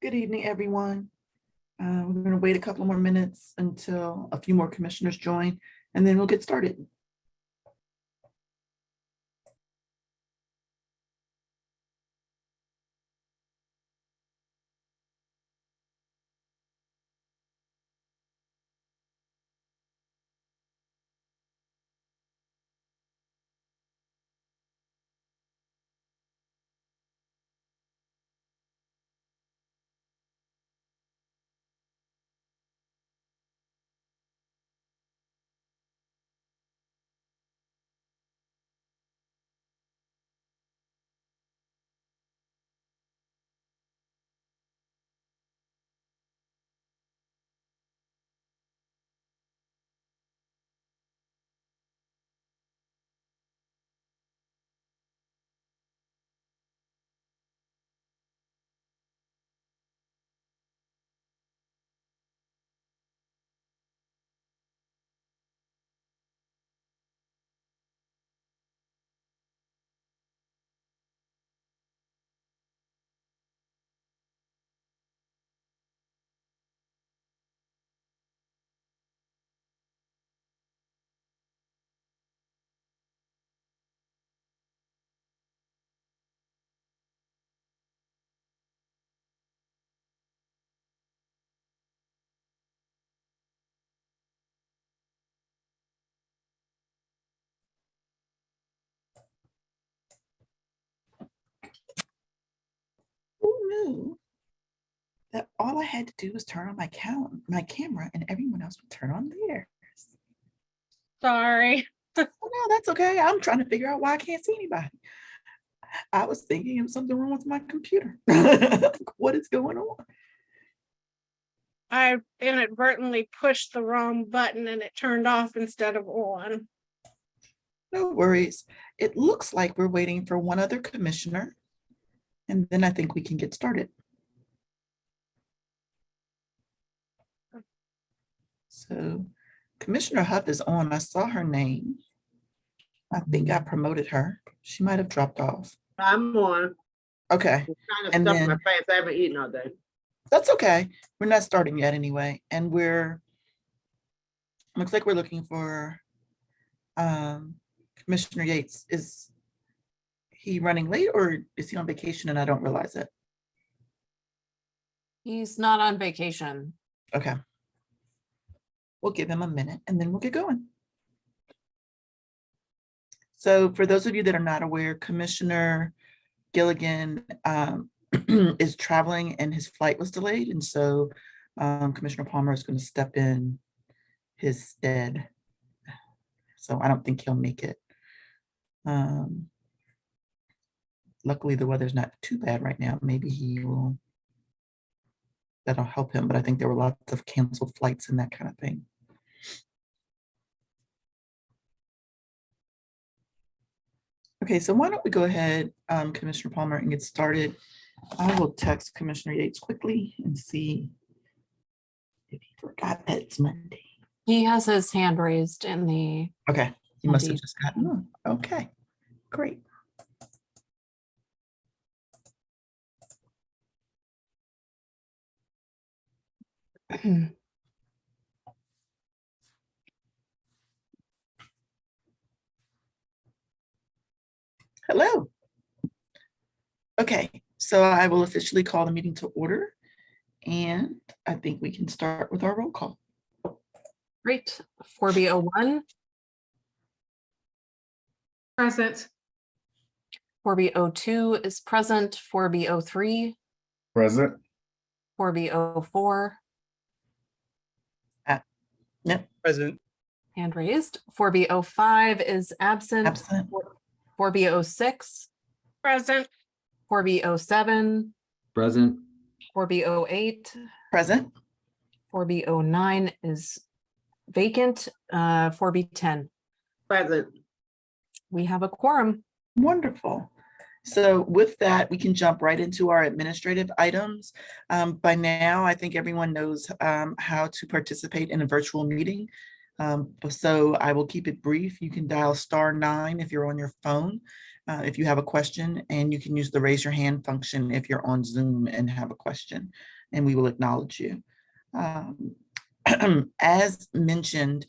Good evening, everyone. We're going to wait a couple more minutes until a few more commissioners join, and then we'll get started. Who knew that all I had to do was turn on my camera, and everyone else would turn on theirs? Sorry. Oh, no, that's okay. I'm trying to figure out why I can't see anybody. I was thinking of something wrong with my computer. What is going on? I inadvertently pushed the wrong button and it turned off instead of on. No worries. It looks like we're waiting for one other commissioner, and then I think we can get started. So Commissioner Huff is on. I saw her name. I think I promoted her. She might have dropped off. I'm on. Okay, I'm trying to And stuff then- my face. I haven't eaten all day. that's okay. We're not starting yet anyway. And looks like we're looking for Commissioner Yates. Is he running late or is he on vacation and I don't realize it? He's not on vacation. Okay. We'll give him a minute and then we'll get going. So for those of you that are not aware, Commissioner Gilligan is traveling and his flight was delayed. And so Commissioner Palmer is going to step in his stead. So I don't think he'll make it. Luckily, the weather's not too bad right now. Maybe that'll help him. But I think there were lots of canceled flights and that kind of thing. Okay, so why don't we go ahead, Commissioner Palmer, and get started. I will text Commissioner Yates quickly and see if he forgot that it's Monday. He has his hand raised in the, Okay, he must have Indeed. just gotten on. Okay, great. Hello. Okay, so I will officially call the meeting to order. And I think we can start with our roll call. great, 4B01, Present. 4B02 is present, 4B03, Present. 4B04, Yep, Present. hand raised, 4B05 is absent, absent. 4B06, Present. 4B07, Present. 4B08, Present. 4B09 is vacant, 4B10. Present. We have a quorum. Wonderful. So with that, we can jump right into our administrative items. By now, I think everyone knows how to participate in a virtual meeting. So I will keep it brief. You can dial *9 if you're on your phone. if you have a question, and you can use the raise your hand function if you're on Zoom and have a question, and we will acknowledge you. As mentioned,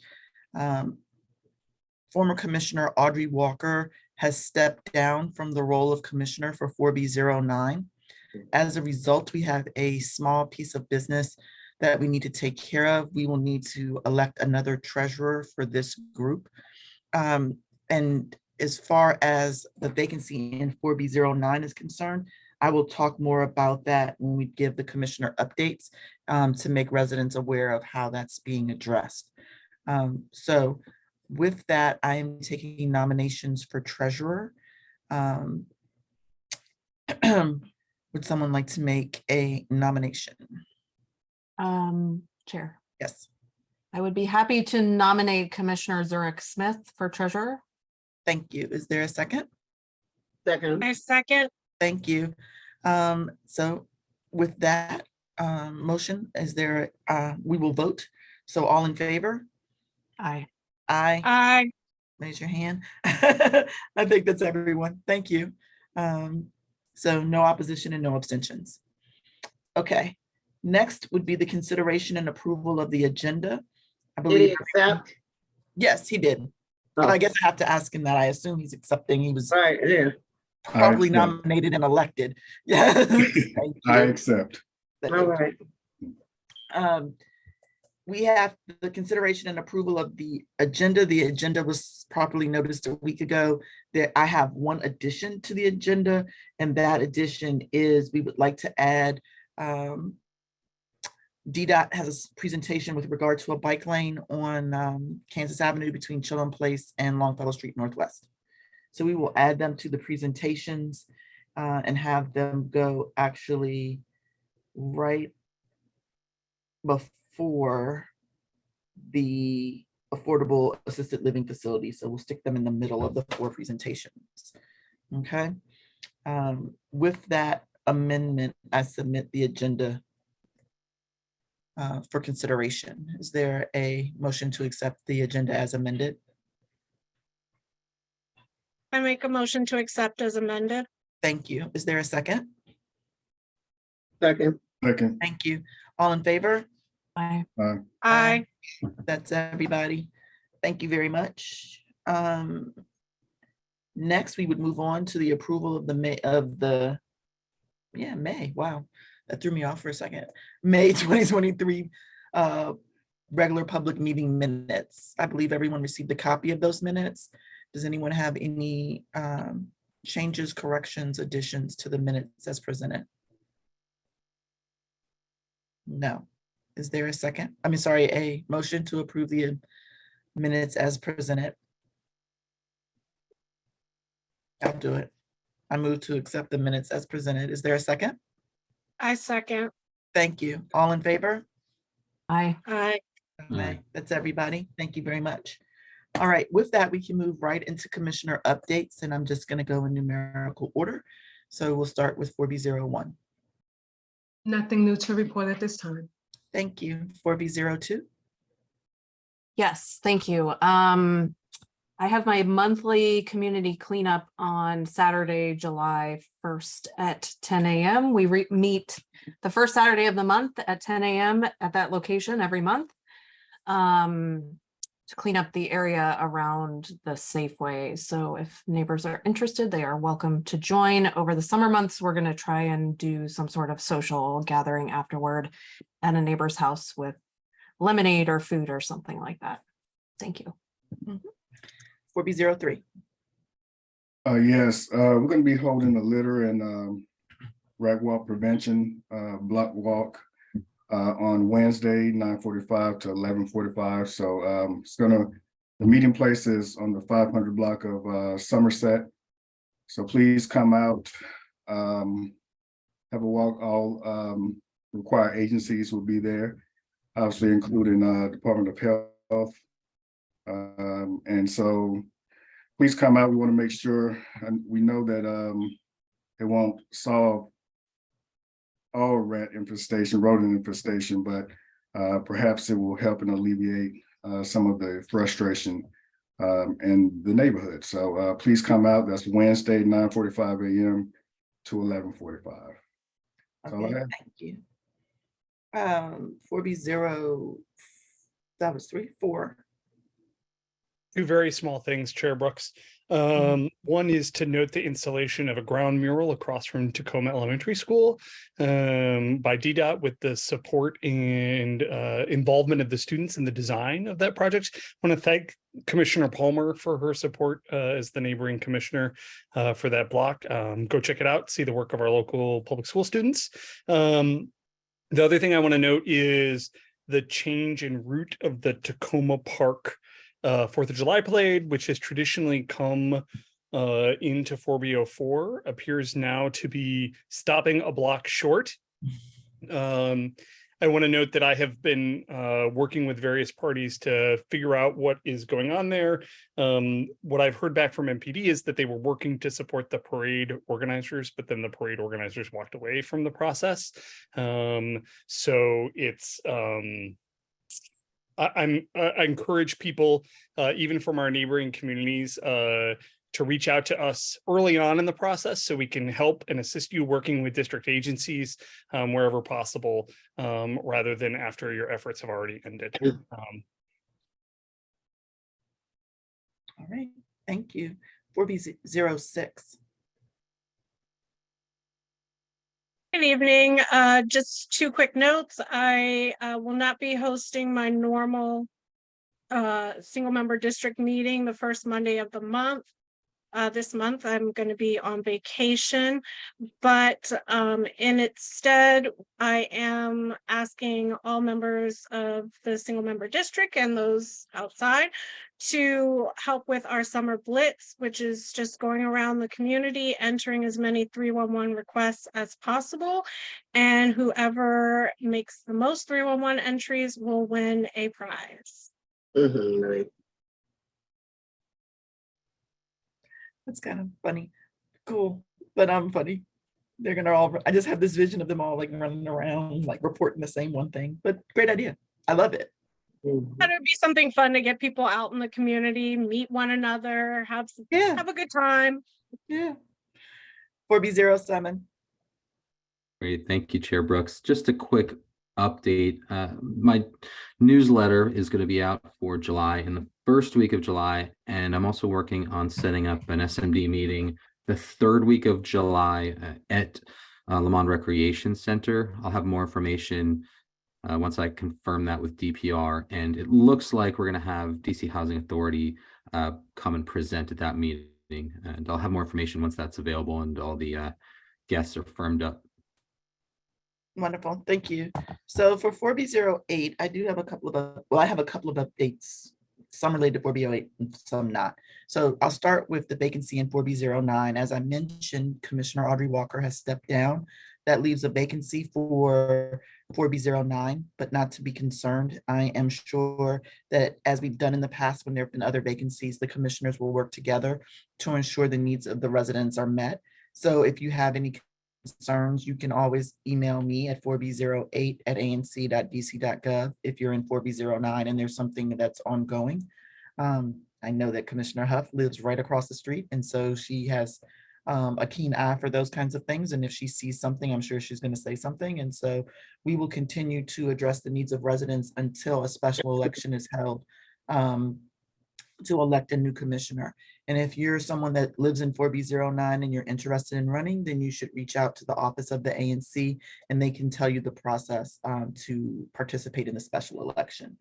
former Commissioner Audrey Walker has stepped down from the role of Commissioner for 4B09. As a result, we have a small piece of business that we need to take care of. We will need to elect another treasurer for this group. And as far as the vacancy in 4B09 is concerned, I will talk more about that when we give the commissioner updates to make residents aware of how that's being addressed. So with that, I am taking nominations for treasurer. Would someone like to make a nomination? Chair, Yes, I would be happy to nominate Commissioner Zurich Smith for treasurer. thank you. Is there a second? Second. I second. Thank you. So with that motion, is there, we will vote. So all in favor? Aye. Aye. I, Raise your hand. I think that's everyone. Thank you. So no opposition and no abstentions. Okay, next would be the consideration and approval of the agenda. I Did he believe, accept? yes, he did. Oh, I guess I have to ask him that. I assume he's accepting. He was right, yeah. probably accept. nominated and elected. Yeah. Thank I you. accept. All right. We have the consideration and approval of the agenda. The agenda was properly noticed a week ago. That I have one addition to the agenda, and that addition is we would like to add DDOT has a presentation with regard to a bike lane on Kansas Avenue between Chilham Place and Longfellow Street Northwest. So we will add them to the presentations and have them go actually right before the affordable assisted living facility. So we'll stick them in the middle of the 4 presentations. Okay. With that amendment, I submit the agenda for consideration. Is there a motion to accept the agenda as amended? I make a motion to accept as amended. Thank you. Is there a second? Second. Second. Thank you. All in favor? Aye. I, That's everybody. Thank you very much. Next, we would move on to the approval of the May. Wow, that threw me off for a second. May 2023 regular public meeting minutes. I believe everyone received a copy of those minutes. Does anyone have any changes, corrections, additions to the minutes as presented? No. Is there a second? I mean, sorry, a motion to approve the minutes as presented? I'll do it. I move to accept the minutes as presented. Is there a second? I second. Thank you. All in favor? Aye. I, Okay, that's everybody. Thank you very much. All right, with that, we can move right into commissioner updates, and I'm just going to go in numerical order. So we'll start with 4B01. Nothing new to report at this time. Thank you. 4B02. Yes, thank you. I have my monthly community cleanup on Saturday, July 1st at 10 a.m. We meet the first Saturday of the month at 10 a.m. at that location every month to clean up the area around the Safeway. So if neighbors are interested, they are welcome to join. Over the summer months, we're going to try and do some sort of social gathering afterward at a neighbor's house with lemonade or food or something like that. Thank you. 4B03. Yes, we're going to be holding a litter and rag walk prevention block walk on Wednesday, 9:45 to 11:45. So it's the meeting place is on the 500 block of Somerset. So please come out, have a walk. All required agencies will be there, obviously including Department of Health. And so please come out. We want to make sure, and we know that it won't solve all rodent infestation, but perhaps it will help and alleviate some of the frustration in the neighborhood. So please come out. That's Wednesday, 9:45 a.m. to 11:45. That's all I Okay, have. thank you. 4B0, that was 3, 4. Two very small things, Chair Brooks. One is to note the installation of a ground mural across from Tacoma Elementary School by DDOT with the support and involvement of the students in the design of that project. I want to thank Commissioner Palmer for her support as the neighboring commissioner for that block. Go check it out, see the work of our local public school students. The other thing I want to note is the change in route of the Tacoma Park 4th of July parade, which has traditionally come into 4B04, appears now to be stopping a block short. I want to note that I have been working with various parties to figure out what is going on there. What I've heard back from MPD is that they were working to support the parade organizers, but then the parade organizers walked away from the process. So it's I encourage people, even from our neighboring communities, to reach out to us early on in the process so we can help and assist you working with district agencies wherever possible, rather than after your efforts have already ended. All right, thank you. 4B06. Good evening. Just two quick notes. I will not be hosting my normal single member district meeting the first Monday of the month. This month I'm going to be on vacation, but in its stead, I am asking all members of the single member district and those outside to help with our summer blitz, which is just going around the community, entering as many 311 requests as possible. And whoever makes the most 311 entries will win a prize. Right. That's kind of funny. Cool, but I'm funny. They're gonna all, I just have this vision of them all like running around, like reporting the same one thing, but great idea. I love it. Mhm. Thought it'd be something fun to get people out in the community, meet one another, have Yeah, a good time. yeah. 4B07. Great, thank you, Chair Brooks. Just a quick update. My newsletter is going to be out for July in the first week of July, and I'm also working on setting up an SMD meeting the third week of July at Lamont Recreation Center. I'll have more information once I confirm that with DPR, and it looks like we're going to have DC Housing Authority come and present at that meeting, and I'll have more information once that's available and all the guests are firmed up. Wonderful, thank you. So for 4B08, I do have a couple of, well, I have a couple of updates, some related to 4B08 and some not. So I'll start with the vacancy in 4B09. As I mentioned, Commissioner Audrey Walker has stepped down. That leaves a vacancy for 4B09, but not to be concerned. I am sure that as we've done in the past, when there have been other vacancies, the commissioners will work together to ensure the needs of the residents are met. So if you have any concerns, you can always email me at 4b08@anc.dc.gov if you're in 4b09 and there's something that's ongoing. I know that Commissioner Huff lives right across the street, and so she has a keen eye for those kinds of things. And if she sees something, I'm sure she's going to say something. And so we will continue to address the needs of residents until a special election is held to elect a new commissioner. And if you're someone that lives in 4B09 and you're interested in running, then you should reach out to the office of the ANC and they can tell you the process to participate in the special election.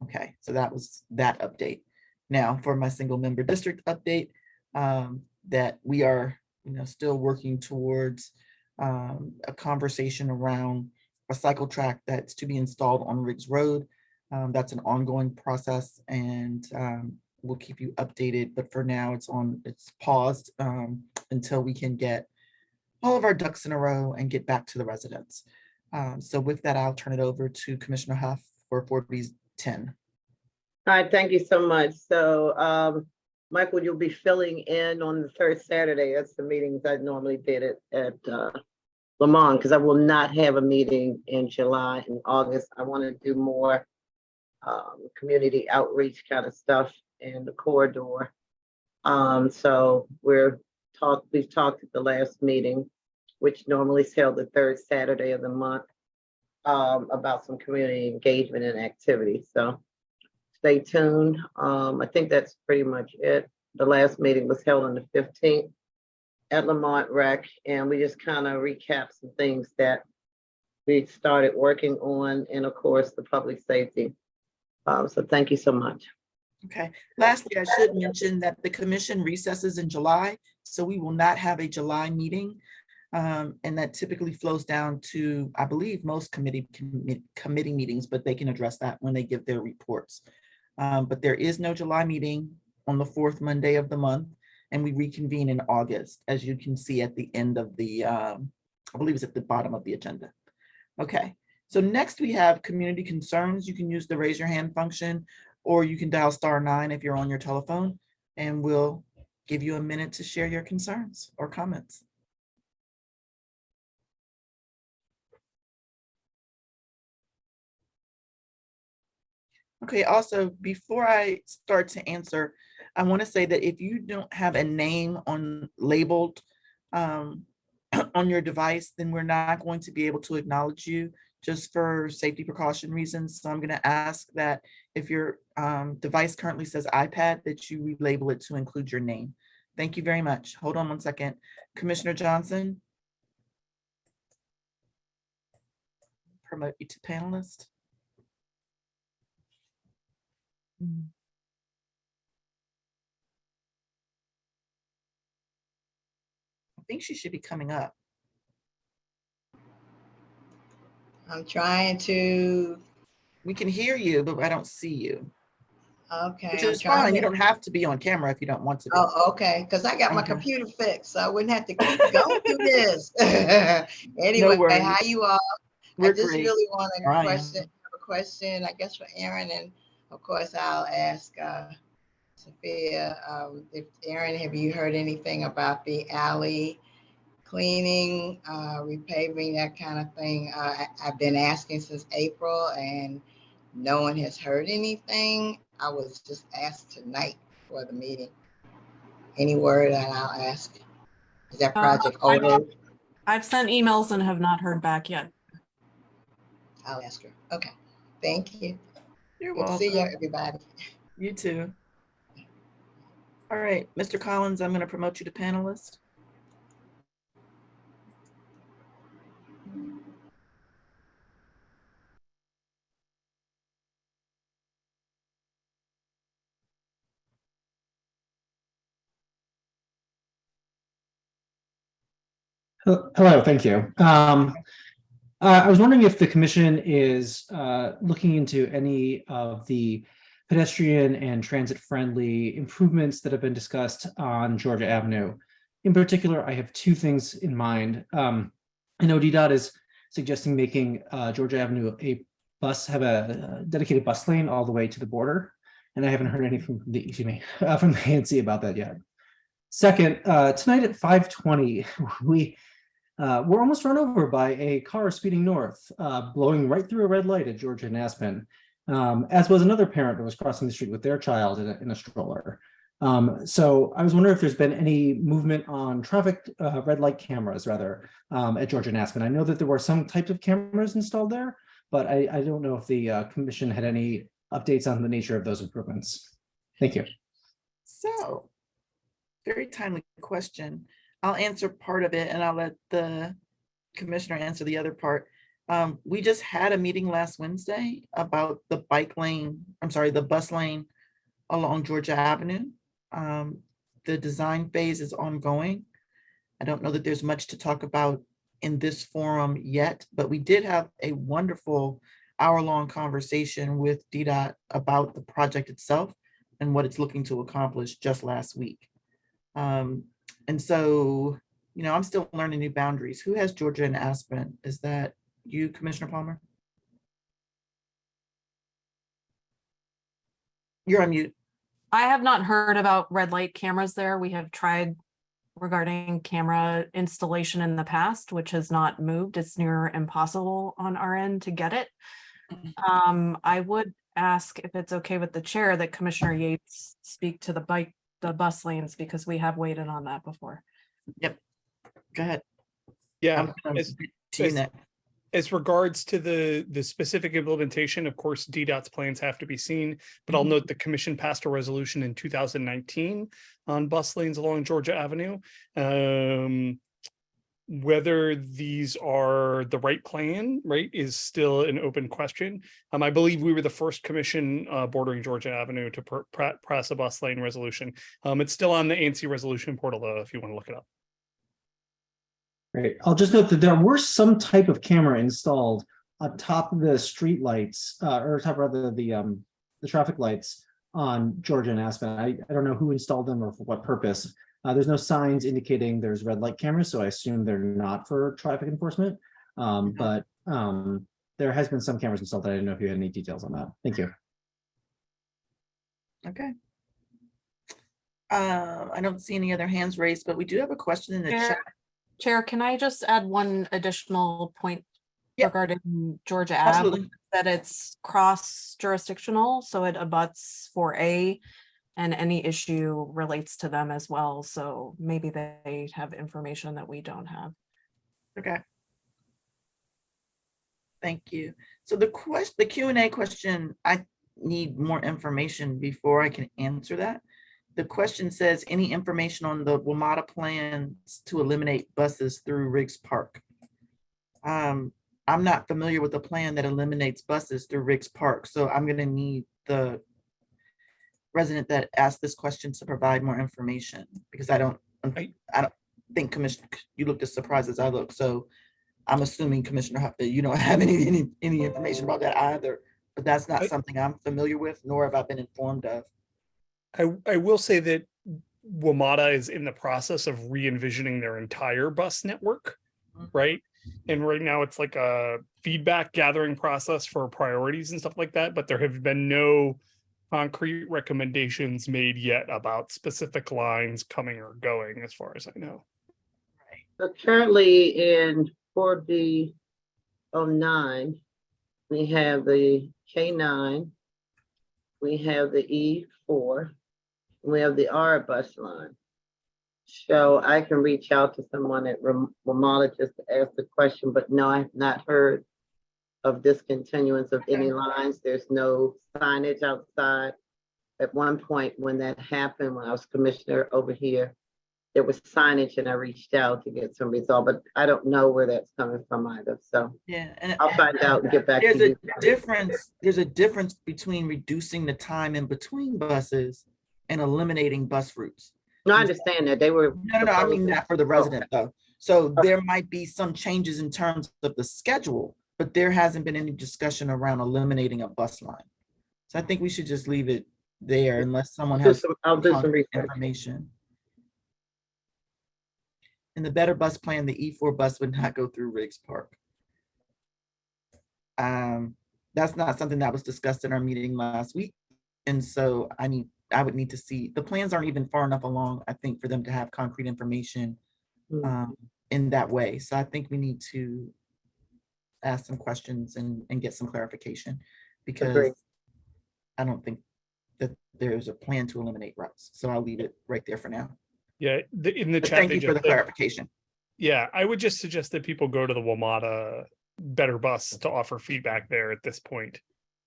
Okay, so that was that update. Now for my single member district update, that we are still working towards a conversation around a cycle track that's to be installed on Riggs Road. That's an ongoing process, and we'll keep you updated, but for now it's paused until we can get all of our ducks in a row and get back to the residents. So with that, I'll turn it over to Commissioner Huff for 4B10. All right, thank you so much. So Michael, you'll be filling in on the third Saturday. That's the meetings I normally did at Lamont, because I will not have a meeting in July and August. I want to do more community outreach kind of stuff and the corridor. So we've talked at the last meeting, which normally is held the third Saturday of the month, about some community engagement and activity. So stay tuned. I think that's pretty much it. The last meeting was held on the 15th at Lamont Rec, and we just kind of recapped some things that we started working on, and of course, the public safety. So thank you so much. Okay, lastly, I should mention that the commission recesses in July, so we will not have a July meeting. And that typically flows down to, I believe, most committee meetings, but they can address that when they give their reports. But there is no July meeting on the fourth Monday of the month, and we reconvene in August, as you can see at the end of the, I believe it's at the bottom of the agenda. Okay, so next we have community concerns. You can use the raise your hand function, or you can dial *9 if you're on your telephone, and we'll give you a minute to share your concerns or comments. Okay, also, before I start to answer, I want to say that if you don't have a name labeled on your device, then we're not going to be able to acknowledge you, just for safety precaution reasons. So I'm going to ask that if your device currently says iPad, that you relabel it to include your name. Thank you very much. Hold on one second. Commissioner Johnson. Promote you to panelist. I think she should be coming up. I'm trying to. We can hear you, but I don't see you. Okay. Which I'm is trying fine. You to- don't have to be on camera if you don't want to be. Oh, okay. Because I got my Okay. computer fixed, so I wouldn't have to keep going through this. Anyway, No worries. how you all? We're I just great. really want Or I to am. have a question, I guess, for Aaron, and of course I'll ask Sophia. If Aaron, have you heard anything about the alley cleaning, repaving, that kind of thing? I've been asking since April, and no one has heard anything. I was just asked tonight for the meeting. Any word, and I'll ask. Is that project over? I've sent emails and have not heard back yet. I'll ask her. Okay. Thank you. You're Good to welcome. see you, everybody. You too. All right, Mr. Collins, I'm going to promote you to panelist. Hello, thank you. I was wondering if the commission is looking into any of the pedestrian and transit-friendly improvements that have been discussed on Georgia Avenue. In particular, I have two things in mind. I know DDOT is suggesting making Georgia Avenue have a dedicated bus lane all the way to the border, and I haven't heard anything from the from the ANC about that yet. Second, tonight at 5:20, we're almost run over by a car speeding north, blowing right through a red light at Georgia and Aspen, as was another parent who was crossing the street with their child in a stroller. So I was wondering if there's been any movement on traffic red light cameras, rather, at Georgia and Aspen. I know that there were some types of cameras installed there, but I don't know if the commission had any updates on the nature of those improvements. Thank you. So, very timely question. I'll answer part of it and I'll let the commissioner answer the other part. We just had a meeting last Wednesday about the bus lane along Georgia Avenue. The design phase is ongoing. I don't know that there's much to talk about in this forum yet, but we did have a wonderful hour-long conversation with DDOT about the project itself and what it's looking to accomplish just last week. And so, I'm still learning new boundaries. Who has Georgia and Aspen? Is that you, Commissioner Palmer? You're on mute. I have not heard about red light cameras there. We have tried regarding camera installation in the past, which has not moved. It's near impossible on our end to get it. I would ask if it's okay with the chair that Commissioner Yates speak to the bus lanes, because we have waited on that before. Go ahead. Yeah, I'm gonna as- get to you as- next. as regards to the specific implementation, of course, DDOT's plans have to be seen, but I'll Mhm. note the commission passed a resolution in 2019 on bus lanes along Georgia Avenue. Whether these are the right plan, right, is still an open question. I believe we were the first commission bordering Georgia Avenue to pass a bus lane resolution. It's still on the ANC resolution portal, though, if you want to look it up. Great. I'll just note that there were some type of camera installed on top of the street lights, or top of the traffic lights on Georgia and Aspen. I don't know who installed them or for what purpose. There's no signs indicating there's red light cameras, so I assume they're not for traffic enforcement. But there has been some cameras installed. I didn't know if you had any details on that. Thank you. Okay. I don't see any other hands raised, but we do have a question in the chat. Chair, can I just add one additional point Yeah. regarding Georgia Ave? Absolutely. That it's cross jurisdictional, so it abuts 4A, and any issue relates to them as well. So maybe they have information that we don't have. Okay. Thank you. So the Q&A question, I need more information before I can answer that. The question says, any information on the WMATA plans to eliminate buses through Riggs Park? I'm not familiar with the plan that eliminates buses through Riggs Park, so I'm going to need the resident that asked this question to provide more information, because I don't think Commissioner, you looked as surprised as I look, so I'm assuming Commissioner Hupta, you don't have any information about that either, but that's not something I'm familiar with, nor have I been informed of. I will say that WMATA is in the process of re-envisioning their entire bus network, right? And right now it's like a feedback gathering process for priorities and stuff like that, but there have been no concrete recommendations made yet about specific lines coming or going, as far as I know. So currently in 4B09, we have the K9, we have the E4, we have the R bus line. So I can reach out to someone at WMATA just to ask the question, but no, I have not heard of discontinuance of any lines. There's no signage outside. At one point when that happened, when I was commissioner over here, there was signage and I reached out to get some resolve, but I don't know where that's coming from either. So yeah, and I'll find out and get back to there's you. a difference between reducing the time in between buses and eliminating bus routes. No, I understand that they were. No, I mean not for the resident though. So there might be some changes in terms of the schedule, but there hasn't been any discussion around eliminating a bus line. So I think we should just leave it there unless someone has I'll do some research. information. In the better bus plan, the E4 bus would not go through Riggs Park. That's not something that was discussed in our meeting last week. And so I would need to see, the plans aren't even far enough along, I think, for them to have concrete information in that way. So I think we need to ask some questions and get some clarification, because I don't think that there's a plan to eliminate routes. So I'll leave it right there for now. Yeah, in the But chat. thank you for the clarification. Yeah, I would just suggest that people go to the WMATA Better Bus to offer feedback there at this point.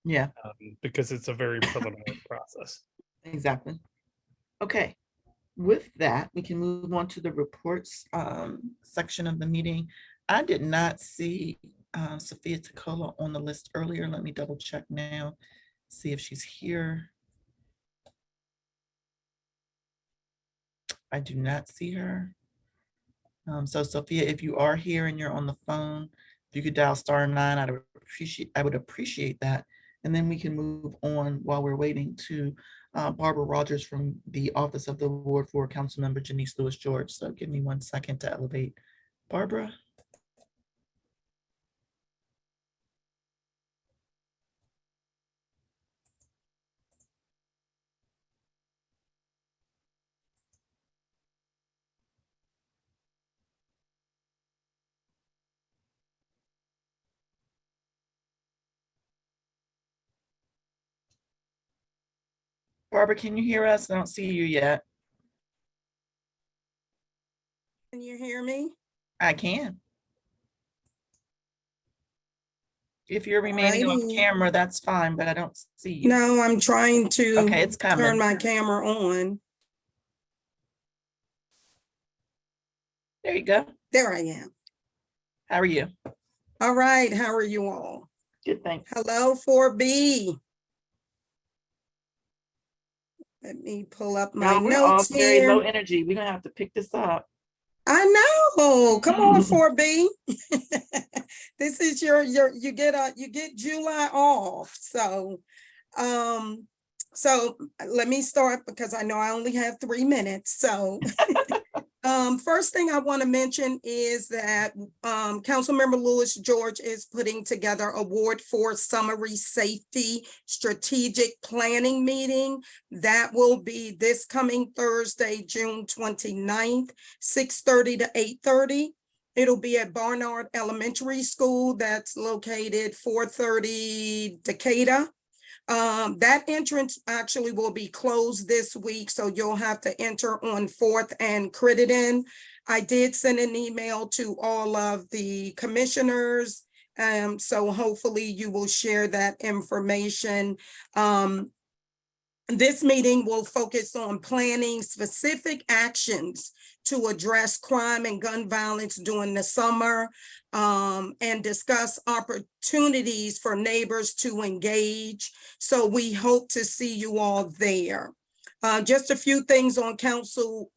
Yeah, because it's a very preliminary process. exactly. Okay, with that, we can move on to the reports section of the meeting. I did not see Sophia Tacola on the list earlier. Let me double check now, see if she's here. I do not see her. So Sophia, if you are here and you're on the phone, if you could dial *9, I would appreciate that. And then we can move on while we're waiting to Barbara Rogers from the Office of the Ward 4 Councilmember Janice Lewis George. So give me 1 second to elevate Barbara. Barbara, can you hear us? I don't see you yet. Can you hear me? I can. If you're remaining off Alrighty. camera, that's fine, but I don't see you. No, I'm trying to Okay, it's turn coming. my camera on. There you go. There I am. How are you? All right, how are you all? Good, thanks. Hello, 4B. Let me pull up my Y'all, we're all notes very low here. energy. We're gonna have to pick this up. I know. Come on, 4B. This is your you get July off. So let me start because I know I only have 3 minutes. So first thing I want to mention is that Councilmember Lewis George is putting together a Ward 4 Summary Safety Strategic Planning Meeting. That will be this coming Thursday, June 29th, 6:30 to 8:30. It'll be at Barnard Elementary School that's located 430 Decatur. That entrance actually will be closed this week, so you'll have to enter on 4th and Crittenden. I did send an email to all of the commissioners, so hopefully you will share that information. This meeting will focus on planning specific actions to address crime and gun violence during the summer, and discuss opportunities for neighbors to engage. So we hope to see you all there. Just a few things on council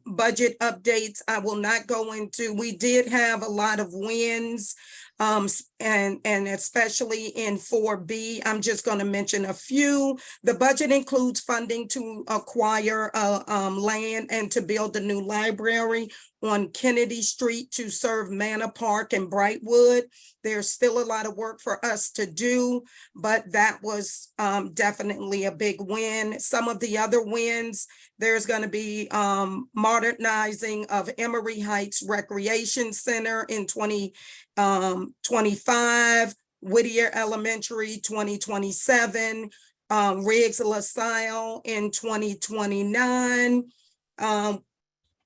budget updates. I will not go into. We did have a lot of wins, and especially in 4B. I'm just going to mention a few. The budget includes funding to acquire land and to build a new library on Kennedy Street to serve Manor Park and Brightwood. There's still a lot of work for us to do, but that was definitely a big win. Some of the other wins, there's going to be modernizing of Emory Heights Recreation Center in 2025, Whittier Elementary 2027, Riggs LaSalle in 2029.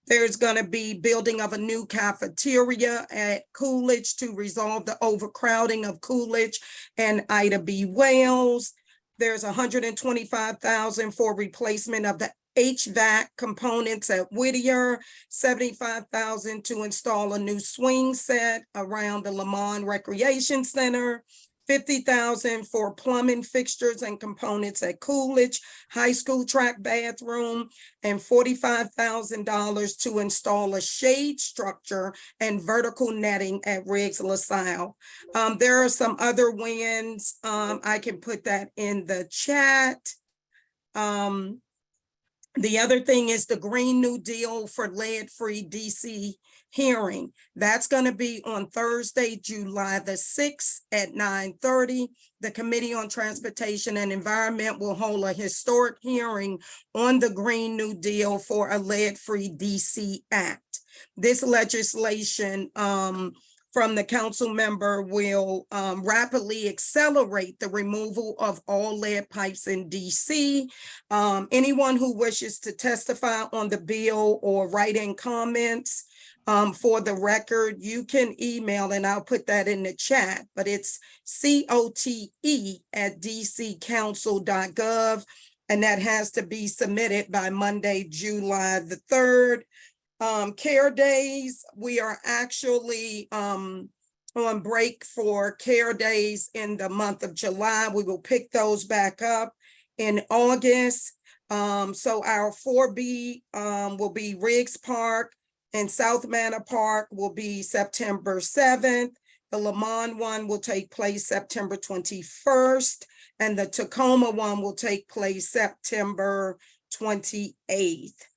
There's going to be building of a new cafeteria at Coolidge to resolve the overcrowding of Coolidge and Ida B. Wells. There's $125,000 for replacement of the HVAC components at Whittier, $75,000 to install a new swing set around the Lamont Recreation Center, $50,000 for plumbing fixtures and components at Coolidge High School track bathroom, and $45,000 to install a shade structure and vertical netting at Riggs LaSalle. There are some other wins. I can put that in the chat. The other thing is the Green New Deal for lead-free DC hearing. That's going to be on Thursday, July the 6th at 9:30. The Committee on Transportation and Environment will hold a historic hearing on the Green New Deal for a lead-free DC Act. This legislation from the council member will rapidly accelerate the removal of all lead pipes in DC. Anyone who wishes to testify on the bill or write in comments for the record, you can email, and I'll put that in the chat, but it's cote@dccouncil.gov, and that has to be submitted by Monday, July the 3rd. Care days, we are actually on break for care days in the month of July. We will pick those back up in August. So our 4B will be Riggs Park, and South Manor Park will be September 7th. The Lamont one will take place September 21st, and the Tacoma one will take place September 28th.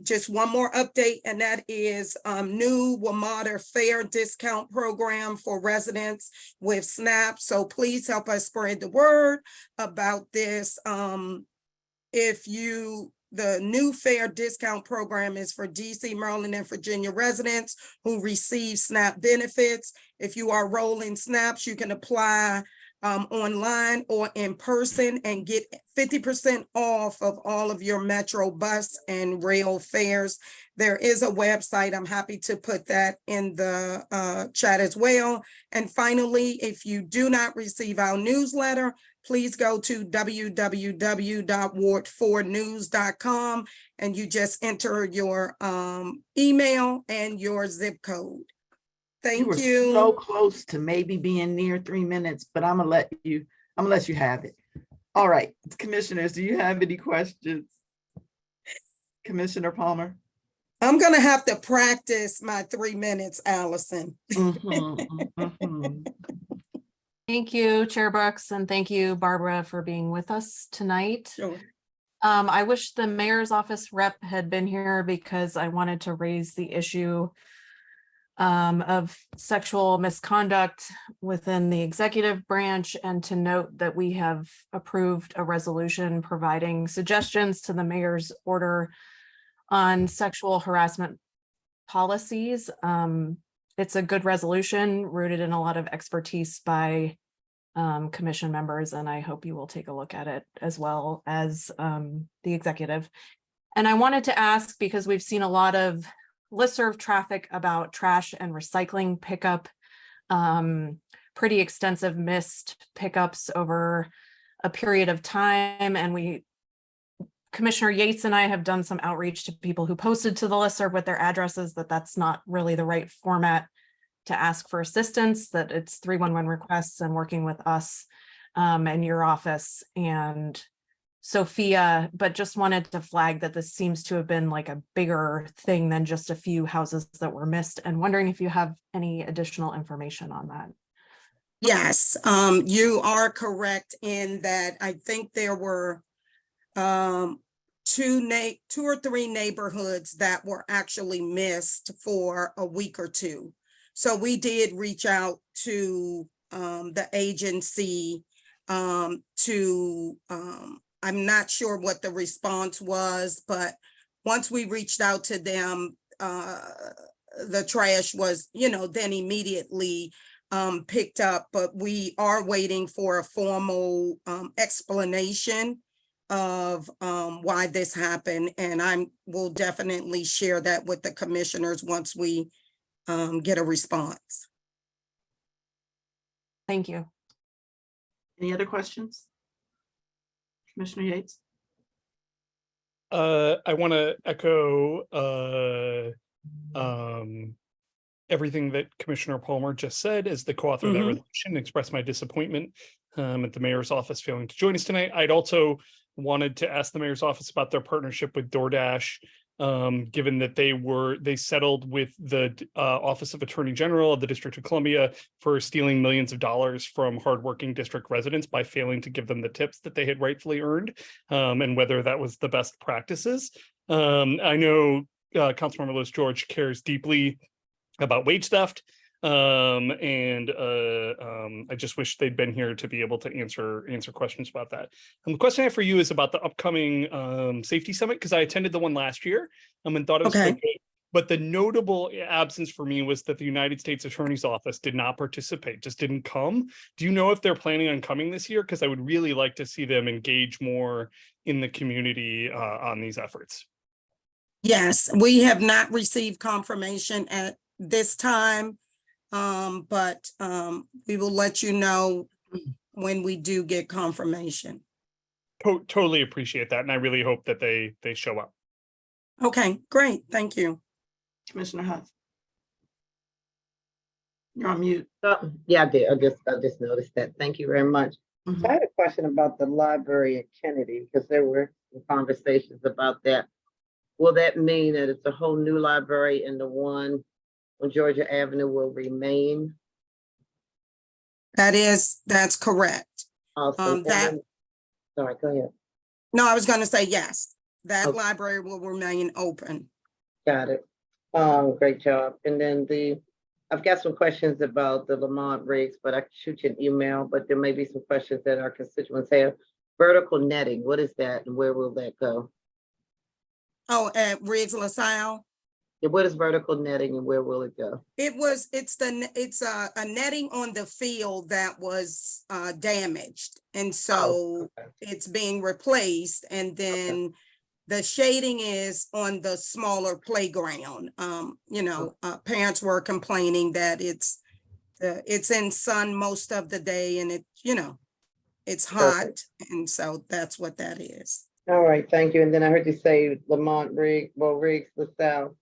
Just one more update, and that is new WMATA Fair Discount Program for residents with SNAP. So please help us spread the word about this. The new fair discount program is for DC, Maryland, and Virginia residents who receive SNAP benefits. If you are rolling SNAPs, you can apply online or in person and get 50% off of all of your Metro bus and rail fares. There is a website. I'm happy to put that in the chat as well. And finally, if you do not receive our newsletter, please go to www.ward4news.com and you just enter your email and your zip code. You were Thank you. so close to maybe being near 3 minutes, but I'm gonna let you have it. All right, commissioners, do you have any questions? Commissioner Palmer? I'm gonna have to practice my 3 minutes, Allison. Thank you, Chair Brooks, and thank you, Barbara, for being with us tonight. Sure. I wish the mayor's office rep had been here because I wanted to raise the issue of sexual misconduct within the executive branch, and to note that we have approved a resolution providing suggestions to the mayor's order on sexual harassment policies. It's a good resolution rooted in a lot of expertise by commission members, and I hope you will take a look at it as well as the executive. And I wanted to ask, because we've seen a lot of listserv traffic about trash and recycling pickup, pretty extensive missed pickups over a period of time. And Commissioner Yates and I have done some outreach to people who posted to the listserv with their addresses that that's not really the right format to ask for assistance, that it's 311 requests and working with us and your office and Sophia, but just wanted to flag that this seems to have been like a bigger thing than just a few houses that were missed, and wondering if you have any additional information on that. Yes, you are correct in that. I think there were two or three neighborhoods that were actually missed for a week or two. So we did reach out to the agency I'm not sure what the response was, but once we reached out to them, the trash was, then immediately picked up, but we are waiting for a formal explanation of why this happened. And will definitely share that with the commissioners once we get a response. Thank you. Any other questions? Commissioner Yates? I want to echo everything that Commissioner Palmer just said as the co-author of that resolution, express my disappointment at the mayor's office failing to join us tonight. I'd also wanted to ask the mayor's office about their partnership with DoorDash, given that they settled with the Office of Attorney General of the District of Columbia for stealing millions of dollars from hardworking district residents by failing to give them the tips that they had rightfully earned, and whether that was the best practices. I know Councilmember Lewis George cares deeply about wage theft, and I just wish they'd been here to be able to answer questions about that. And the question I have for you is about the upcoming safety summit, because I attended the one last year and thought it was quite good. But the notable absence for me was that the United States Attorney's Office did not participate, just didn't come. Do you know if they're planning on coming this year? Because I would really like to see them engage more in the community on these efforts. Yes, we have not received confirmation at this time, but we will let you know when we do get confirmation. Totally appreciate that, and I really hope that they show up. Okay, great, thank you. Commissioner Hunt? You're on mute. Yeah, I did. I just noticed that. Thank you very much. So I had a question about the library at Kennedy, because there were some conversations about that. Will that mean that it's a whole new library and the one on Georgia Avenue will remain? That's correct. Awesome. Sorry, go ahead. No, I was going to say yes. That Okay. library will remain open. Got it. Great job. And then I've got some questions about the Lamont rigs, but I can shoot you an email, but there may be some questions that our constituents have. Vertical netting, what is that and where will that go? Oh, at Riggs LaSalle? What is vertical netting and where will it go? It's a netting on the field that was damaged. And so okay. it's being replaced, and then the shading is on the smaller playground. Parents were complaining that it's in sun most of the day, and it's hot. Perfect. And so that's what that is. All right, thank you. And then I heard you say Riggs LaSalle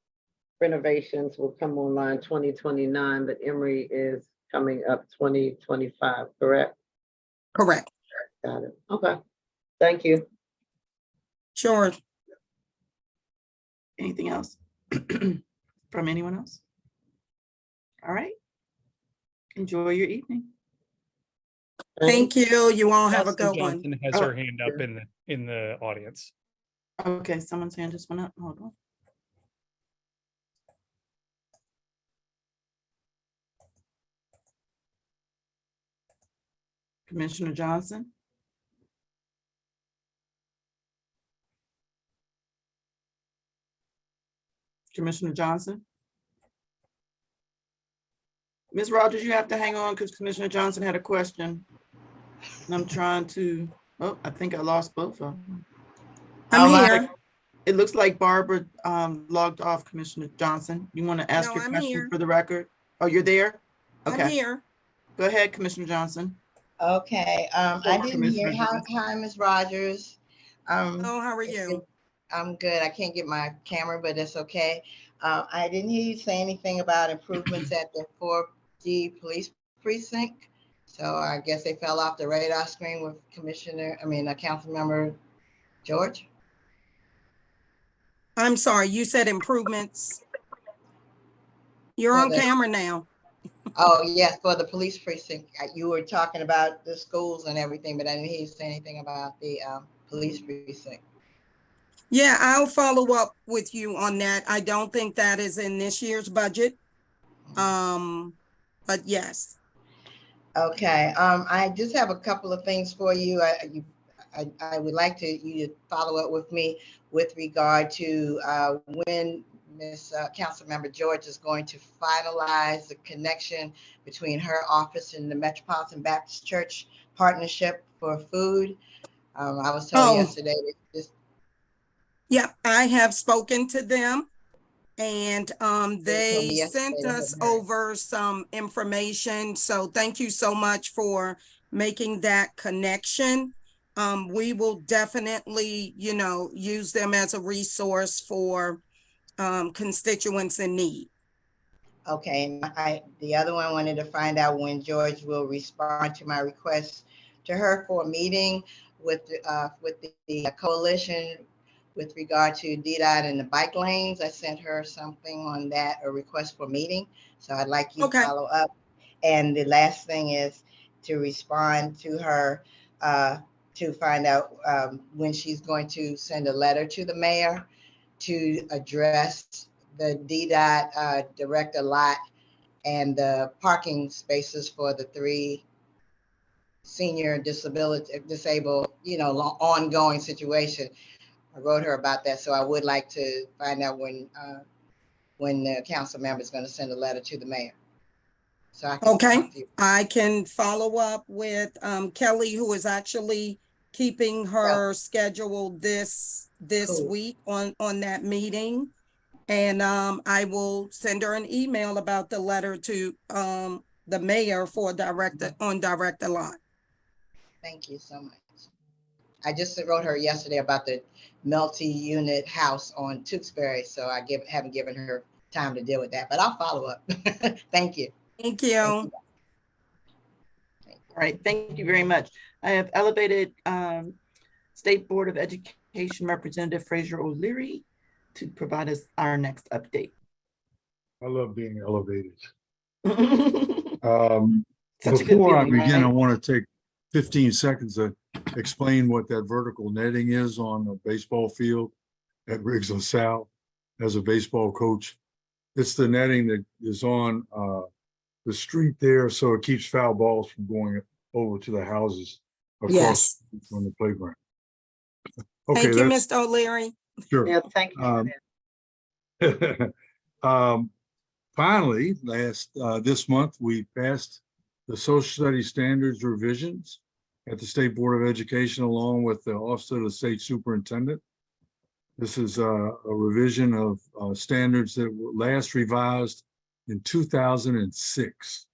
renovations will come online 2029, but Emory is coming up 2025, correct? Correct. Got it. Okay. Thank you. Sure. Anything else from anyone else? All right. Enjoy your evening. Thank you. You all have a Jocelyn good one. Johnson has Oh, her hand up in the audience. Okay, someone's hand just went up. Hold on. Commissioner Johnson. Commissioner Johnson. Ms. Rogers, you have to hang on because Commissioner Johnson had a question. And I'm trying to, oh, I think I lost both of them. I'm here. It looks like Barbara logged off, Commissioner Johnson. You want to ask No, your I'm question here. for the record? Oh, you're there? I'm Okay, here. go ahead, Commissioner Johnson. Okay, I Former didn't hear, Commissioner Johnson. hi, Ms. Rogers. Oh, how are you? I'm good. I can't get my camera, but it's okay. I didn't hear you say anything about improvements at the 4D police precinct. So I guess they fell off the radar screen with Councilmember George. I'm sorry, you said improvements. You're For on the- camera now. Oh, yes, for the police precinct. You were talking about the schools and everything, but I didn't hear you say anything about the police precinct. Yeah, I'll follow up with you on that. I don't think that is in this year's budget. But yes. Okay, I just have a couple of things for you. I would like you to follow up with me with regard to when Councilmember George is going to finalize the connection between her office and the Metropolitan Baptist Church Partnership for Food. I was told yesterday that this. Yeah, I have spoken to them, and they sent us over some information. So thank you so much for making that connection. We will definitely, use them as a resource for constituents in need. Okay, and the other one wanted to find out when George will respond to my request to her for a meeting with the coalition with regard to DDOT and the bike lanes. I sent her something on that, a request for meeting. So I'd like you to follow up. And the last thing is to respond to her to find out when she's going to send a letter to the mayor to address the DDOT director lot and the parking spaces for the 3 senior disabled, ongoing situation. I wrote her about that, so I would like to find out when the council member is going to send a letter to the mayor. So I can talk to you. I can follow up with Kelly, who is actually keeping her schedule this week on that meeting. And I will send her an email about the letter to the mayor for director lot. Thank you so much. I just wrote her yesterday about the multi-unit house on Tewksbury, so I haven't given her time to deal with that, but I'll follow up. Thank you. Thank you. All right, thank you very much. I have elevated State Board of Education Representative Fraser O'Leary to provide us our next update. I love being elevated. Such a good Before I feeling, begin, I right? want to take 15 seconds to explain what that vertical netting is on a baseball field at Riggs LaSalle. As a baseball coach, it's the netting that is on the street there, so it keeps foul balls from going over to the houses across from the playground. Okay, thank you, Mr. O'Leary. Sure. Yeah, thank you. Finally, this month, we passed the social studies standards revisions at the State Board of Education, along with the Office of the State Superintendent. This is a revision of standards that were last revised in 2006.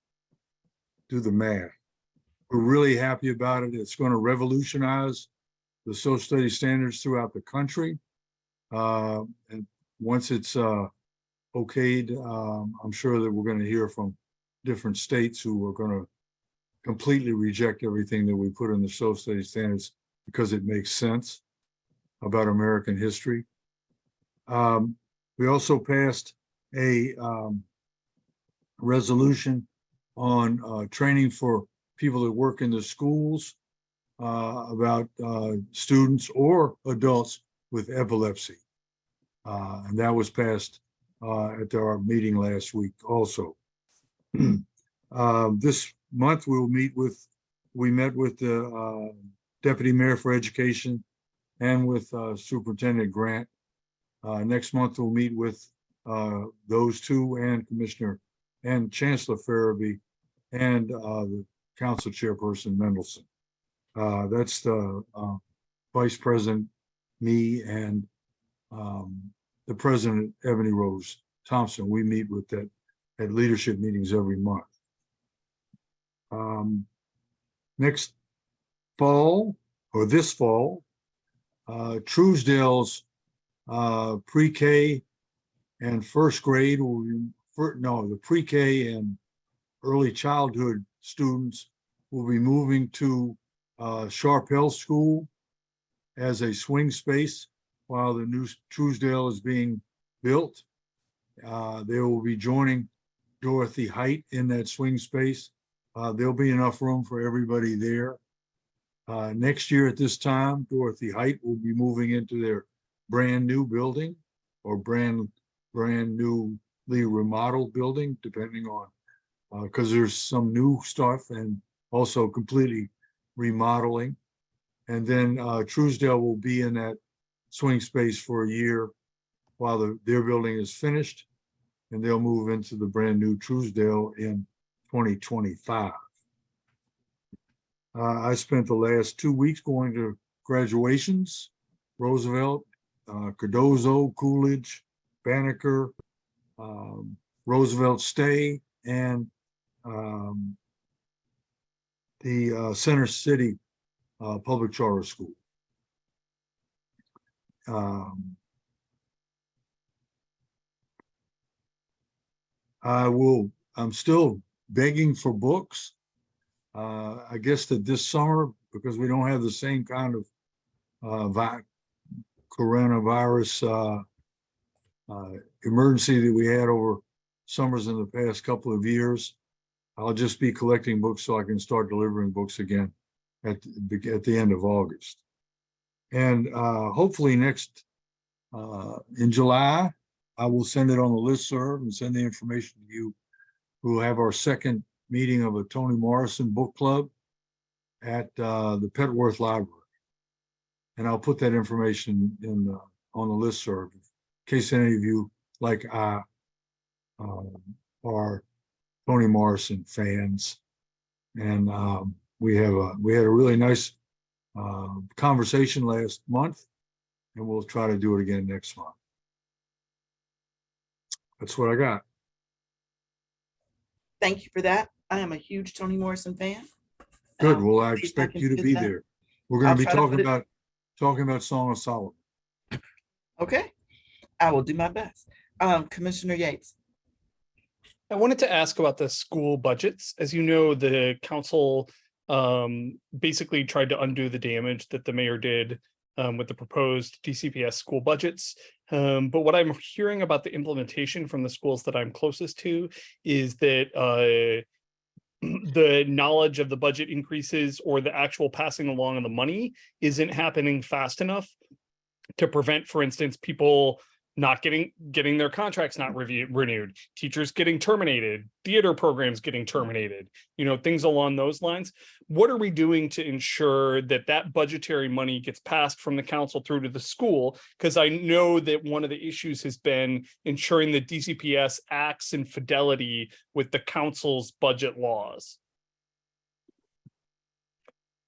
Do the math. We're really happy about it. It's going to revolutionize the social studies standards throughout the country. And once it's okayed, I'm sure that we're going to hear from different states who are going to completely reject everything that we put in the social studies standards because it makes sense about American history. We also passed a resolution on training for people that work in the schools about students or adults with epilepsy. And that was passed at our meeting last week also. This month we met with the Deputy Mayor for Education and with Superintendent Grant. Next month we'll meet with those two and Commissioner and Chancellor Farabee and the Council Chairperson Mendelson. That's the Vice President, me, and the President, Ebony Rose Thompson. We meet with that at leadership meetings every month. Next fall, or this fall, Truesdale's pre-K and first grade will be, the pre-K and early childhood students will be moving to Sharp Health School as a swing space while the new Truesdale is being built. They will be joining Dorothy Height in that swing space. There'll be enough room for everybody there. Next year at this time, Dorothy Height will be moving into their brand new building or brand newly remodeled building, depending on, because there's some new stuff and also completely remodeling. And then Truesdale will be in that swing space for a year while their building is finished, and they'll move into the brand new Truesdale in 2025. I spent the last 2 weeks going to graduations, Roosevelt, Cardozo, Coolidge, Banneker, Roosevelt Stay, and the Center City Public Charter School. I'm still begging for books. I guess that this summer, because we don't have the same kind of coronavirus emergency that we had over summers in the past couple of years, I'll just be collecting books so I can start delivering books again at the end of August. And hopefully in July, I will send it on the listserv and send the information to you. We'll have our second meeting of a Toni Morrison book club at the Petworth Library. And I'll put that information on the listserv in case any of you, like I, are Toni Morrison fans. And we had a really nice conversation last month, and we'll try to do it again next month. That's what I got. Thank you for that. I am a huge Toni Morrison fan. Good. Well, I expect you to be there. We're going to be talking about Song of Solomon. Okay, I will do my best. Commissioner Yates. I wanted to ask about the school budgets. As you know, the council basically tried to undo the damage that the mayor did with the proposed DCPS school budgets. But what I'm hearing about the implementation from the schools that I'm closest to is that the knowledge of the budget increases or the actual passing along of the money isn't happening fast enough to prevent, for instance, people not getting their contracts not renewed, teachers getting terminated, theater programs getting terminated, things along those lines. What are we doing to ensure that that budgetary money gets passed from the council through to the school? Because I know that one of the issues has been ensuring that DCPS acts in fidelity with the council's budget laws.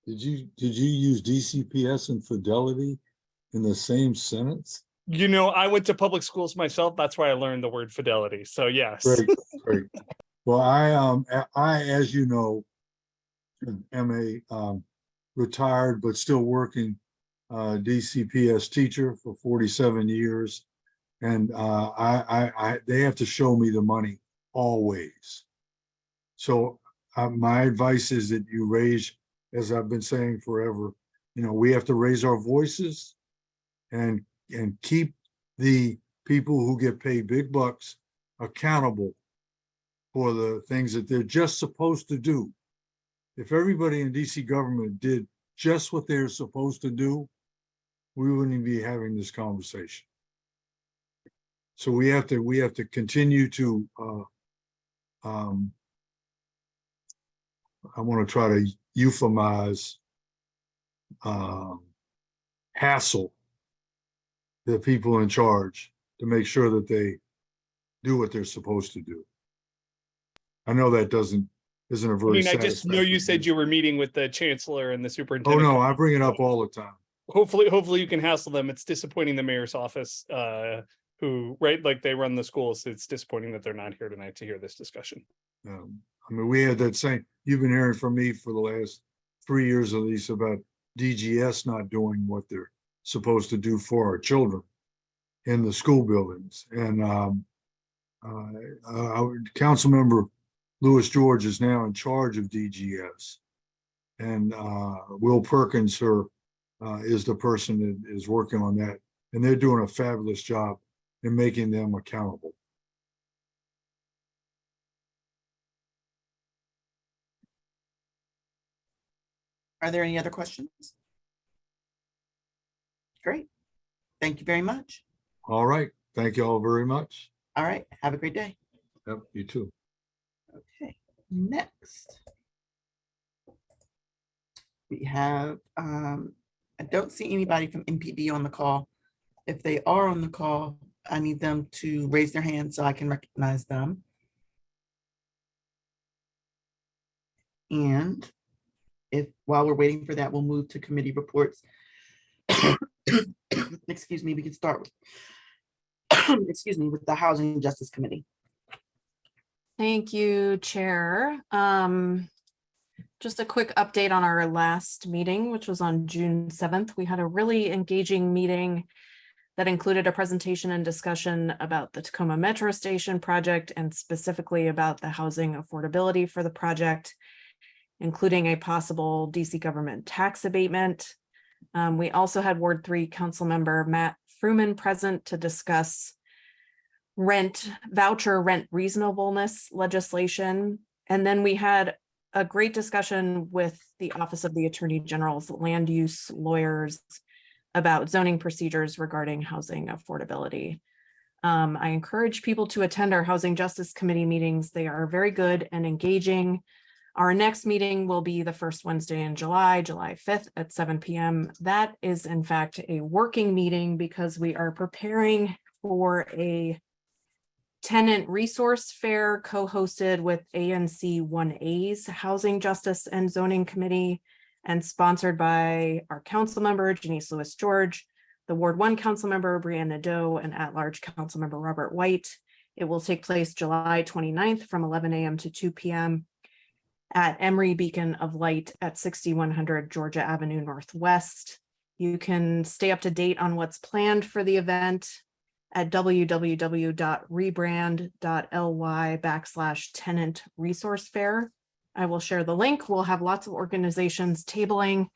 Did you use DCPS and fidelity in the same sentence? I went to public schools myself. That's why I learned the word fidelity. So yes. Great. Well, I, as you know, am a retired but still working DCPS teacher for 47 years. And they have to show me the money always. So my advice is that you raise, as I've been saying forever, we have to raise our voices and keep the people who get paid big bucks accountable for the things that they're just supposed to do. If everybody in DC government did just what they're supposed to do, we wouldn't be having this conversation. So we have to continue to I want to try to euphemize hassle the people in charge to make sure that they do what they're supposed to do. I know that isn't a very I just know you said you were meeting with the chancellor and the Oh, superintendent. no, I bring it up all the time. Hopefully you can hassle them. It's disappointing the mayor's office, who, right, like they run the schools. It's disappointing that they're not here tonight to hear this discussion. We had that same, you've been hearing from me for the last 3 years at least about DGS not doing what they're supposed to do for our children in the school buildings. And council member Louis George is now in charge of DGS. And Will Perkins, is the person that is working on that. And they're doing a fabulous job in making them accountable. Are there any other questions? Great. Thank you very much. All right. Thank you all very much. All right. Have a great day. Yep, you too. Okay, next. We have, I don't see anybody from MPD on the call. If they are on the call, I need them to raise their hand so I can recognize them. And while we're waiting for that, we'll move to committee reports. Excuse me, we can start with, excuse me, with the Housing Justice Committee. Thank you, Chair. Just a quick update on our last meeting, which was on June 7th. We had a really engaging meeting that included a presentation and discussion about the Tacoma Metro Station project and specifically about the housing affordability for the project, including a possible DC government tax abatement. We also had Ward 3 Council Member Matt Fruman present to discuss voucher rent reasonableness legislation. And then we had a great discussion with the Office of the Attorney General's land use lawyers about zoning procedures regarding housing affordability. I encourage people to attend our Housing Justice Committee meetings. They are very good and engaging. Our next meeting will be the first Wednesday in July 5th at 7 p.m. That is in fact a working meeting because we are preparing for a tenant resource fair co-hosted with ANC 1A's Housing Justice and Zoning Committee and sponsored by our council member, Janice Lewis George, the Ward 1 council member, Brianna Doe, and at-large council member Robert White. It will take place July 29th from 11 a.m. to 2 p.m. at Emory Beacon of Light at 6100 Georgia Avenue Northwest. You can stay up to date on what's planned for the event at www.rebrand.ly/tenant resource fair. I will share the link. We'll have lots of organizations tabling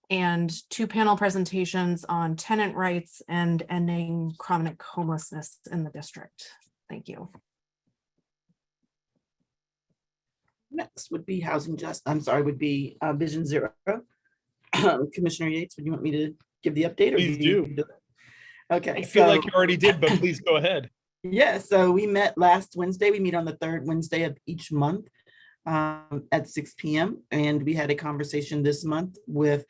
and 2 panel presentations on tenant rights and ending chronic homelessness in the district. Thank you. Next would be Vision Zero. Commissioner Yates, would you want me to give the update? Or Please do. Okay. I feel like so- you already did, but please go ahead. Yeah, so we met last Wednesday. We meet on the third Wednesday of each month at 6 p.m. And we had a conversation this month with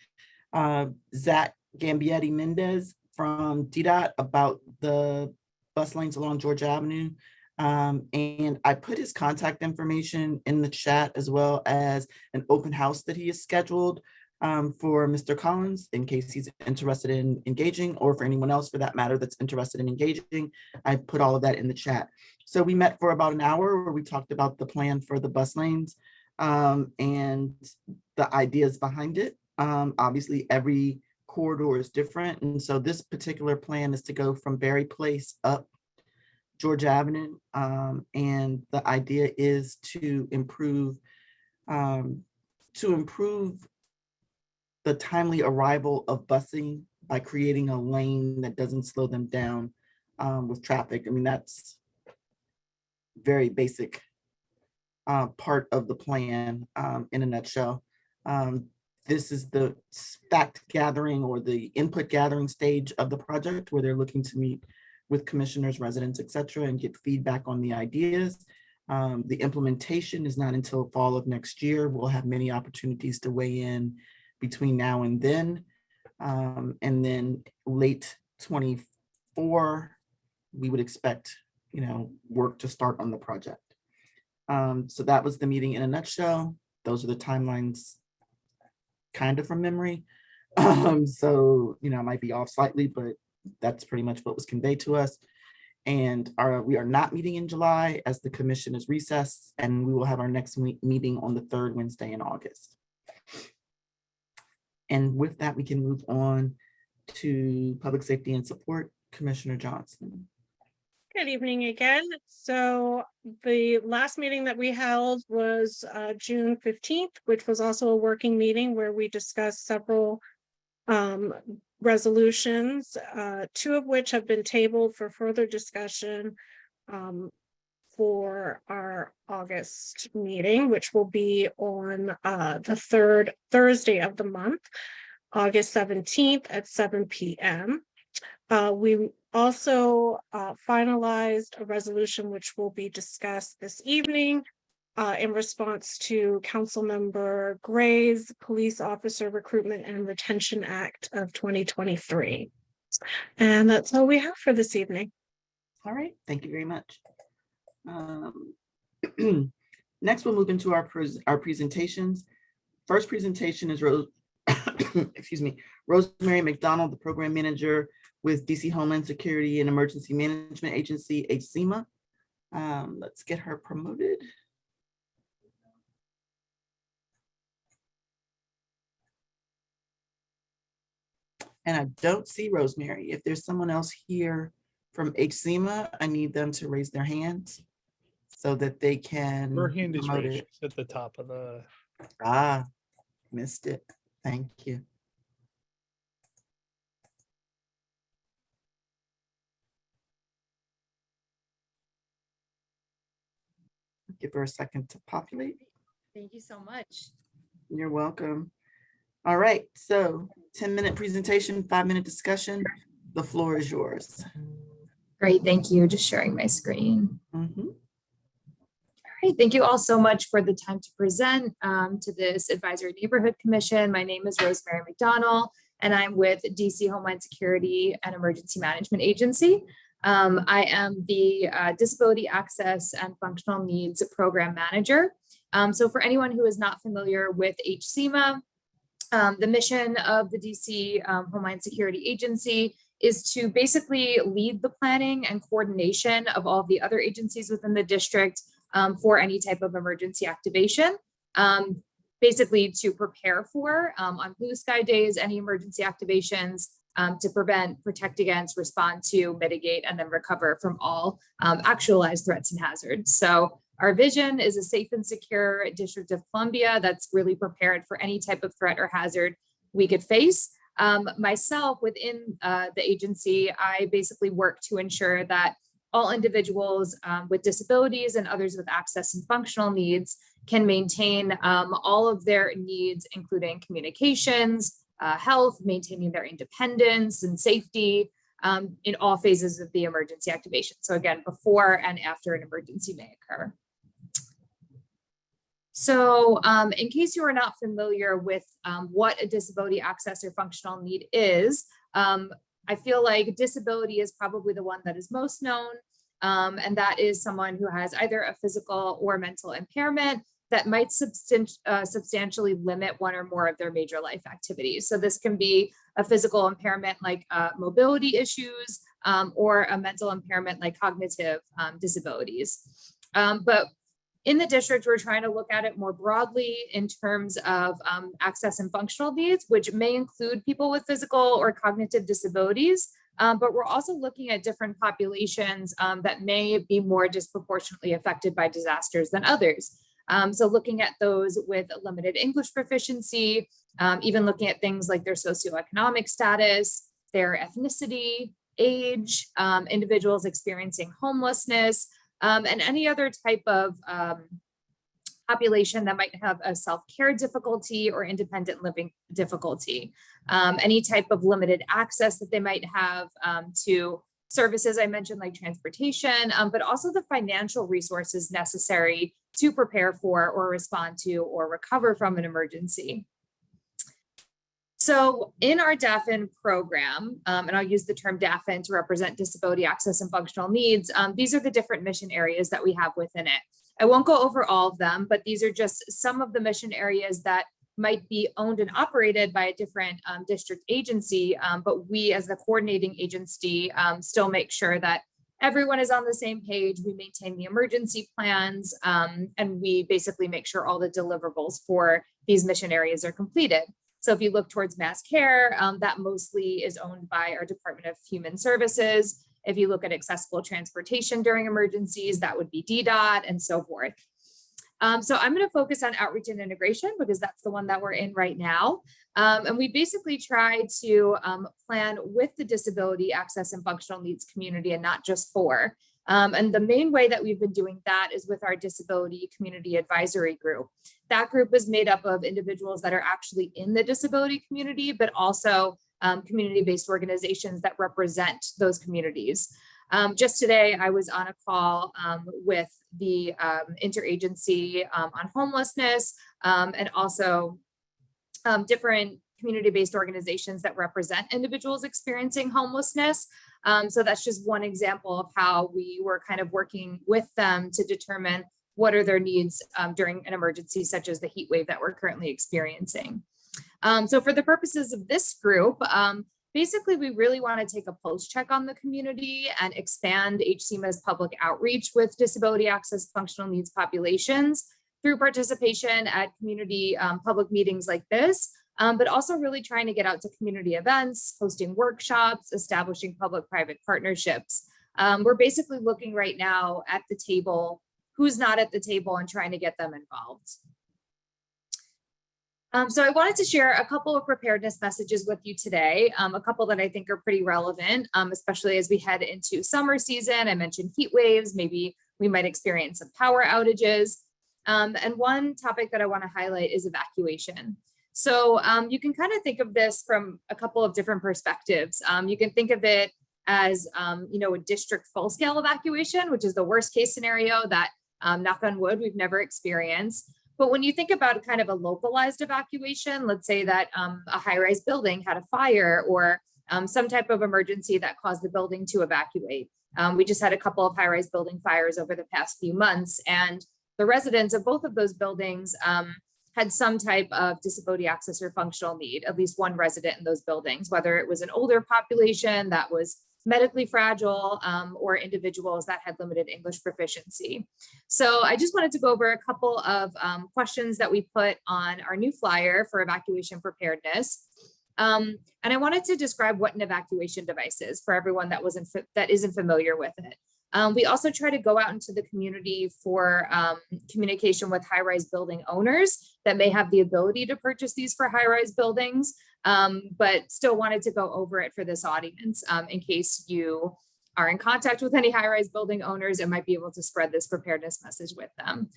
Zach Gambietti Mendez from DDOT about the bus lanes along Georgia Avenue. And I put his contact information in the chat, as well as an open house that he has scheduled for Mr. Collins in case he's interested in engaging, or for anyone else for that matter that's interested in engaging. I put all of that in the chat. So we met for about an hour where we talked about the plan for the bus lanes and the ideas behind it. Obviously, every corridor is different. And so this particular plan is to go from Berry Place up Georgia Avenue. And the idea is to improve the timely arrival of busing by creating a lane that doesn't slow them down with traffic. I mean, that's very basic part of the plan in a nutshell. This is the fact gathering or the input gathering stage of the project, where they're looking to meet with commissioners, residents, et cetera, and get feedback on the ideas. The implementation is not until fall of next year. We'll have many opportunities to weigh in between now and then. And then late 24, we would expect, work to start on the project. So that was the meeting in a nutshell. Those are the timelines, kind of from memory. So, I might be off slightly, but that's pretty much what was conveyed to us. And we are not meeting in July as the commission is recessed, and we will have our next meeting on the third Wednesday in August. And with that, we can move on to public safety and support. Commissioner Johnson. Good evening again. So the last meeting that we held was June 15th, which was also a working meeting where we discussed several resolutions, two of which have been tabled for further discussion for our August meeting, which will be on the third Thursday of the month, August 17th at 7 p.m. We also finalized a resolution which will be discussed this evening in response to Councilmember Gray's Police Officer Recruitment and Retention Act of 2023. And that's all we have for this evening. All right, thank you very much. Next, we'll move into our presentations. First presentation is Rosemary McDonald, the program manager with DC Homeland Security and Emergency Management Agency, HCEMA. Let's get her promoted. And I don't see Rosemary. If there's someone else here from HCEMA, I need them to raise their hands so that they can. Her hand is promote raised. it. She's at the top of the. Ah, missed it. Thank you. Give her a second to populate. Thank you so much. You're welcome. All right, so 10-minute presentation, 5-minute discussion. The floor is yours. Great, thank you. Just sharing my screen. Mhm. All right, thank you all so much for the time to present to this Advisory Neighborhood Commission. My name is Rosemary McDonald, and I'm with DC Homeland Security and Emergency Management Agency. I am the Disability Access and Functional Needs Program Manager. So for anyone who is not familiar with HCEMA, the mission of the DC Homeland Security Agency is to basically lead the planning and coordination of all the other agencies within the district for any type of emergency activation. Basically to prepare for, on blue sky days, any emergency activations to prevent, protect against, respond to, mitigate, and then recover from all actualized threats and hazards. So our vision is a safe and secure District of Columbia that's really prepared for any type of threat or hazard we could face. Myself, within the agency, I basically work to ensure that all individuals with disabilities and others with access and functional needs can maintain all of their needs, including communications, health, maintaining their independence and safety, in all phases of the emergency activation. So again, before and after an emergency may occur. So in case you are not familiar with what a disability access or functional need is, I feel like disability is probably the one that is most known. And that is someone who has either a physical or mental impairment that might substantially limit one or more of their major life activities. So this can be a physical impairment like mobility issues, or a mental impairment like cognitive disabilities. But in the district, we're trying to look at it more broadly in terms of access and functional needs, which may include people with physical or cognitive disabilities. But we're also looking at different populations that may be more disproportionately affected by disasters than others. So looking at those with limited English proficiency, even looking at things like their socioeconomic status, their ethnicity, age, individuals experiencing homelessness, and any other type of population that might have a self-care difficulty or independent living difficulty, any type of limited access that they might have to services I mentioned like transportation, but also the financial resources necessary to prepare for or respond to or recover from an emergency. So in our DAFN program, and I'll use the term DAFN to represent disability access and functional needs, these are the different mission areas that we have within it. I won't go over all of them, but these are just some of the mission areas that might be owned and operated by a different district agency, but we as the coordinating agency still make sure that everyone is on the same page. We maintain the emergency plans, and we basically make sure all the deliverables for these mission areas are completed. So if you look towards mass care, that mostly is owned by our Department of Human Services. If you look at accessible transportation during emergencies, that would be DDOT and so forth. So I'm going to focus on outreach and integration because that's the one that we're in right now. And we basically try to plan with the disability access and functional needs community and not just for. And the main way that we've been doing that is with our disability community advisory group. That group is made up of individuals that are actually in the disability community, but also community-based organizations that represent those communities. Just today, I was on a call with the interagency on homelessness and also different community-based organizations that represent individuals experiencing homelessness. So that's just one example of how we were kind of working with them to determine what are their needs during an emergency such as the heat wave that we're currently experiencing. So for the purposes of this group, basically, we really want to take a pulse check on the community and expand HCMA's public outreach with disability access functional needs populations through participation at community public meetings like this, but also really trying to get out to community events, hosting workshops, establishing public-private partnerships. We're basically looking right now at the table, who's not at the table and trying to get them involved. So I wanted to share a couple of preparedness messages with you today, a couple that I think are pretty relevant, especially as we head into summer season. I mentioned heat waves, maybe we might experience some power outages. And one topic that I want to highlight is evacuation. So you can kind of think of this from a couple of different perspectives. You can think of it as, you know, a district full-scale evacuation, which is the worst case scenario that, knock on wood, we've never experienced. But when you think about kind of a localized evacuation, let's say that a high-rise building had a fire or some type of emergency that caused the building to evacuate. We just had a couple of high-rise building fires over the past few months, and the residents of both of those buildings had some type of disability access or functional need, at least one resident in those buildings, whether it was an older population that was medically fragile or individuals that had limited English proficiency. So I just wanted to go over a couple of questions that we put on our new flyer for evacuation preparedness. And I wanted to describe what an evacuation device is for everyone that isn't familiar with it. We also try to go out into the community for communication with high-rise building owners that may have the ability to purchase these for high-rise buildings, but still wanted to go over it for this audience in case you are in contact with any high-rise building owners and might be able to spread this preparedness message with them.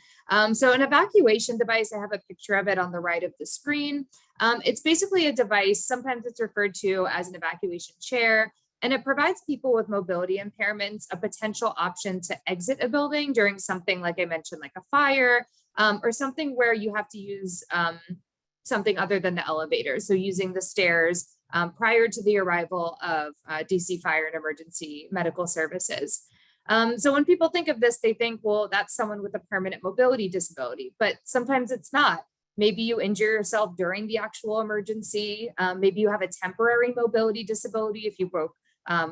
So an evacuation device, I have a picture of it on the right of the screen. It's basically a device, sometimes it's referred to as an evacuation chair. And it provides people with mobility impairments a potential option to exit a building during something, like I mentioned, like a fire, or something where you have to use something other than the elevator. So using the stairs prior to the arrival of DC Fire and Emergency Medical Services. So when people think of this, they think, well, that's someone with a permanent mobility disability, but sometimes it's not. Maybe you injure yourself during the actual emergency. Maybe you have a temporary mobility disability if you broke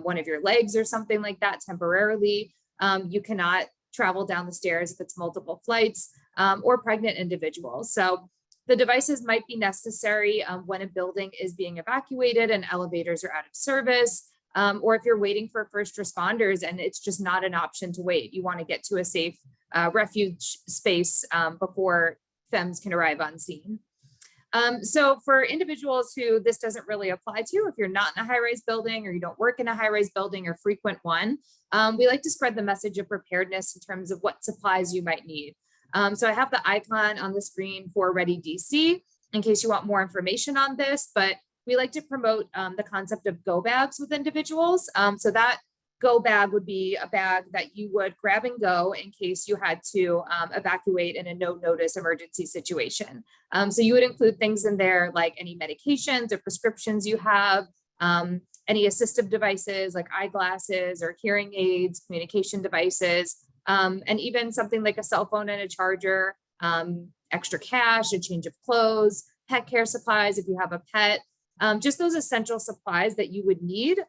one of your legs or something like that temporarily. You cannot travel down the stairs if it's multiple flights, or pregnant individuals. So the devices might be necessary when a building is being evacuated and elevators are out of service, or if you're waiting for first responders and it's just not an option to wait. You want to get to a safe refuge space before FEMS can arrive on scene. So for individuals who this doesn't really apply to, if you're not in a high-rise building or you don't work in a high-rise building or frequent one, we like to spread the message of preparedness in terms of what supplies you might need. So I have the icon on the screen for Ready DC in case you want more information on this, but we like to promote the concept of go bags with individuals. So that go bag would be a bag that you would grab and go in case you had to evacuate in a no notice emergency situation. So you would include things in there like any medications or prescriptions you have, any assistive devices like eyeglasses or hearing aids, communication devices, and even something like a cell phone and a charger, extra cash, a change of clothes, pet care supplies if you have a pet. Just those essential supplies that you would need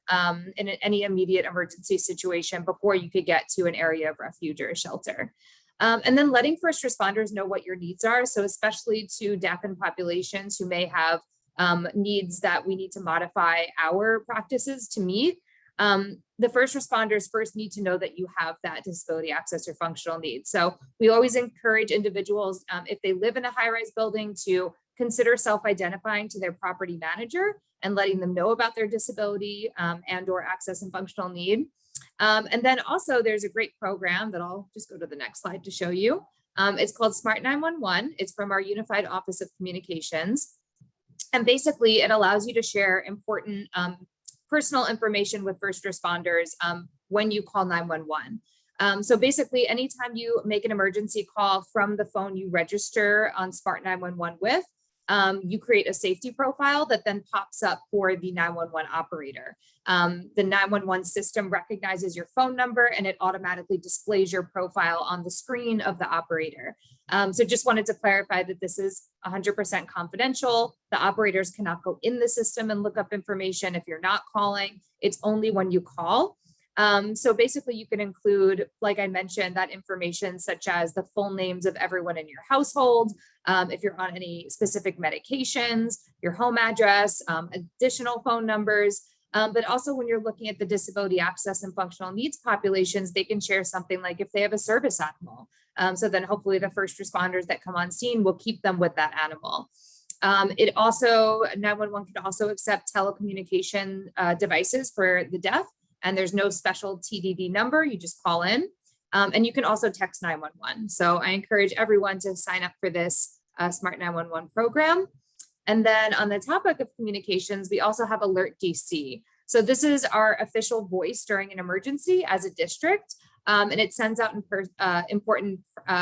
in any immediate emergency situation before you could get to an area of refuge or a shelter. And then letting first responders know what your needs are. So especially to deafened populations who may have needs that we need to modify our practices to meet. The first responders first need to know that you have that disability access or functional needs. So we always encourage individuals, if they live in a high-rise building, to consider self-identifying to their property manager and letting them know about their disability and or access and functional need. And then also there's a great program that I'll just go to the next slide to show you. It's called Smart 911. It's from our Unified Office of Communications. And basically it allows you to share important personal information with first responders when you call 911. So basically, anytime you make an emergency call from the phone you register on Smart 911 with, you create a safety profile that then pops up for the 911 operator. The 911 system recognizes your phone number and it automatically displays your profile on the screen of the operator. So just wanted to clarify that this is 100% confidential. The operators cannot go in the system and look up information if you're not calling. It's only when you call. So basically you can include, like I mentioned, that information such as the full names of everyone in your household, if you're on any specific medications, your home address, additional phone numbers, but also when you're looking at the disability access and functional needs populations, they can share something like if they have a service animal. So then hopefully the first responders that come on scene will keep them with that animal. It also, 911 can also accept telecommunication devices for the deaf. And there's no special TDD number, you just call in. And you can also text 911. So I encourage everyone to sign up for this Smart 911 program. And then on the topic of communications, we also have Alert DC. So this is our official voice during an emergency as a district. And it sends out important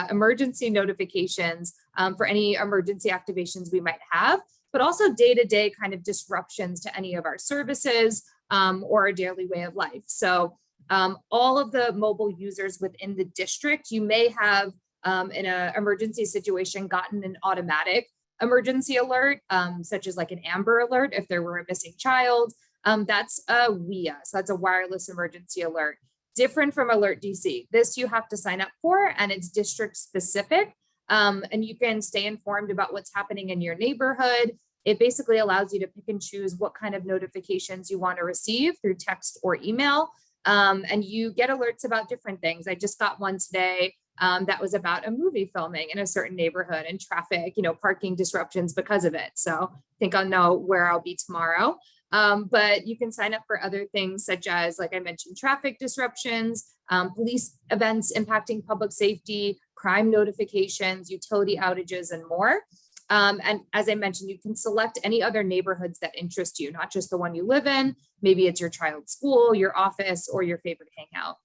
emergency notifications for any emergency activations we might have, but also day-to-day kind of disruptions to any of our services, or a daily way of life. So all of the mobile users within the district, you may have in an emergency situation gotten an automatic emergency alert, such as like an Amber Alert if there were a missing child. That's a WIA, so that's a wireless emergency alert. Different from Alert DC. This you have to sign up for and it's district specific. And you can stay informed about what's happening in your neighborhood. It basically allows you to pick and choose what kind of notifications you want to receive through text or email. And you get alerts about different things. I just got one today that was about a movie filming in a certain neighborhood and traffic, parking disruptions because of it. So I think I'll know where I'll be tomorrow. But you can sign up for other things such as, like I mentioned, traffic disruptions, police events impacting public safety, crime notifications, utility outages, and more. And as I mentioned, you can select any other neighborhoods that interest you, not just the one you live in. Maybe it's your child's school, your office, or your favorite hangout.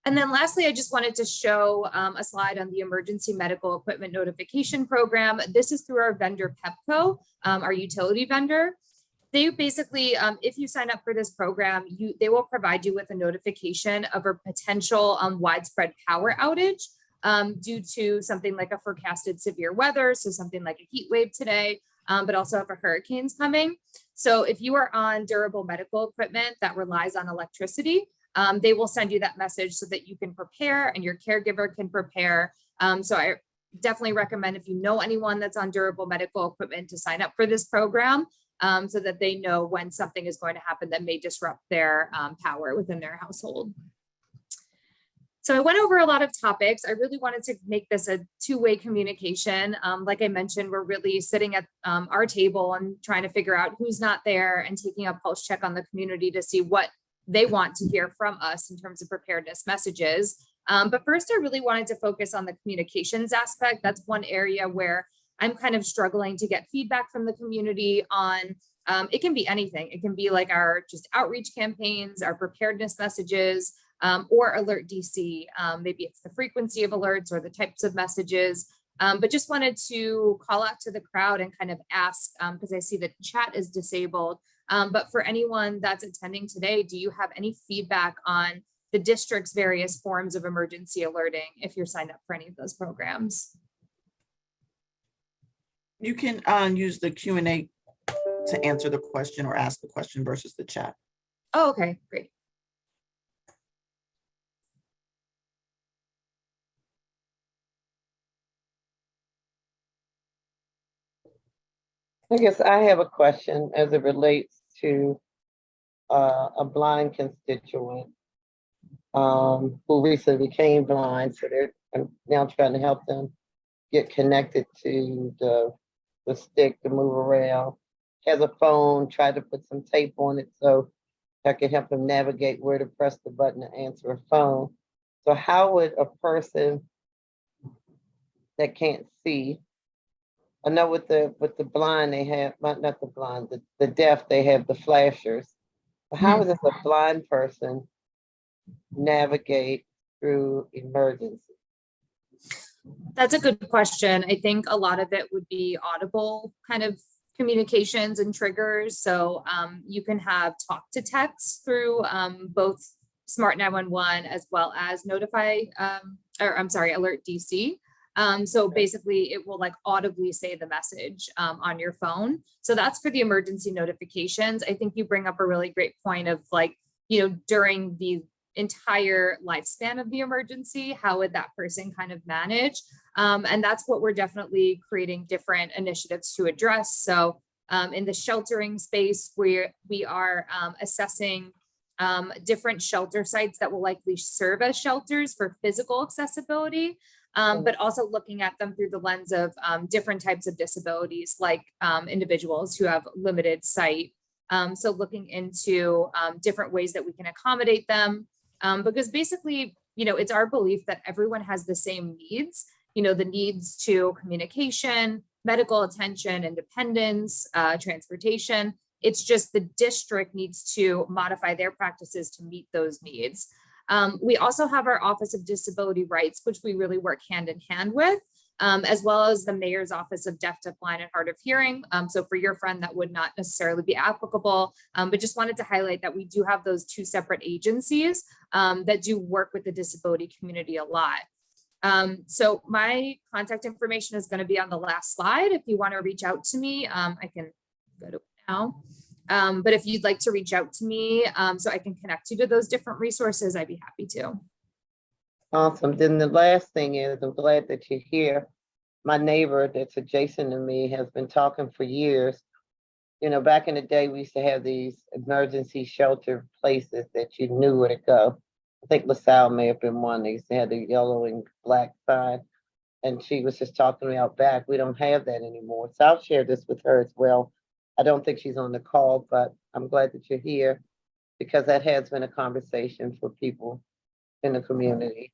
And then lastly, I just wanted to show a slide on the emergency medical equipment notification program. This is through our vendor Pepco, our utility vendor. They basically, if you sign up for this program, they will provide you with a notification of a potential widespread power outage due to something like a forecasted severe weather. So something like a heat wave today, but also if a hurricane's coming. So if you are on durable medical equipment that relies on electricity, they will send you that message so that you can prepare and your caregiver can prepare. So I definitely recommend, if you know anyone that's on durable medical equipment, to sign up for this program so that they know when something is going to happen that may disrupt their power within their household. So I went over a lot of topics. I really wanted to make this a two-way communication. Like I mentioned, we're really sitting at our table and trying to figure out who's not there and taking a pulse check on the community to see what they want to hear from us in terms of preparedness messages. But first, I really wanted to focus on the communications aspect. That's one area where I'm kind of struggling to get feedback from the community on. It can be anything. It can be like our just outreach campaigns, our preparedness messages, or Alert DC. Maybe it's the frequency of alerts or the types of messages. But just wanted to call out to the crowd and kind of ask, because I see the chat is disabled. But for anyone that's attending today, do you have any feedback on the district's various forms of emergency alerting if you're signed up for any of those programs? You can use the Q&A to answer the question or ask the question versus the chat. Oh, okay, great. I guess I have a question as it relates to a blind constituent who recently became blind. So I'm now trying to help them get connected to the stick to move around. Has a phone, tried to put some tape on it so I can help them navigate where to press the button to answer a phone. So how would a person that can't see, I know with the blind, they have, not the blind, the deaf, they have the flashers. But how does a blind person navigate through emergency? That's a good question. I think a lot of it would be audible kind of communications and triggers. So you can have talk to text through both Smart 911 as well as Notify, Alert DC. So basically it will like audibly say the message on your phone. So that's for the emergency notifications. I think you bring up a really great point of like, during the entire lifespan of the emergency, how would that person kind of manage? And that's what we're definitely creating different initiatives to address. So in the sheltering space, we are assessing different shelter sites that will likely serve as shelters for physical accessibility, but also looking at them through the lens of different types of disabilities, like individuals who have limited sight. So looking into different ways that we can accommodate them, because basically, it's our belief that everyone has the same needs, the needs to communication, medical attention, independence, transportation. It's just the district needs to modify their practices to meet those needs. We also have our Office of Disability Rights, which we really work hand in hand with, as well as the Mayor's Office of Deaf, Blind, and Hard of Hearing. So for your friend, that would not necessarily be applicable, but just wanted to highlight that we do have those two separate agencies that do work with the disability community a lot. So my contact information is going to be on the last slide. If you want to reach out to me, I can go to it now. But if you'd like to reach out to me so I can connect you to those different resources, I'd be happy to. Awesome. Then the last thing is, I'm glad that you're here. My neighbor that's adjacent to me has been talking for years. Back in the day, we used to have these emergency shelter places that you knew where to go. I think LaSalle may have been one. They used to have the yellow and black sign. And she was just talking to me out back. We don't have that anymore. So I'll share this with her as well. I don't think she's on the call, but I'm glad that you're here because that has been a conversation for people in the community.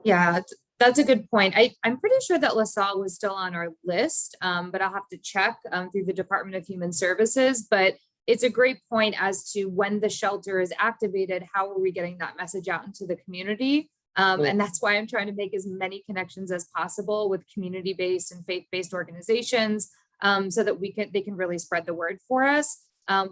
Yeah, That's a good point. I'm pretty sure that LaSalle was still on our list, but I'll have to check through the Department of Human Services. But it's a great point as to when the shelter is activated, how are we getting that message out into the community? And that's why I'm trying to make as many connections as possible with community-based and faith-based organizations so that they can really spread the word for us.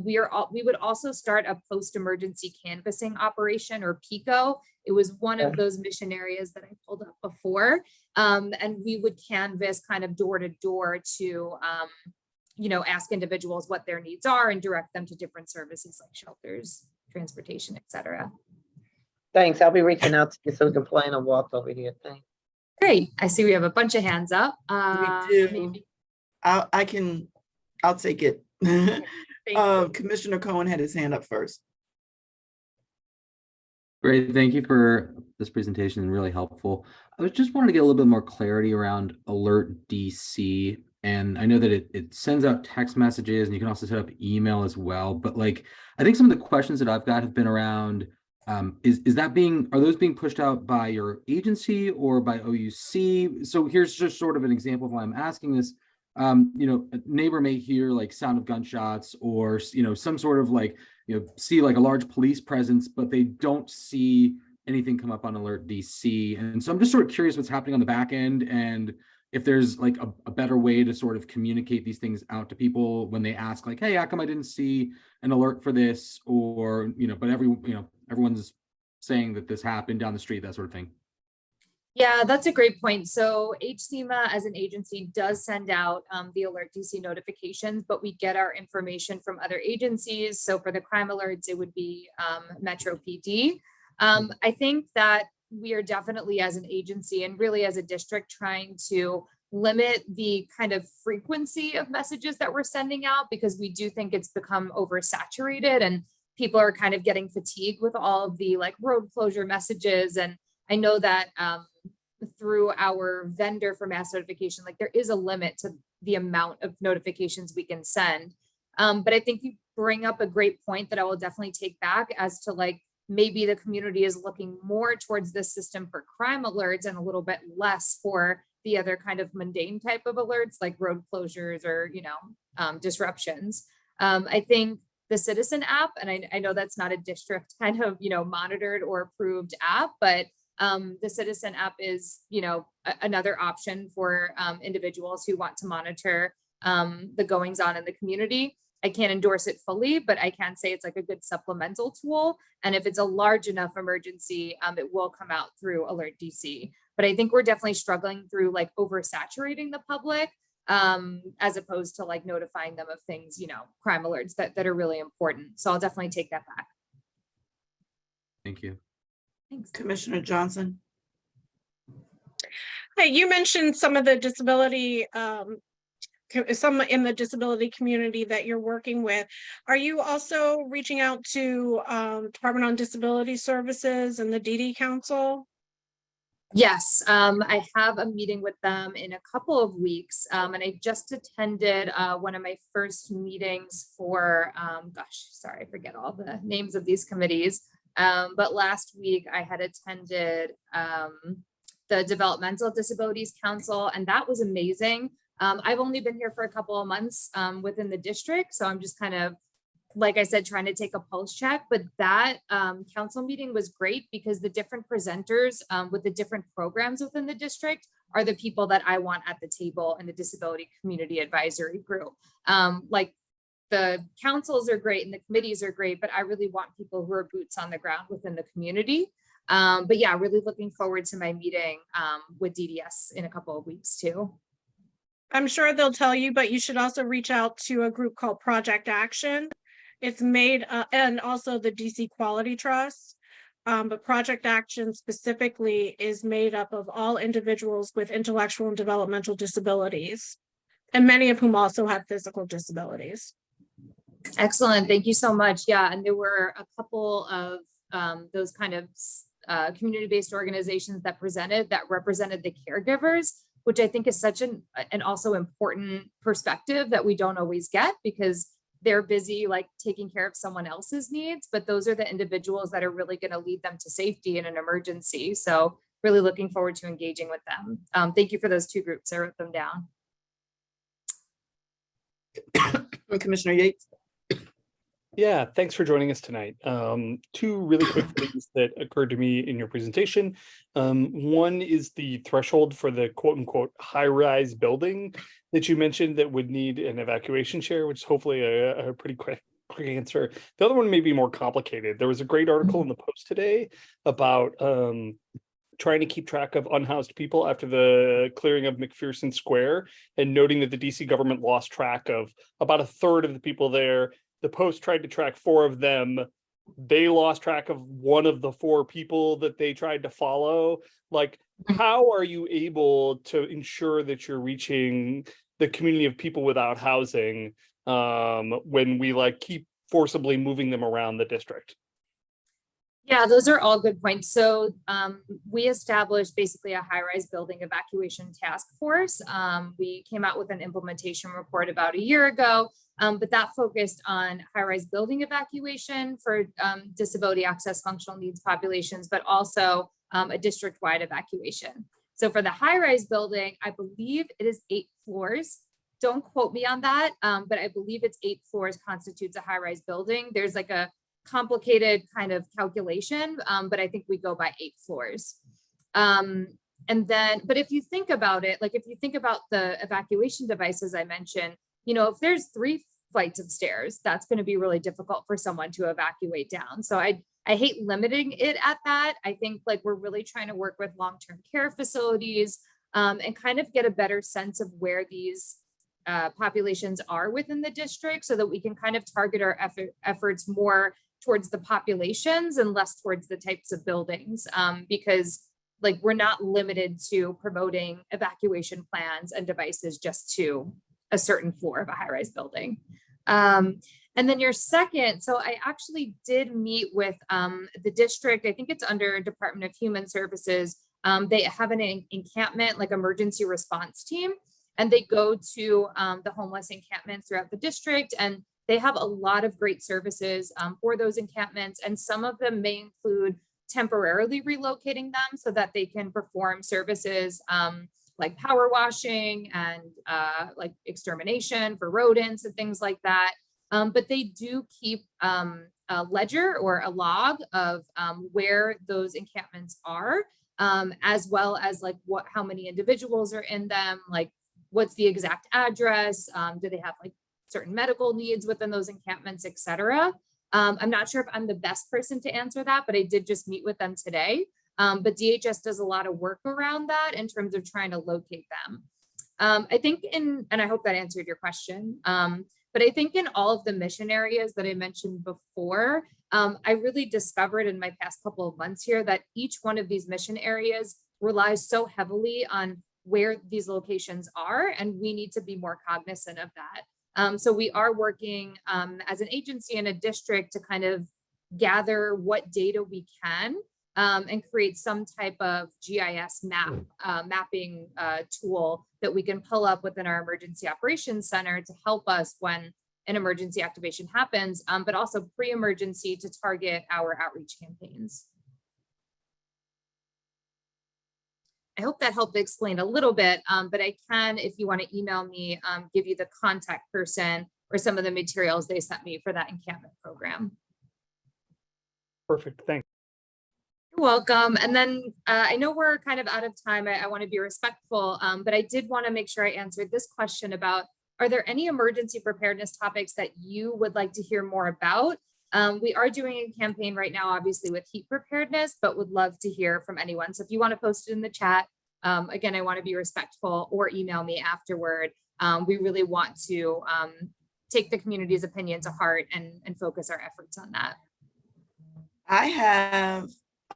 We would also start a post-emergency canvassing operation, or PICO. It was one of those mission areas that I pulled up before. And we would canvass kind of door to door to, ask individuals what their needs are and direct them to different services like shelters, transportation, et cetera. Thanks. I'll be reaching out to you so we can plan a walk over here. Thanks. Great. I see we have a bunch of hands up. We do. Maybe. I'll take it. Commissioner Cohen had his hand up first. Great, thank you for this presentation, really helpful. I was just wanted to get a little bit more clarity around Alert DC. And I know that it sends out text messages and you can also set up email as well. But like, I think some of the questions that I've got have been around, are those being pushed out by your agency or by OUC? So here's just sort of an example of why I'm asking this. A neighbor may hear like sound of gunshots or, some sort of like, see like a large police presence, but they don't see anything come up on Alert DC. And so I'm just sort of curious what's happening on the back end and if there's like a better way to sort of communicate these things out to people when they ask like, hey, how come I didn't see an alert for this? Or, but everyone's saying that this happened down the street, that sort of thing. Yeah, that's a great point. So HCMA as an agency does send out the Alert DC notifications, but we get our information from other agencies. So for the crime alerts, it would be Metro PD. I think that we are definitely as an agency and really as a district trying to limit the kind of frequency of messages that we're sending out because we do think it's become oversaturated and people are kind of getting fatigued with all of the like road closure messages. And I know that through our vendor for mass notification, like there is a limit to the amount of notifications we can send. But I think you bring up a great point that I will definitely take back as to like, maybe the community is looking more towards this system for crime alerts and a little bit less for the other kind of mundane type of alerts like road closures or, disruptions. I think the Citizen app, and I know that's not a district kind of, monitored or approved app, but the Citizen app is, another option for individuals who want to monitor the goings on in the community. I can't endorse it fully, but I can say it's like a good supplemental tool. And if it's a large enough emergency, it will come out through Alert DC. But I think we're definitely struggling through like oversaturating the public as opposed to like notifying them of things, crime alerts that are really important. So I'll definitely take that back. Thank you. Thanks. Commissioner Johnson. Hey, you mentioned some of the disability some in the disability community that you're working with. Are you also reaching out to Department on Disability Services and the DD Council? Yes, I have a meeting with them in a couple of weeks, and I just attended one of my first meetings for, sorry, I forget all the names of these committees, but last week I had attended the Developmental Disabilities Council, and that was amazing. I've only been here for a couple of months within the district, so I'm just kind of, like I said, trying to take a pulse check. But that council meeting was great because the different presenters with the different programs within the district are the people that I want at the table in the Disability Community Advisory Group. Like the councils are great and the committees are great, but I really want people who are boots on the ground within the community. But yeah, really looking forward to my meeting with DDS in a couple of weeks too. I'm sure they'll tell you, but you should also reach out to a group called Project Action. It's made, and also the DC Quality Trust. But Project Action specifically is made up of all individuals with intellectual and developmental disabilities, and many of whom also have physical disabilities. Excellent. Thank you so much. Yeah, and there were a couple of those kind of community-based organizations that represented the caregivers, which I think is such an also important perspective that we don't always get because they're busy like taking care of someone else's needs, but those are the individuals that are really going to lead them to safety in an emergency. So really looking forward to engaging with them. Thank you for those two groups. I wrote them down. Commissioner Yates? Yeah, thanks for joining us tonight. Two really quick things that occurred to me in your presentation. One is the threshold for the quote unquote high-rise building that you mentioned that would need an evacuation chair, which is hopefully a pretty quick answer. The other one may be more complicated. There was a great article in the Post today about trying to keep track of unhoused people after the clearing of McPherson Square, and noting that the DC government lost track of about a third of the people there. The Post tried to track 4 of them. They lost track of 1 of the 4 people that they tried to follow. Like, how are you able to ensure that you're reaching the community of people without housing when we like keep forcibly moving them around the district? Yeah, those are all good points. So we established basically a high-rise building evacuation task force. We came out with an implementation report about a year ago, but that focused on high-rise building evacuation for disability access functional needs populations, but also a district-wide evacuation. So for the high-rise building, I believe it is 8 floors. Don't quote me on that, but I believe it's 8 floors constitutes a high-rise building. There's like a complicated kind of calculation, but I think we go by 8 floors. And then, but if you think about it, like if you think about the evacuation devices I mentioned, you know, if there's 3 flights of stairs, that's going to be really difficult for someone to evacuate down. So I hate limiting it at that. I think like we're really trying to work with long-term care facilities and kind of get a better sense of where these populations are within the district so that we can kind of target our efforts more towards the populations and less towards the types of buildings, because like we're not limited to promoting evacuation plans and devices just to a certain floor of a high-rise building. And then your second, so I actually did meet with the district. I think it's under Department of Human Services. They have an encampment, like emergency response team, and they go to the homeless encampments throughout the district, and they have a lot of great services for those encampments, and some of them may include temporarily relocating them so that they can perform services like power washing and like extermination for rodents and things like that. But they do keep a ledger or a log of where those encampments are, as well as like how many individuals are in them, like what's the exact address, do they have like certain medical needs within those encampments, et cetera. I'm not sure if I'm the best person to answer that, but I did just meet with them today. But DHS does a lot of work around that in terms of trying to locate them. I think and I hope that answered your question, but I think in all of the mission areas that I mentioned before, I really discovered in my past couple of months here that each one of these mission areas relies so heavily on where these locations are, and we need to be more cognizant of that. So we are working as an agency and a district to kind of gather what data we can and create some type of GIS mapping tool that we can pull up within our emergency operations center to help us when an emergency activation happens, but also pre-emergency to target our outreach campaigns. I hope that helped explain a little bit, but I can, if you want to email me, give you the contact person or some of the materials they sent me for that encampment program. Perfect, thanks. You're welcome. And then I know we're kind of out of time. I want to be respectful, but I did want to make sure I answered this question about, are there any emergency preparedness topics that you would like to hear more about? We are doing a campaign right now, obviously with heat preparedness, but would love to hear from anyone. So if you want to post it in the chat, again, I want to be respectful, or email me afterward. We really want to take the community's opinion to heart and focus our efforts on that. I have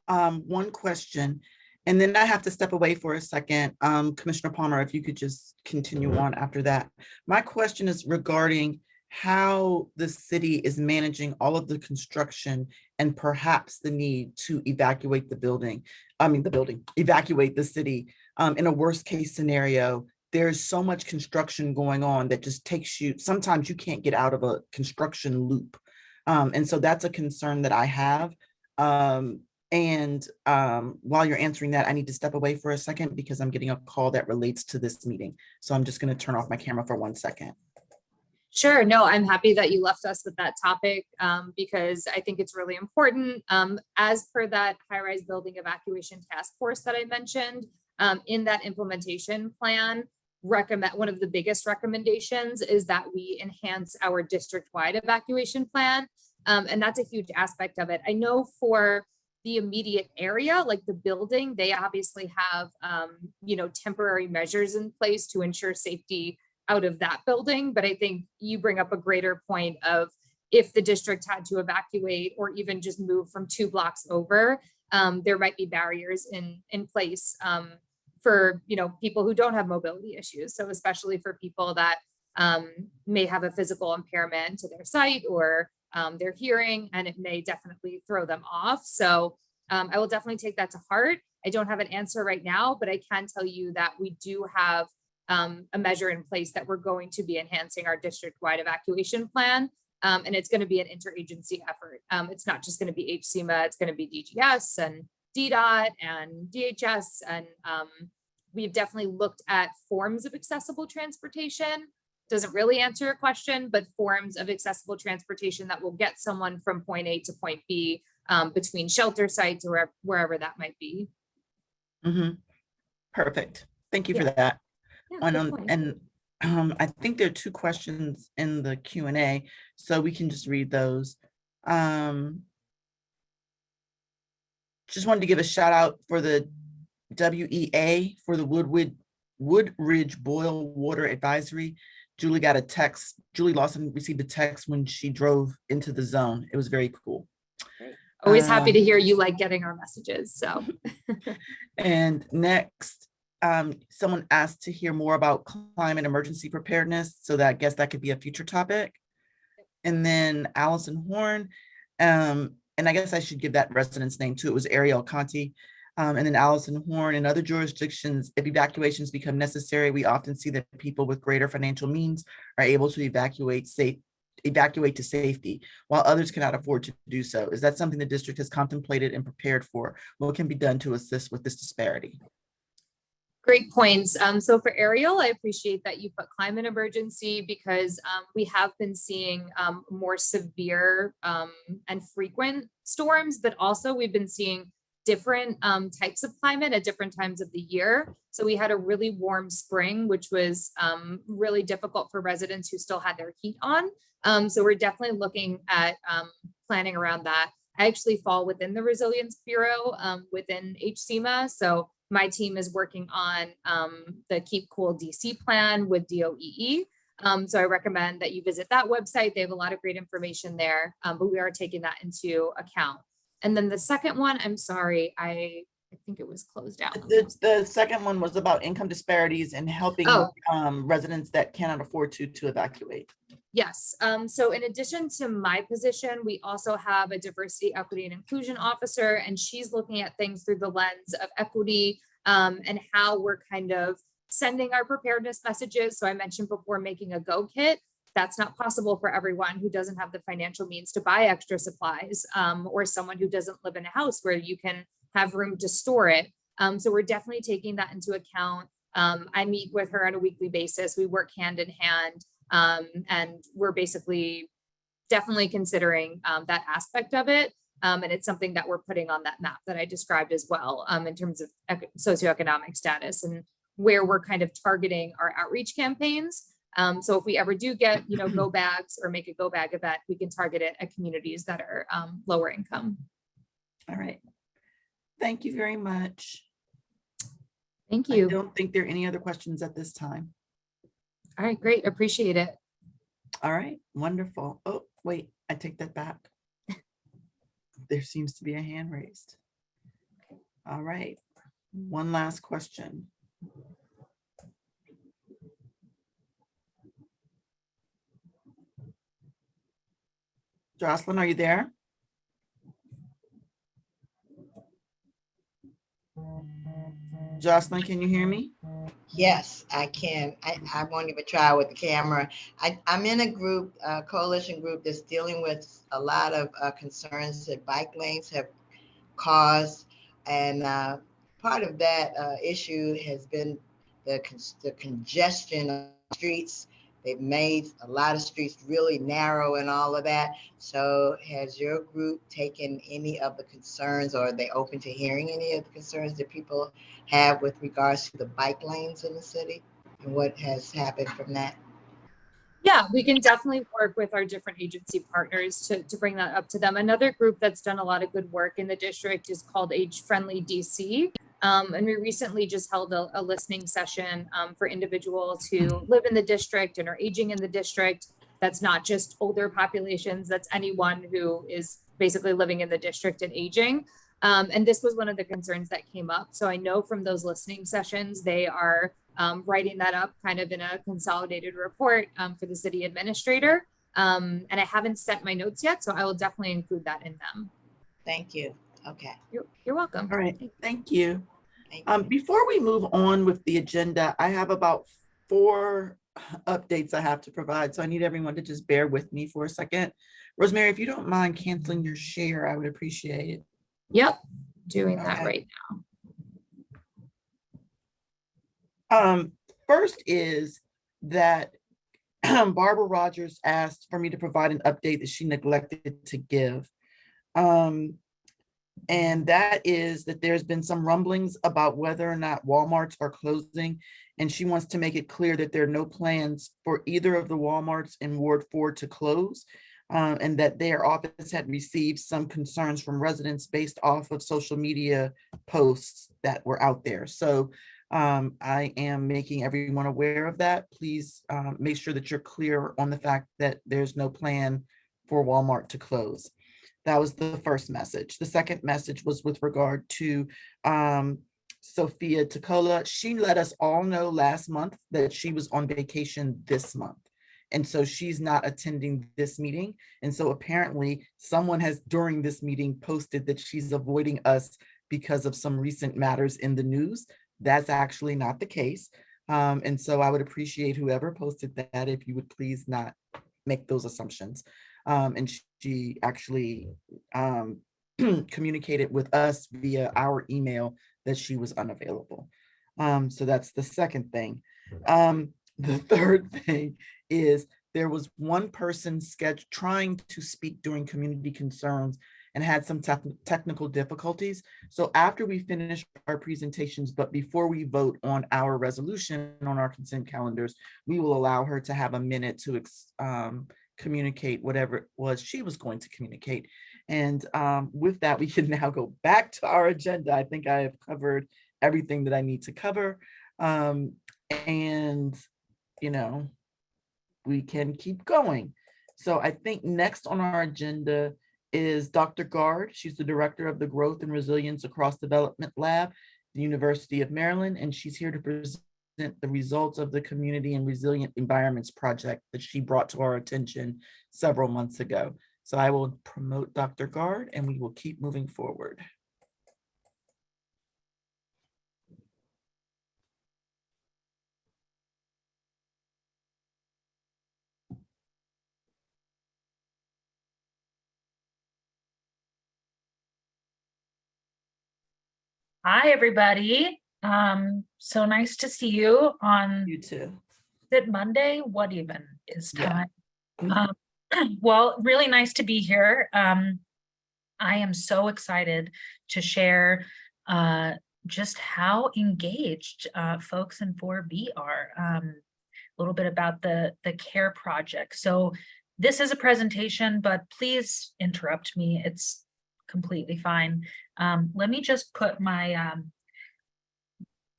one question, and then I have to step away for a second. Commissioner Palmer, if you could just continue on after that. My question is regarding how the city is managing all of the construction and perhaps the need to evacuate the building. Evacuate the city. In a worst case scenario, there's so much construction going on that just takes you, sometimes you can't get out of a construction loop. And so that's a concern that I have. And while you're answering that, I need to step away for a second because I'm getting a call that relates to this meeting. So I'm just going to turn off my camera for 1 second. Sure. No, I'm happy that you left us with that topic because I think it's really important. As per that high-rise building evacuation task force that I mentioned, in that implementation plan, one of the biggest recommendations is that we enhance our district-wide evacuation plan. And that's a huge aspect of it. I know for the immediate area, like the building, they obviously have, temporary measures in place to ensure safety out of that building. But I think you bring up a greater point of if the district had to evacuate or even just move from 2 blocks over, there might be barriers in place for people who don't have mobility issues. So especially for people that may have a physical impairment to their sight or their hearing, and it may definitely throw them off. So I will definitely take that to heart. I don't have an answer right now, but I can tell you that we do have a measure in place that we're going to be enhancing our district-wide evacuation plan. And it's going to be an interagency effort. It's not just going to be HCMA, it's going to be DGS and DDOT and DHS. And we've definitely looked at forms of accessible transportation. Doesn't really answer your question, but forms of accessible transportation that will get someone from point A to point B between shelter sites or wherever that might be. Perfect. Thank you for that. Yeah, good point. I think there are 2 questions in the Q&A, so we can just read those. Just wanted to give a shout out for the WEA for the Woodridge Boil Water Advisory. Julie got a text. Julie Lawson received a text when she drove into the zone. It was very cool. Always happy to hear you like getting our messages. So, and next, someone asked to hear more about climate emergency preparedness. So that I guess that could be a future topic. And then Allison Horn, and I guess I should give that resident's name too. It was Ariel Conti. And then Allison Horn. In other jurisdictions, if evacuations become necessary, we often see that people with greater financial means are able to evacuate to safety, while others cannot afford to do so. Is that something the district has contemplated and prepared for? What can be done to assist with this disparity? great points. So for Ariel, I appreciate that you put climate emergency because we have been seeing more severe and frequent storms, but also we've been seeing different types of climate at different times of the year. So we had a really warm spring, which was really difficult for residents who still had their heat on. So we're definitely looking at planning around that. I actually fall within the Resilience Bureau within HCMA. So my team is working on the Keep Cool DC plan with DOEE. So I recommend that you visit that website. They have a lot of great information there, but we are taking that into account. And then the second one, I'm sorry, I think it was closed out. The second one was about income disparities and helping residents that cannot afford to evacuate. Yes. So in addition to my position, we also have a diversity, equity, and inclusion officer, and she's looking at things through the lens of equity and how we're kind of sending our preparedness messages. So I mentioned before making a go kit. That's not possible for everyone who doesn't have the financial means to buy extra supplies or someone who doesn't live in a house where you can have room to store it. So we're definitely taking that into account. I meet with her on a weekly basis. We work hand in hand. And we're basically definitely considering that aspect of it. And it's something that we're putting on that map that I described as well in terms of socioeconomic status and where we're kind of targeting our outreach campaigns. So if we ever do get, go bags or make a go bag event, we can target it at communities that are lower income. All right. Thank you very much. Thank you. I don't think there are any other questions at this time. All right, great. Appreciate it. All right, wonderful. Oh, wait, I take that back. There seems to be a hand raised. All right, one last question. Jocelyn, are you there? Jocelyn, can you hear me? Yes, I can. I won't even try with the camera. I'm in a group, a coalition group that's dealing with a lot of concerns that bike lanes have caused. And part of that issue has been the congestion of streets. They've made a lot of streets really narrow and all of that. So has your group taken any of the concerns, or are they open to hearing any of the concerns that people have with regards to the bike lanes in the city and what has happened from that? Yeah, we can definitely work with our different agency partners to bring that up to them. Another group that's done a lot of good work in the district is called Age Friendly DC. And we recently just held a listening session for individuals who live in the district and are aging in the district. That's not just older populations, that's anyone who is basically living in the district and aging. And this was one of the concerns that came up. So I know from those listening sessions, they are writing that up kind of in a consolidated report for the city administrator. And I haven't sent my notes yet, so I will definitely include that in them. Thank you. Okay. You're welcome. All right, thank you. Thank you. Before we move on with the agenda, I have about 4 updates I have to provide. So I need everyone to just bear with me for a second. Rosemary, if you don't mind canceling your share, I would appreciate it. Yep, doing that Okay. right First is that Barbara Rogers asked for me to provide an update that she neglected to give. And that is that there's been some rumblings about whether or not Walmarts are closing. And she wants to make it clear that there are no plans for either of the Walmarts in Ward 4 to close. And that their office had received some concerns from residents based off of social media posts that were out there. So I am making everyone aware of that. Please make sure that you're clear on the fact that there's no plan for Walmart to close. That was the first message. The second message was with regard to Sophia Tacola. She let us all know last month that she was on vacation this month. And so she's not attending this meeting. And so apparently someone has during this meeting posted that she's avoiding us because of some recent matters in the news. That's actually not the case. And so I would appreciate whoever posted that if you would please not make those assumptions. And she actually communicated with us via our email that she was unavailable. So that's the second thing. The third thing is there was one person trying to speak during community concerns and had some technical difficulties. So after we finish our presentations, but before we vote on our resolution on our consent calendars, we will allow her to have a minute to communicate whatever it was she was going to communicate. And with that, we can now go back to our agenda. I think I have covered everything that I need to cover. And, you know, we can keep going. So I think next on our agenda is Dr. Gard. She's the director of the Growth and Resilience Across Development Lab, the University of Maryland, and she's here to present the results of the Community and Resilient Environments project that she brought to our attention several months ago. So I will promote Dr. Gard and we will keep moving forward. Hi, everybody. So nice to see you on. You too. Is it Monday? What even is Yeah. time? Well, really nice to be here. I am so excited to share just how engaged folks in 4B are. A little bit about the CARE project. So this is a presentation, but please interrupt me. It's completely fine. Let me just put my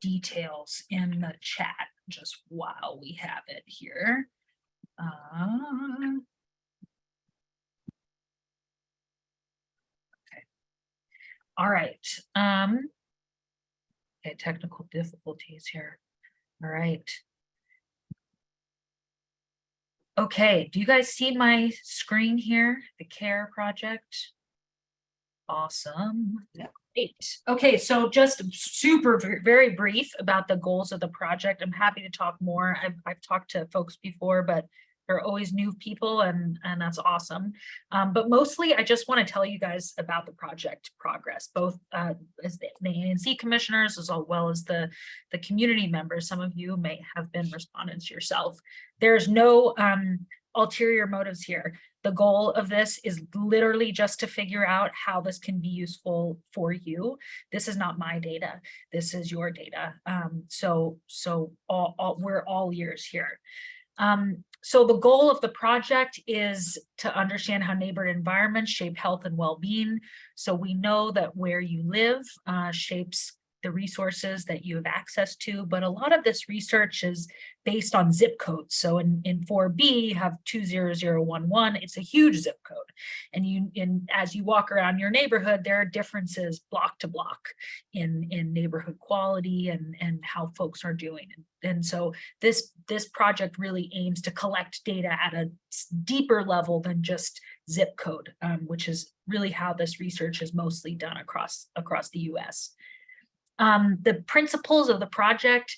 details in the chat just while we have it here. Okay. All right. Okay, technical difficulties here. All right. Okay, do you guys see my screen here? The CARE project? Awesome. Yeah. Great. Okay, so just super, very brief about the goals of the project. I'm happy to talk more. I've talked to folks before, but there are always new people, and that's awesome. But mostly, I just want to tell you guys about the project progress, both as the ANC commissioners as well as the community members. Some of you may have been respondents yourself. There's no ulterior motives here. The goal of this is literally just to figure out how this can be useful for you. This is not my data. This is your data. So we're all ears here. So the goal of the project is to understand how neighborhood environments shape health and well-being. So we know that where you live shapes the resources that you have access to, but a lot of this research is based on zip codes. So in 4B, you have 20011. It's a huge zip code. And as you walk around your neighborhood, there are differences block to block in neighborhood quality and how folks are doing. And so this project really aims to collect data at a deeper level than just zip code, which is really how this research is mostly done across the US. The principles of the project,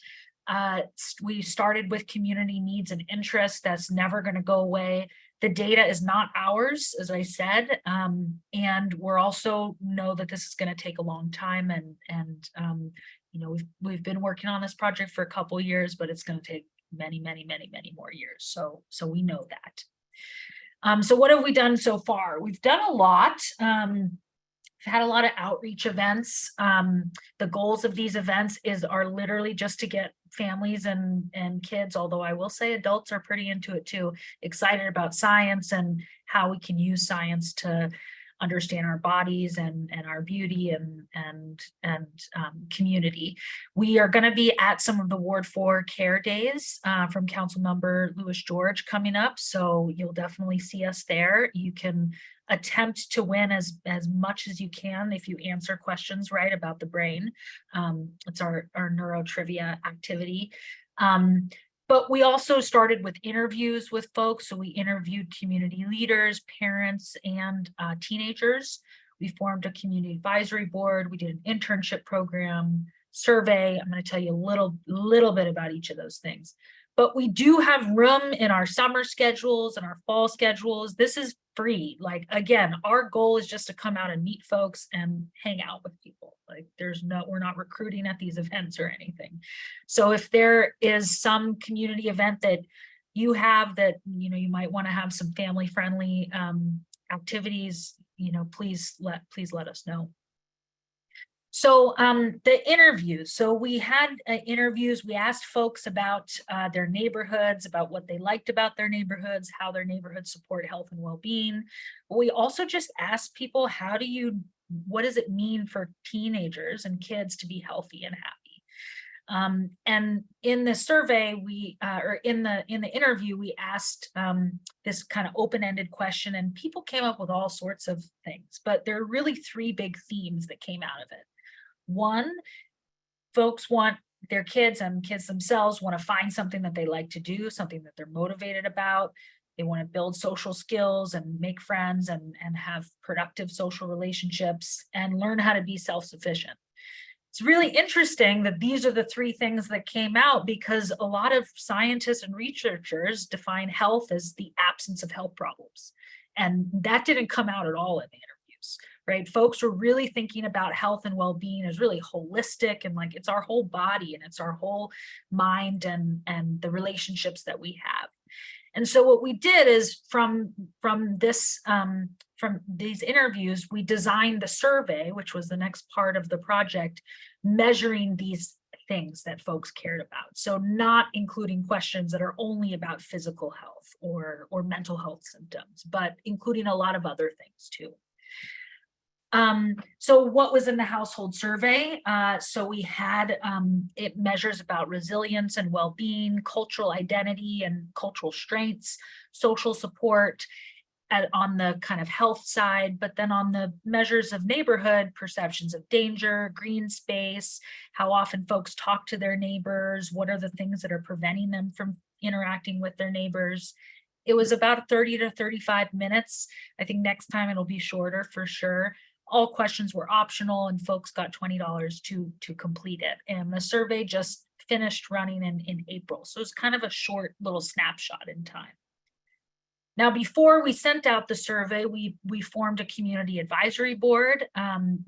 we started with community needs and interests. That's never going to go away. The data is not ours, as I said, and we're also know that this is going to take a long time. And you know, we've been working on this project for a couple of years, but it's going to take many more years. So we know that. So what have we done so far? We've done a lot. We've had a lot of outreach events. The goals of these events are literally just to get families and kids, although I will say adults are pretty into it too, excited about science and how we can use science to understand our bodies and our beauty and community. We are going to be at some of the Ward 4 Care Days from Council Member Louis George coming up, so you'll definitely see us there. You can attempt to win as much as you can if you answer questions right about the brain. It's our neuro trivia activity. But we also started with interviews with folks. So we interviewed community leaders, parents, and teenagers. We formed a community advisory board. We did an internship program, survey. I'm going to tell you a little bit about each of those things. But we do have room in our summer schedules and our fall schedules. This is free. Like, again, our goal is just to come out and meet folks and hang out with people. Like, we're not recruiting at these events or anything. So if there is some community event that you have that, you know, you might want to have some family friendly activities, you know, please let us know. So the interviews, so we had interviews, we asked folks about their neighborhoods, about what they liked about their neighborhoods, how their neighborhoods support health and well-being. But we also just asked people, what does it mean for teenagers and kids to be healthy and happy? And in the survey, or in the interview, we asked this kind of open-ended question, and people came up with all sorts of things, but there are really three big themes that came out of it. One, folks want their kids and kids themselves want to find something that they like to do, something that they're motivated about. They want to build social skills and make friends and have productive social relationships and learn how to be self-sufficient. It's really interesting that these are the three things that came out, because a lot of scientists and researchers define health as the absence of health problems. And that didn't come out at all in the interviews. Right? Folks were really thinking about health and well-being as really holistic, and like it's our whole body and it's our whole mind and the relationships that we have. And so what we did is from these interviews, we designed the survey, which was the next part of the project, measuring these things that folks cared about. So not including questions that are only about physical health or mental health symptoms, but including a lot of other things too. So what was in the household survey? So we had, it measures about resilience and well-being, cultural identity and cultural strengths, social support on the kind of health side, but then on the measures of neighborhood, perceptions of danger, green space, how often folks talk to their neighbors, what are the things that are preventing them from interacting with their neighbors. It was about 30 to 35 minutes. I think next time it'll be shorter for sure. All questions were optional and folks got $20 to complete it. And the survey just finished running in April. So it's kind of a short little snapshot in time. Now, before we sent out the survey, we formed a community advisory board.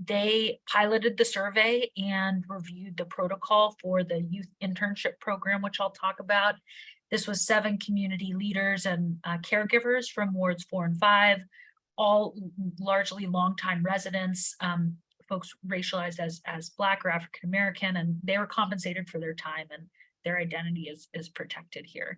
They piloted the survey and reviewed the protocol for the youth internship program, which I'll talk about. This was 7 community leaders and caregivers from wards 4 and 5, all largely longtime residents, folks racialized as Black or African American, and they were compensated for their time, and their identity is protected here.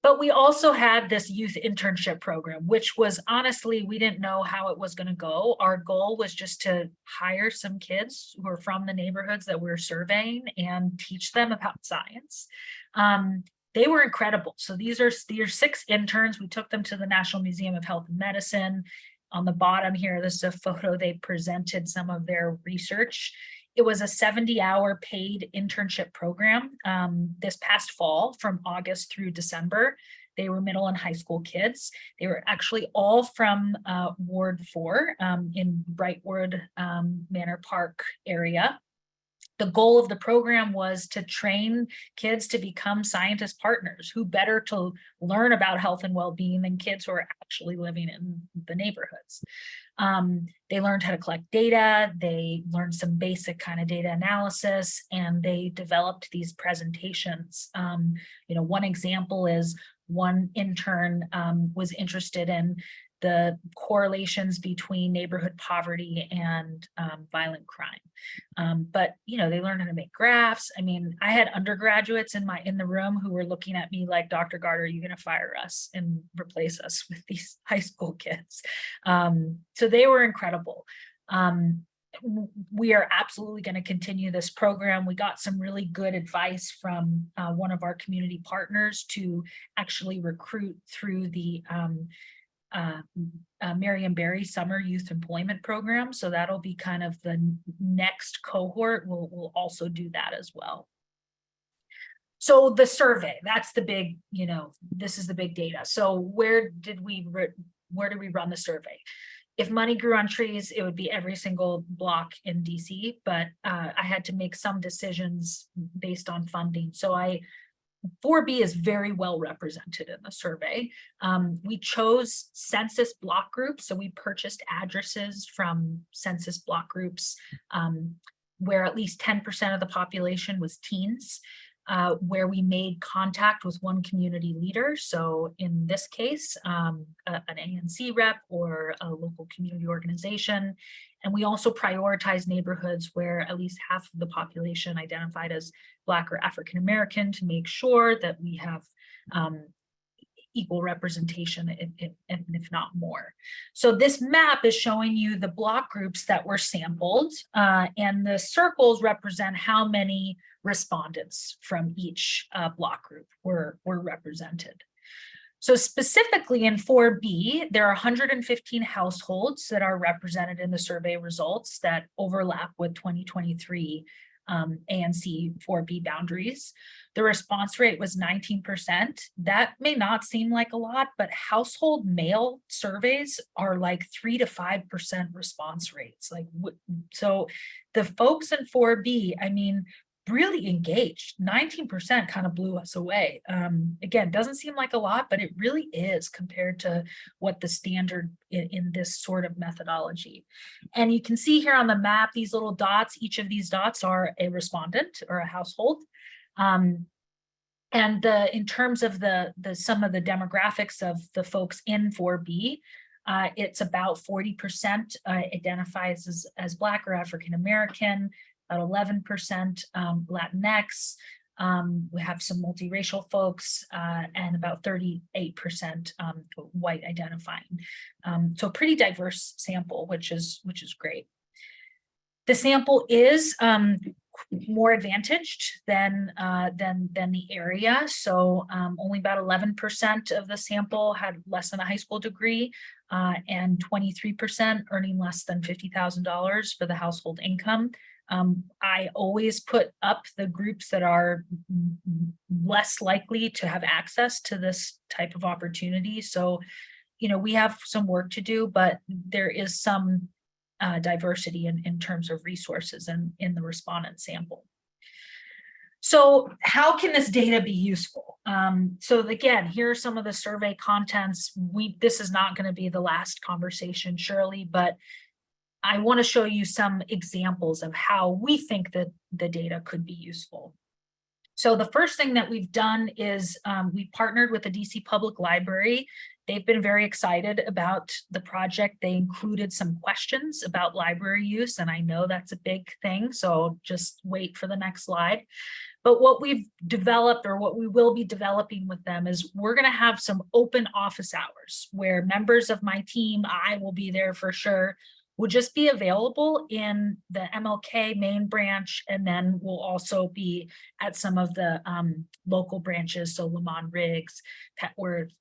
But we also had this youth internship program, which was honestly, we didn't know how it was going to go. Our goal was just to hire some kids who are from the neighborhoods that we're surveying and teach them about science. They were incredible. So these are 6 interns. We took them to the National Museum of Health and Medicine. On the bottom here, this is a photo. They presented some of their research. It was a 70-hour paid internship program this past fall from August through December. They were middle and high school kids. They were actually all from Ward 4 in Brightwood Manor Park area. The goal of the program was to train kids to become scientist partners. Who better to learn about health and well-being than kids who are actually living in the neighborhoods. They learned how to collect data, they learned some basic kind of data analysis, and they developed these presentations. One example is one intern was interested in the correlations between neighborhood poverty and violent crime. But they learned how to make graphs. I mean, I had undergraduates in the room who were looking at me like, Dr. Gard, are you going to fire us and replace us with these high school kids? So they were incredible. We are absolutely going to continue this program. We got some really good advice from one of our community partners to actually recruit through the Marion Barry Summer Youth Employment Program. So that'll be kind of the next cohort. We'll also do that as well. So the survey, that's the big, this is the big data. So where did we run the survey? If money grew on trees, it would be every single block in DC, but I had to make some decisions based on funding. So 4B is very well represented in the survey. We chose census block groups. So we purchased addresses from census block groups where at least 10% of the population was teens, where we made contact with one community leader. So in this case, an ANC rep or a local community organization. And we also prioritize neighborhoods where at least half of the population identified as Black or African American to make sure that we have equal representation, and if not more. So this map is showing you the block groups that were sampled, and the circles represent how many respondents from each block group were represented. So specifically in 4B, there are 115 households that are represented in the survey results that overlap with 2023 ANC 4B boundaries. The response rate was 19%. That may not seem like a lot, but household mail surveys are like 3 to 5% response rates. So the folks in 4B, I mean, really engaged. 19% kind of blew us away. Again, doesn't seem like a lot, but it really is compared to what the standard in this sort of methodology. And you can see here on the map, these little dots, each of these dots are a respondent or a household. And in terms of some of the demographics of the folks in 4B, it's about 40% identifies as Black or African American, about 11% Latinx. We have some multiracial folks and about 38% white identifying. So pretty diverse sample, which is great. The sample is more advantaged than the area. So only about 11% of the sample had less than a high school degree, and 23% earning less than $50,000 for the household income. I always put up the groups that are less likely to have access to this type of opportunity. So, we have some work to do, but there is some diversity in terms of resources and in the respondent sample. So how can this data be useful? So again, here are some of the survey contents. This is not going to be the last conversation, surely, but I want to show you some examples of how we think that the data could be useful. So the first thing that we've done is we partnered with the DC Public Library. They've been very excited about the project. They included some questions about library use, and I know that's a big thing, so just wait for the next slide. But what we've developed, or what we will be developing with them, is we're going to have some open office hours where members of my team, I will be there for sure, will just be available in the MLK main branch, and then we'll also be at some of the local branches, so Lamont Riggs, Petworth,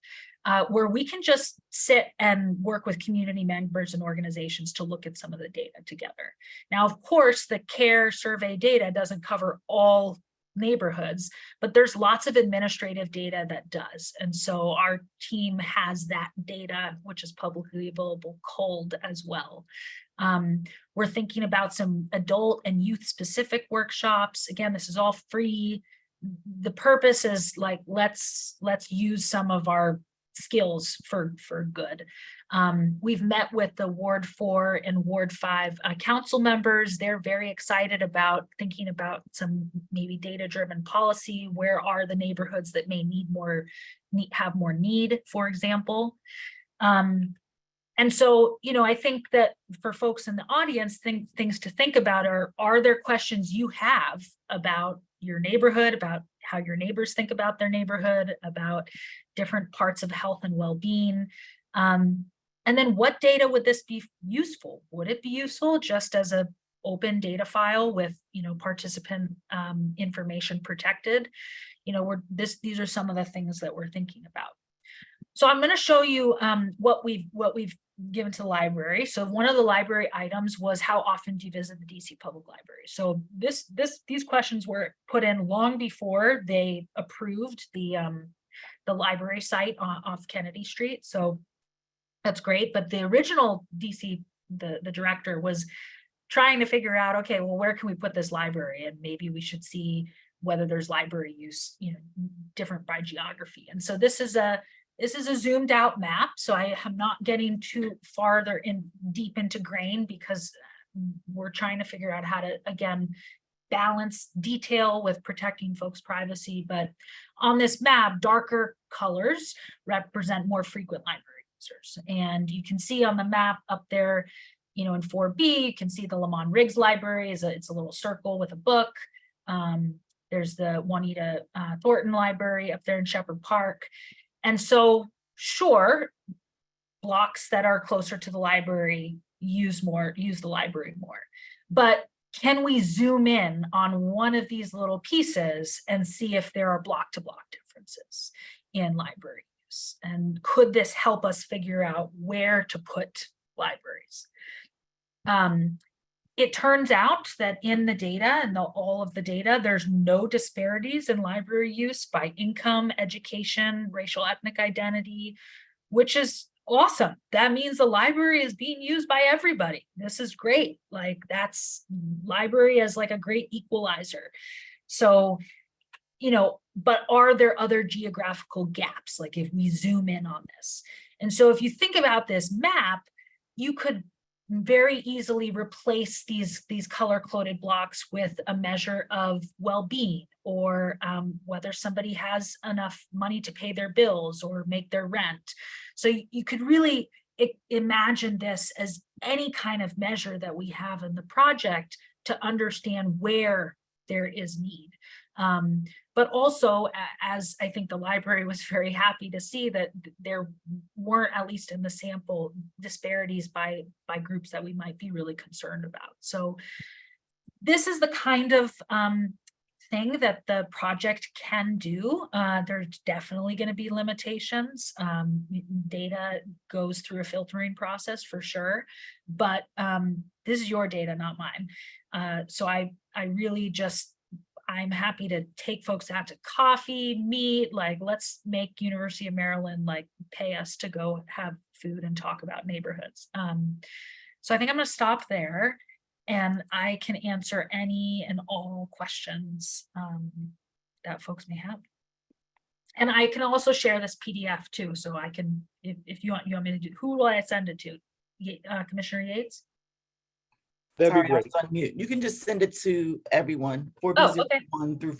where we can just sit and work with community members and organizations to look at some of the data together. Now, of course, the CARE survey data doesn't cover all neighborhoods, but there's lots of administrative data that does. And so our team has that data, which is publicly available cold as well. We're thinking about some adult and youth specific workshops. Again, this is all free. The purpose is like, let's use some of our skills for good. We've met with the Ward 4 and Ward 5 council members. They're very excited about thinking about some maybe data-driven policy. Where are the neighborhoods that may have more need, for example? And so, I think that for folks in the audience, things to think about are there questions you have about your neighborhood, about how your neighbors think about their neighborhood, about different parts of health and well-being? And then what data would this be useful? Would it be useful just as an open data file with, participant information protected? These are some of the things that we're thinking about. So I'm going to show you what we've given to the library. So one of the library items was, how often do you visit the DC Public Library? So these questions were put in long before they approved the library site off Kennedy Street. So that's great. But the original DC, the director, was trying to figure out, okay, well, where can we put this library? And maybe we should see whether there's library use, different by geography. And so this is a zoomed out map. So I am not getting too farther deep into grain, because we're trying to figure out how to, again, balance detail with protecting folks' privacy. But on this map, darker colors represent more frequent library users. And you can see on the map up there, in 4B, you can see the Lamont Riggs Library. It's a little circle with a book. There's the Juanita Thornton Library up there in Shepherd Park. And so, sure, blocks that are closer to the library use the library more. But can we zoom in on one of these little pieces and see if there are block-to-block differences in library use? And could this help us figure out where to put libraries? It turns out that in the data and all of the data, there's no disparities in library use by income, education, racial, ethnic identity, which is awesome. That means the library is being used by everybody. This is great. Like, that's library as like a great equalizer. So, but are there other geographical gaps? Like, if we zoom in on this. And so if you think about this map, you could very easily replace these color-coded blocks with a measure of well-being, or whether somebody has enough money to pay their bills or make their rent. So you could really imagine this as any kind of measure that we have in the project to understand where there is need. But also, as I think the library was very happy to see, that there weren't, at least in the sample, disparities by groups that we might be really concerned about. So this is the kind of thing that the project can do. There's definitely going to be limitations. Data goes through a filtering process for sure, but this is your data, not mine. So I really just, I'm happy to take folks out to coffee, meet, like, let's make University of Maryland like pay us to go have food and talk about neighborhoods. So I think I'm going to stop there. And I can answer any and all questions that folks may have. And I can also share this PDF too, so I can, if you want me to do, who will I send it to? Commissioner Yates? That'd be Sorry, I was great. on mute. You can just send it to everyone, Oh, 4B01 through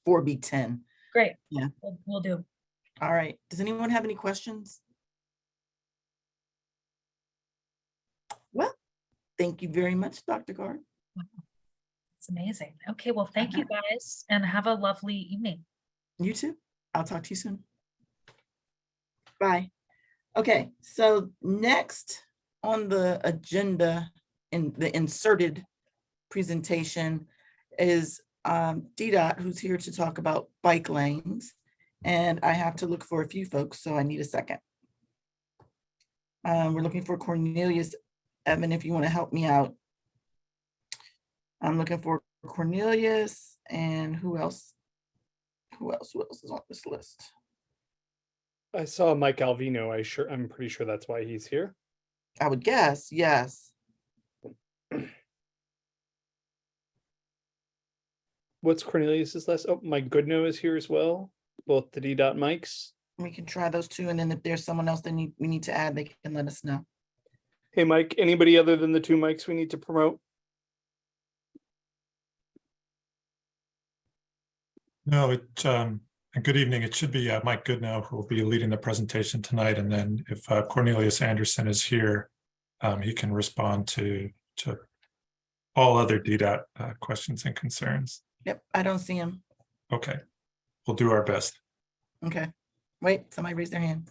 4B10. Great. Yeah. We'll do. All right. Does anyone have any questions? Well, thank you very much, Dr. Gard. It's amazing. Okay, well, thank you guys and have a lovely evening. You too. I'll talk to you soon. Bye. Okay, so next on the agenda in the inserted presentation is DDOT, who's here to talk about bike lanes. And I have to look for a few folks, so I need a second. We're looking for Cornelius. Evan, if you want to help me out. I'm looking for Cornelius and who else? Who else is on this list? I saw Mike Alvino. I'm pretty sure that's why he's here. I would guess, yes. What's Cornelius's last? Oh, Mike Goodnow is here as well. Both the DDOT mics. We can try those two, and then if there's someone else that we need to add, they can let us know. Hey, Mike, anybody other than the two mics we need to promote? No, good evening. It should be Mike Goodnow who will be leading the presentation tonight. And then if Cornelius Anderson is here, he can respond to all other DDOT questions and concerns. Yep, I don't see him. Okay, we'll do our best. Okay, wait, somebody raised their hand.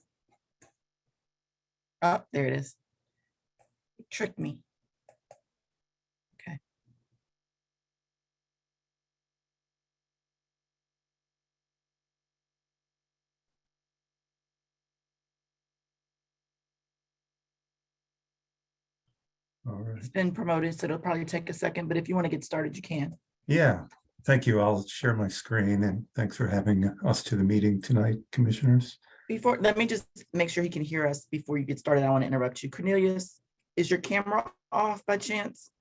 Oh, there it is. It tricked me. Okay. All right. It's been promoted, so it'll probably take a second, but if you want to get started, you can. Yeah, thank you. I'll share my screen and thanks for having us to the meeting tonight, commissioners. Before, let me just make sure he can hear us before you get started. I want to interrupt you. Cornelius, is your camera off by chance?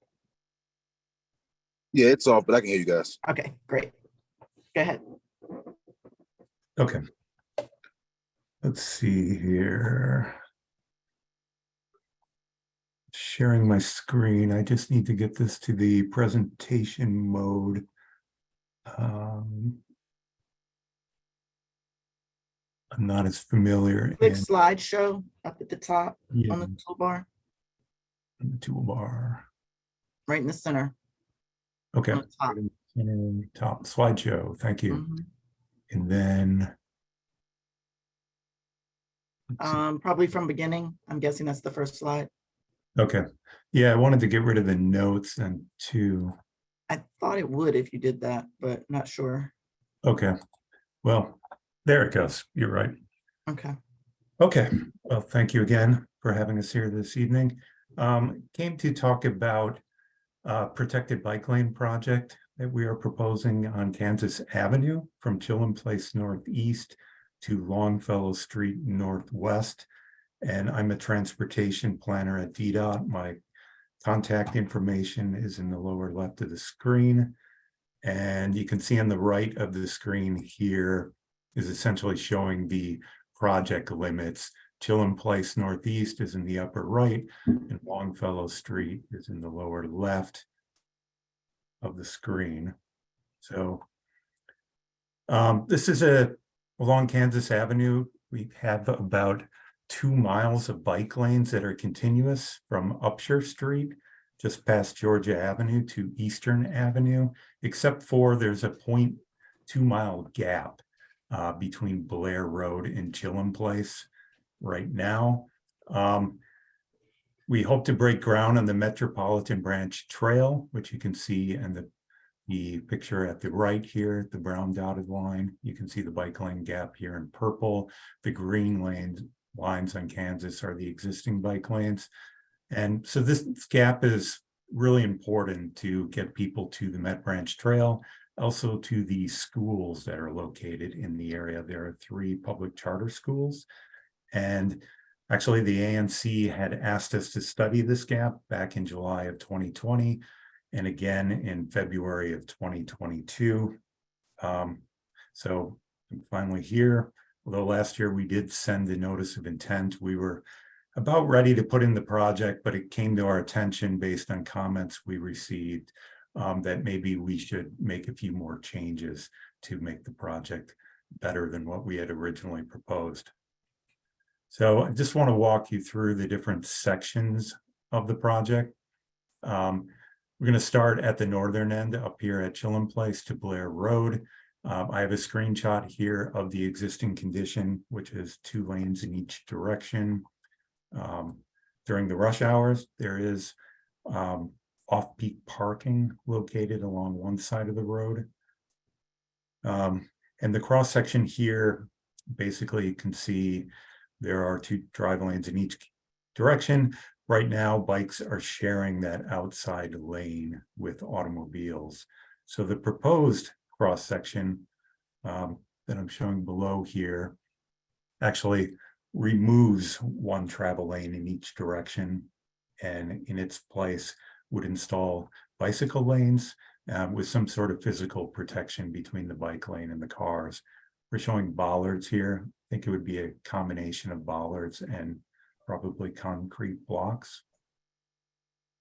Yeah, it's off, but I can hear you guys. Okay, great. Go ahead. Okay. Let's see here. Sharing my screen. I just need to get this to the presentation mode. I'm not as familiar. Click slideshow up at the top Yeah. on the toolbar. In the toolbar. Right in the center. Okay. On the top. Top slideshow. Thank you. Mhm. And then Probably from beginning. I'm guessing that's the first slide. okay. Yeah, I wanted to get rid of the notes and I thought it would if you did that, but not sure. okay. Well, there it goes. You're right. Okay. Okay. Well, thank you again for having us here this evening. Came to talk about protected bike lane project that we are proposing on Kansas Avenue from Chilham Place Northeast to Longfellow Street Northwest. And I'm a transportation planner at DDOT. My contact information is in the lower left of the screen. And you can see on the right of the screen here is essentially showing the project limits. Chilham Place Northeast is in the upper right, and Longfellow Street is in the lower left of the screen. So this is along Kansas Avenue. We have about 2 miles of bike lanes that are continuous from Upshur Street, just past Georgia Avenue to Eastern Avenue, except for there's a 0.2 mile gap between Blair Road and Chilham Place right now. We hope to break ground on the Metropolitan Branch Trail, which you can see in the picture at the right here, the brown dotted line. You can see the bike lane gap here in purple. The green lines on Kansas are the existing bike lanes. And so this gap is really important to get people to the Met Branch Trail, also to the schools that are located in the area. There are 3 public charter schools. And Actually, the ANC had asked us to study this gap back in July of 2020 and again in February of 2022. So I'm finally here. Although last year we did send a notice of intent, we were about ready to put in the project, but it came to our attention based on comments we received that maybe we should make a few more changes to make the project better than what we had originally proposed. So I just want to walk you through the different sections of the project. We're going to start at the northern end up here at Chilham Place to Blair Road. I have a screenshot here of the existing condition, which is 2 lanes in each direction. During the rush hours, there is off-peak parking located along one side of the road. And the cross section here, basically you can see there are 2 drive lanes in each direction. Right now, bikes are sharing that outside lane with automobiles. So the proposed cross section that I'm showing below here actually removes 1 travel lane in each direction, and in its place would install bicycle lanes with some sort of physical protection between the bike lane and the cars. We're showing bollards here. I think it would be a combination of bollards and probably concrete blocks.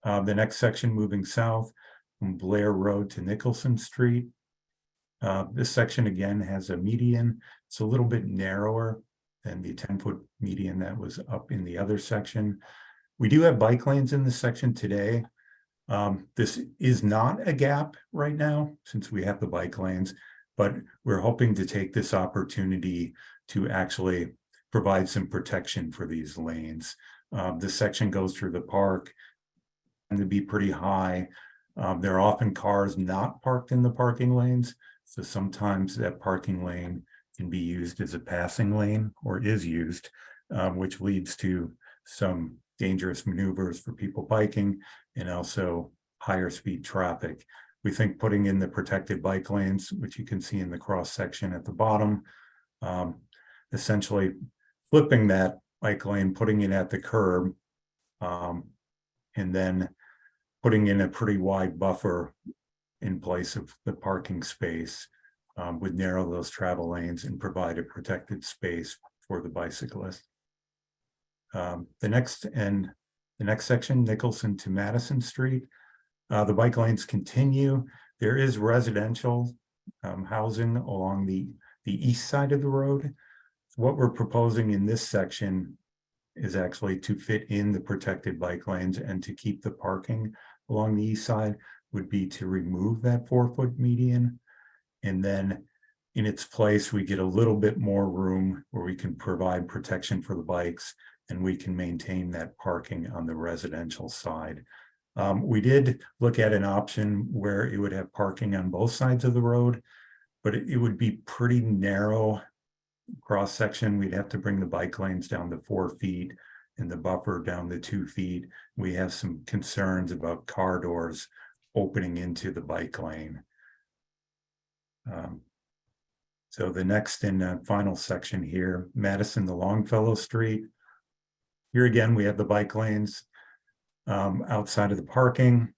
The next section moving south from Blair Road to Nicholson Street. This section again has a median. It's a little bit narrower than the 10-foot median that was up in the other section. We do have bike lanes in this section today. This is not a gap right now since we have the bike lanes, but we're hoping to take this opportunity to actually provide some protection for these lanes. This section goes through the park and to be pretty high. There are often cars not parked in the parking lanes. So sometimes that parking lane can be used as a passing lane or is used, which leads to some dangerous maneuvers for people biking and also higher speed traffic. We think putting in the protected bike lanes, which you can see in the cross section at the bottom, essentially flipping that bike lane, putting it at the curb, and then putting in a pretty wide buffer in place of the parking space would narrow those travel lanes and provide a protected space for the bicyclist. The next section, Nicholson to Madison Street. The bike lanes continue. There is residential housing along the east side of the road. What we're proposing in this section is actually to fit in the protected bike lanes and to keep the parking along the east side would be to remove that 4-foot median. And then in its place, we get a little bit more room where we can provide protection for the bikes and we can maintain that parking on the residential side. We did look at an option where it would have parking on both sides of the road, but it would be pretty narrow cross section. We'd have to bring the bike lanes down to 4 feet and the buffer down to 2 feet. We have some concerns about car doors opening into the bike lane. So the next and final section here, Madison to Longfellow Street. Here again, we have the bike lanes outside of the parking.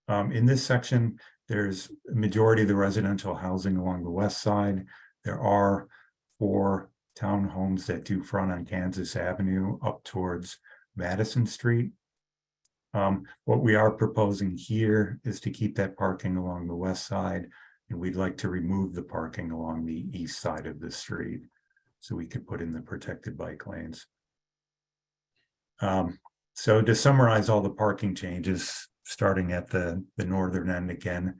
In this section, there's a majority of the residential housing along the west side. There are 4 townhomes that do front on Kansas Avenue up towards Madison Street. What we are proposing here is to keep that parking along the west side, and we'd like to remove the parking along the east side of the street so we could put in the protected bike lanes. So to summarize all the parking changes, starting at the northern end again,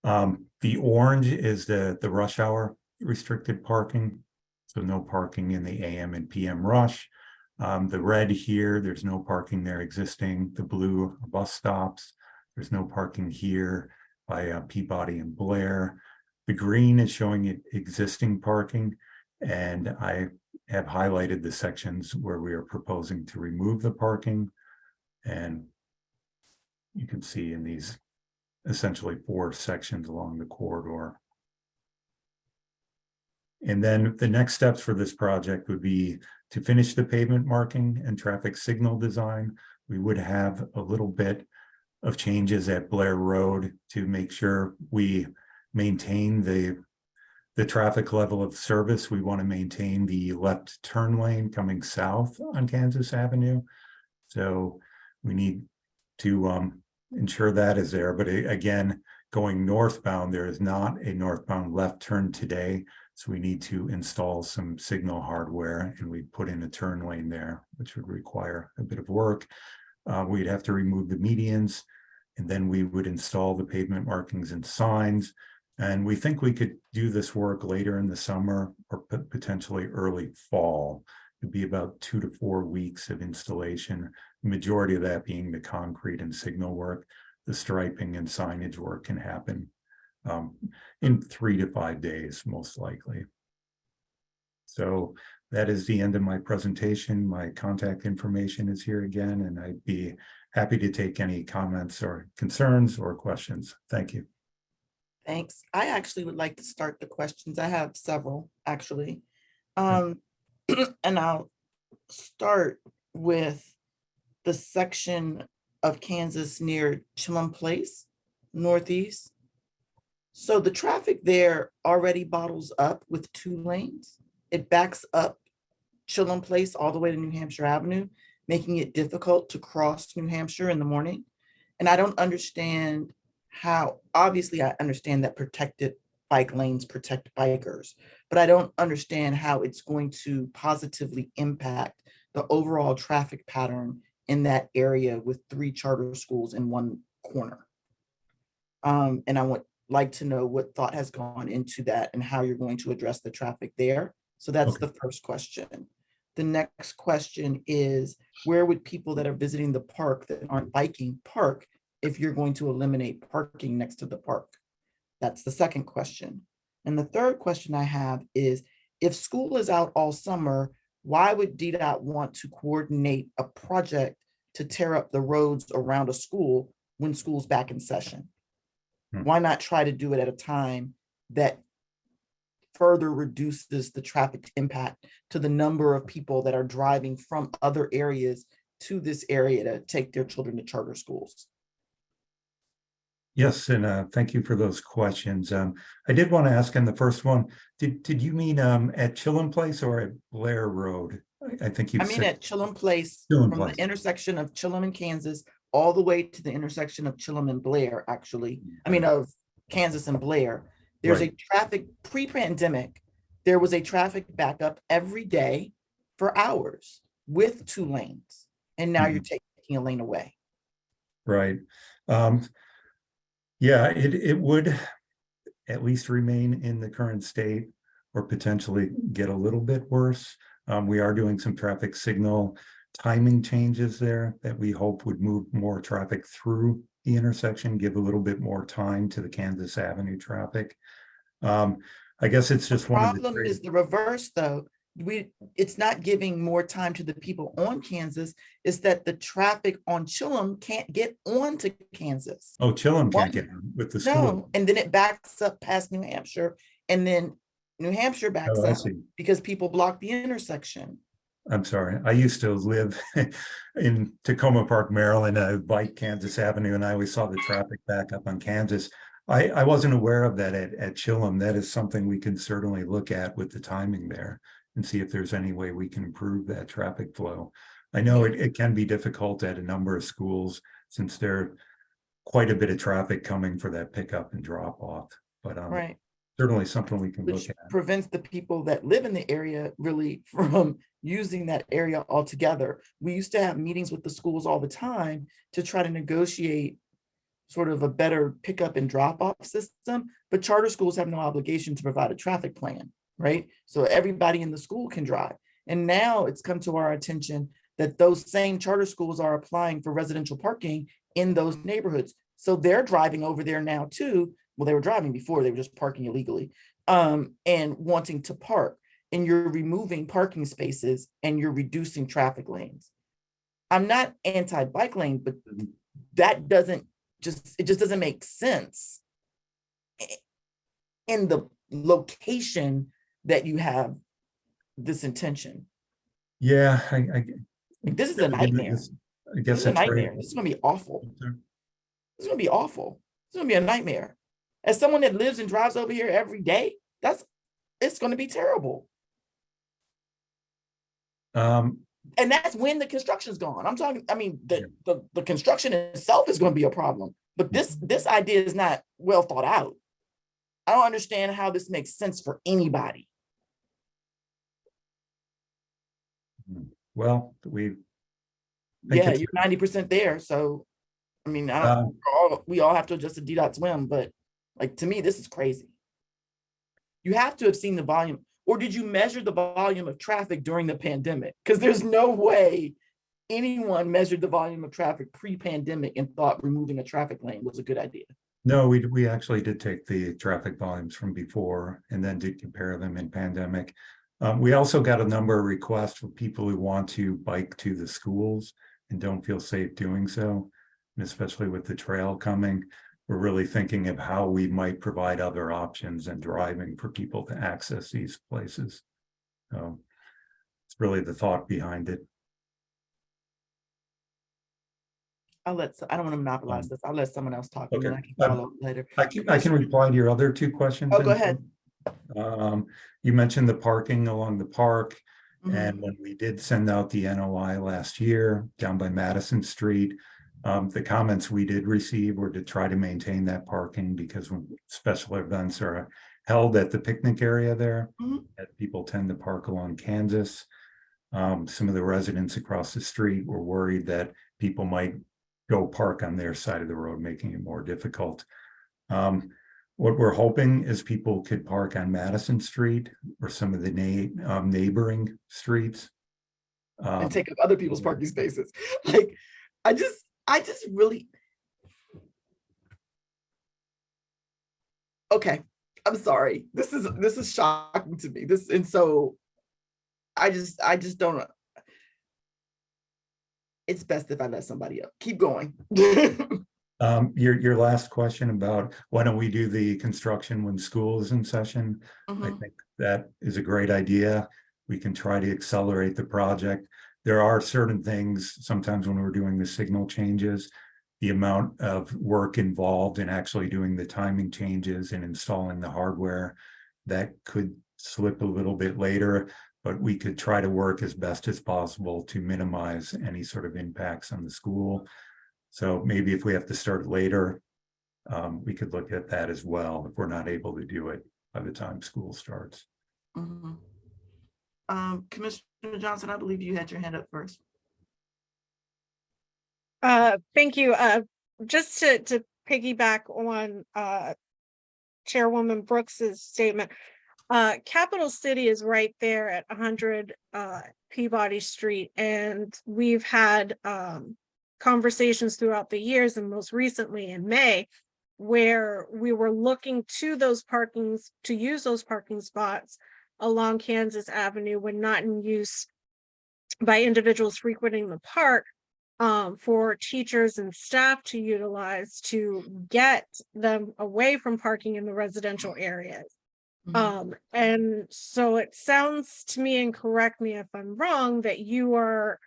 the orange is the rush hour restricted parking, so no parking in the AM and PM rush. The red here, there's no parking there existing. The blue are bus stops. There's no parking here by Peabody and Blair. The green is showing it existing parking, and I have highlighted the sections where we are proposing to remove the parking. And you can see in these essentially 4 sections along the corridor. And then the next steps for this project would be to finish the pavement marking and traffic signal design. We would have a little bit of changes at Blair Road to make sure we maintain the traffic level of service. We want to maintain the left turn lane coming south on Kansas Avenue. So we need to ensure that is there. But again, going northbound, there is not a northbound left turn today. So we need to install some signal hardware, and we put in a turn lane there, which would require a bit of work. We'd have to remove the medians, and then we would install the pavement markings and signs. And we think we could do this work later in the summer or potentially early fall. It'd be about 2 to 4 weeks of installation, the majority of that being the concrete and signal work. The striping and signage work can happen in 3 to 5 days, most likely. So that is the end of my presentation. My contact information is here again, and I'd be happy to take any comments or concerns or questions. Thank you. Thanks. I actually would like to start the questions. I have several, actually. And I'll start with the section of Kansas near Chillum Place, Northeast. So the traffic there already bottles up with 2 lanes. It backs up Chillum Place all the way to New Hampshire Avenue, making it difficult to cross New Hampshire in the morning. And I don't understand how, obviously I understand that protected bike lanes protect bikers, but I don't understand how it's going to positively impact the overall traffic pattern in that area with 3 charter schools in one corner. And I would like to know what thought has gone into that and how you're going to address the traffic there. So that's the first question. The next question is, where would people that are visiting the park that aren't biking park if you're going to eliminate parking next to the park? That's the second question. And the third question I have is, if school is out all summer, why would DDOT want to coordinate a project to tear up the roads around a school when school's back in session? Why not try to do it at a time that further reduces the traffic impact to the number of people that are driving from other areas to this area to take their children to charter schools? Yes, and thank you for those questions. I did want to ask on the first one, did you mean at Chillum Place or at Blair Road? I think you I mean said at Chillum Place, Chillum from Place. the intersection of Chillum and Kansas, all the way to the intersection of Chillum and Blair, actually. I mean, of Kansas and Blair. There's a traffic, pre-pandemic, there was a traffic backup every day for hours with 2 lanes. And now you're taking a lane away. Right. Yeah, it would at least remain in the current state or potentially get a little bit worse. We are doing some traffic signal timing changes there that we hope would move more traffic through the intersection, give a little bit more time to the Kansas Avenue traffic. I guess it's just one of the problem is the reverse, though. It's not giving more time to the people on Kansas, is that the traffic on Chillum can't get on to Kansas. Oh, Chillum can't get on with the school. No, and then it backs up past New Hampshire, and then New Hampshire backs I up see. because people block the intersection. I'm sorry. I used to live in Tacoma Park, Maryland. I bike Kansas Avenue, and I always saw the traffic back up on Kansas. I wasn't aware of that at Chillum. That is something we can certainly look at with the timing there and see if there's any way we can improve that traffic flow. I know it can be difficult at a number of schools since there's quite a bit of traffic coming for that pickup and drop off, but Right. certainly something we can look Which at. prevents the people that live in the area really from using that area altogether. We used to have meetings with the schools all the time to try to negotiate sort of a better pickup and drop off system, but charter schools have no obligation to provide a traffic plan, right? So everybody in the school can drive. And now it's come to our attention that those same charter schools are applying for residential parking in those neighborhoods. So they're driving over there now too. Well, they were driving before, they were just parking illegally, and wanting to park. And you're removing parking spaces and you're reducing traffic lanes. I'm not anti-bike lane, but that it just doesn't make sense in the location that you have this intention. Yeah, Like, this is a nightmare. I This guess is a it's right. nightmare. This is gonna be awful. This is gonna be awful. It's gonna be a nightmare. As someone that lives and drives over here every day, it's gonna be terrible. And that's when the construction's gone. I'm talking, I mean, the construction itself is gonna be a problem, but this idea is not well thought out. I don't understand how this makes sense for anybody. Well, think Yeah, it's- you're 90% there. So, I mean, we all have to adjust to D.Swim, but like, to me, this is crazy. You have to have seen the volume, or did you measure the volume of traffic during the pandemic? Because there's no way anyone measured the volume of traffic pre-pandemic and thought removing a traffic lane was a good idea. No, we actually did take the traffic volumes from before and then did compare them in pandemic. We also got a number of requests for people who want to bike to the schools and don't feel safe doing so. And especially with the trail coming, we're really thinking of how we might provide other options and driving for people to access these places. So it's really the thought behind it. I don't want to monopolize this. I'll let someone else talk. Okay. And then I can follow up later. I can reply to your other two questions. Oh, go ahead. You mentioned the parking along the park. Mhm. And when we did send out the NOI last year down by Madison Street, the comments we did receive were to try to maintain that parking because when special events are held at the picnic area there, that people tend to park along Kansas. Some of the residents across the street were worried that people might go park on their side of the road, making it more difficult. What we're hoping is people could park on Madison Street or some of the neighboring streets. And take up other people's parking spaces. Like, I just really. Okay, I'm sorry. This is shocking to me. And so I just don't. It's best if I let somebody up. Keep going. Your last question about why don't we do the construction when school is in session? I think that is a great idea. We can try to accelerate the project. There are certain things, sometimes when we're doing the signal changes, the amount of work involved in actually doing the timing changes and installing the hardware, that could slip a little bit later, but we could try to work as best as possible to minimize any sort of impacts on the school. So maybe if we have to start later, we could look at that as well if we're not able to do it by the time school starts. Commissioner Johnson, I believe you had your hand up first. Thank you. Just to piggyback on Chairwoman Brooks's statement, Capital City is right there at 100 Peabody Street, and we've had conversations throughout the years, and most recently in May, where we were looking to use those parking spots along Kansas Avenue when not in use by individuals frequenting the park, for teachers and staff to utilize to get them away from parking in the residential areas. And so it sounds to me, and correct me if I'm wrong, that you are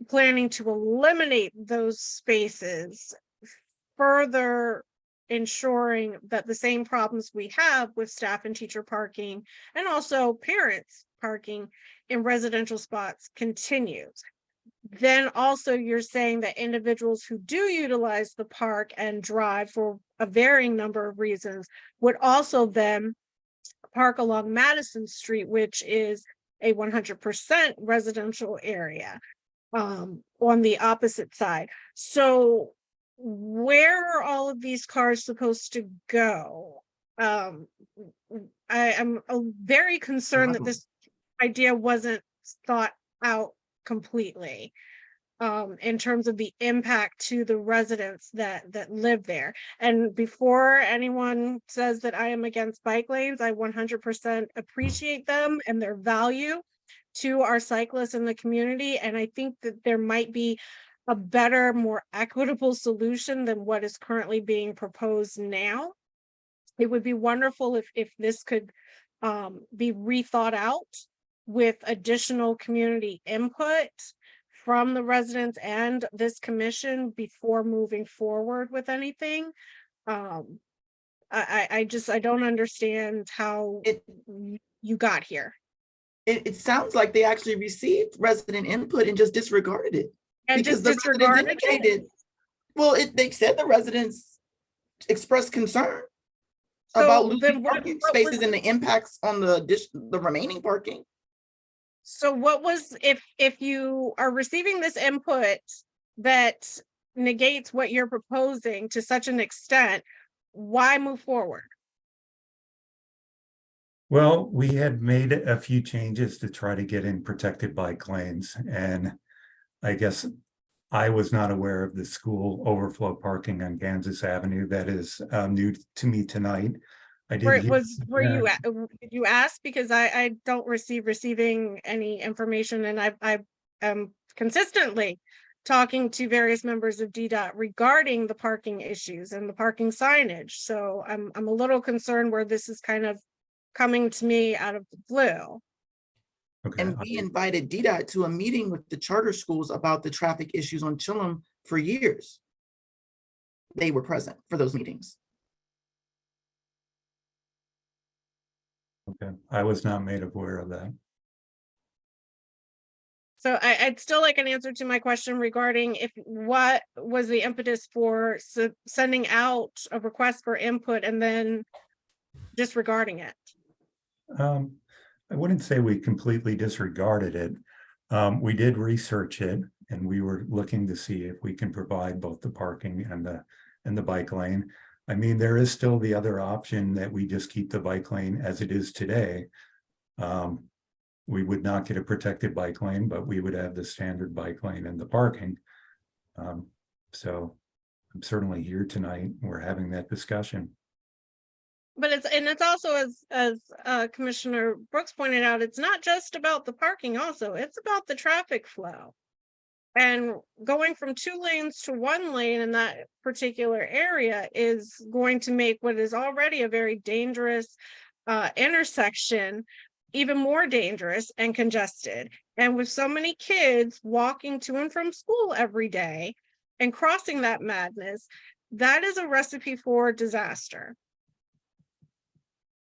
planning to eliminate those spaces, further ensuring that the same problems we have with staff and teacher parking and also parents parking in residential spots continues. Then also you're saying that individuals who do utilize the park and drive for a varying number of reasons would also then park along Madison Street, which is a 100% residential area, on the opposite side. So where are all of these cars supposed to go? I am very concerned that this idea wasn't thought out completely, in terms of the impact to the residents that live there. And before anyone says that I am against bike lanes, I 100% appreciate them and their value to our cyclists in the community. And I think that there might be a better, more equitable solution than what is currently being proposed now. It would be wonderful if this could be rethought out with additional community input from the residents and this commission before moving forward with anything. I don't understand how you got here. It sounds like they actually received resident input and just disregarded it. And Because just the residents disregarded it? indicated, well, they said the residents expressed concern about then losing what parking was- spaces and the impacts on the remaining parking. So what was, if you are receiving this input that negates what you're proposing to such an extent, why move forward? Well, we had made a few changes to try to get in protected bike lanes, and I guess I was not aware of the school overflow parking on Kansas Avenue. That is new to me did Did you ask? Because I don't receiving any information, and I am consistently talking to various members of DDOT regarding the parking issues and the parking signage. So I'm a little concerned where this is kind of coming to me out of the blue. Okay. And we invited DDOT to a meeting with the charter schools about the traffic issues on Chillum for years. They were present for those meetings. Okay, I was not made aware of that. So I'd still like an answer to my question regarding what was the impetus for sending out a request for input and then disregarding it? I wouldn't say we completely disregarded it. We did research it, and we were looking to see if we can provide both the parking and the bike lane. I mean, there is still the other option that we just keep the bike lane as it is today. We would not get a protected bike lane, but we would have the standard bike lane and the parking. So I'm certainly here tonight. We're having that discussion. But it's also, as Commissioner Brooks pointed out, it's not just about the parking also, it's about the traffic flow. And going from 2 lanes to 1 lane in that particular area is going to make what is already a very dangerous intersection even more dangerous and congested. And with so many kids walking to and from school every day and crossing that madness, that is a recipe for disaster.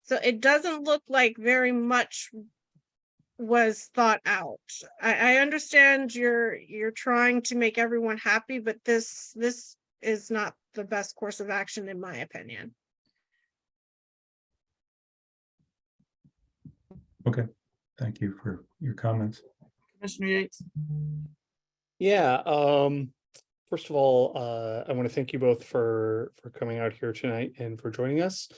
So it doesn't look like very much was thought out. I understand you're trying to make everyone happy, but this is not the best course of action, in my opinion. Okay, thank you for your comments. Commissioner Yates. Yeah, first of all, I want to thank you both for coming out here tonight and for joining us.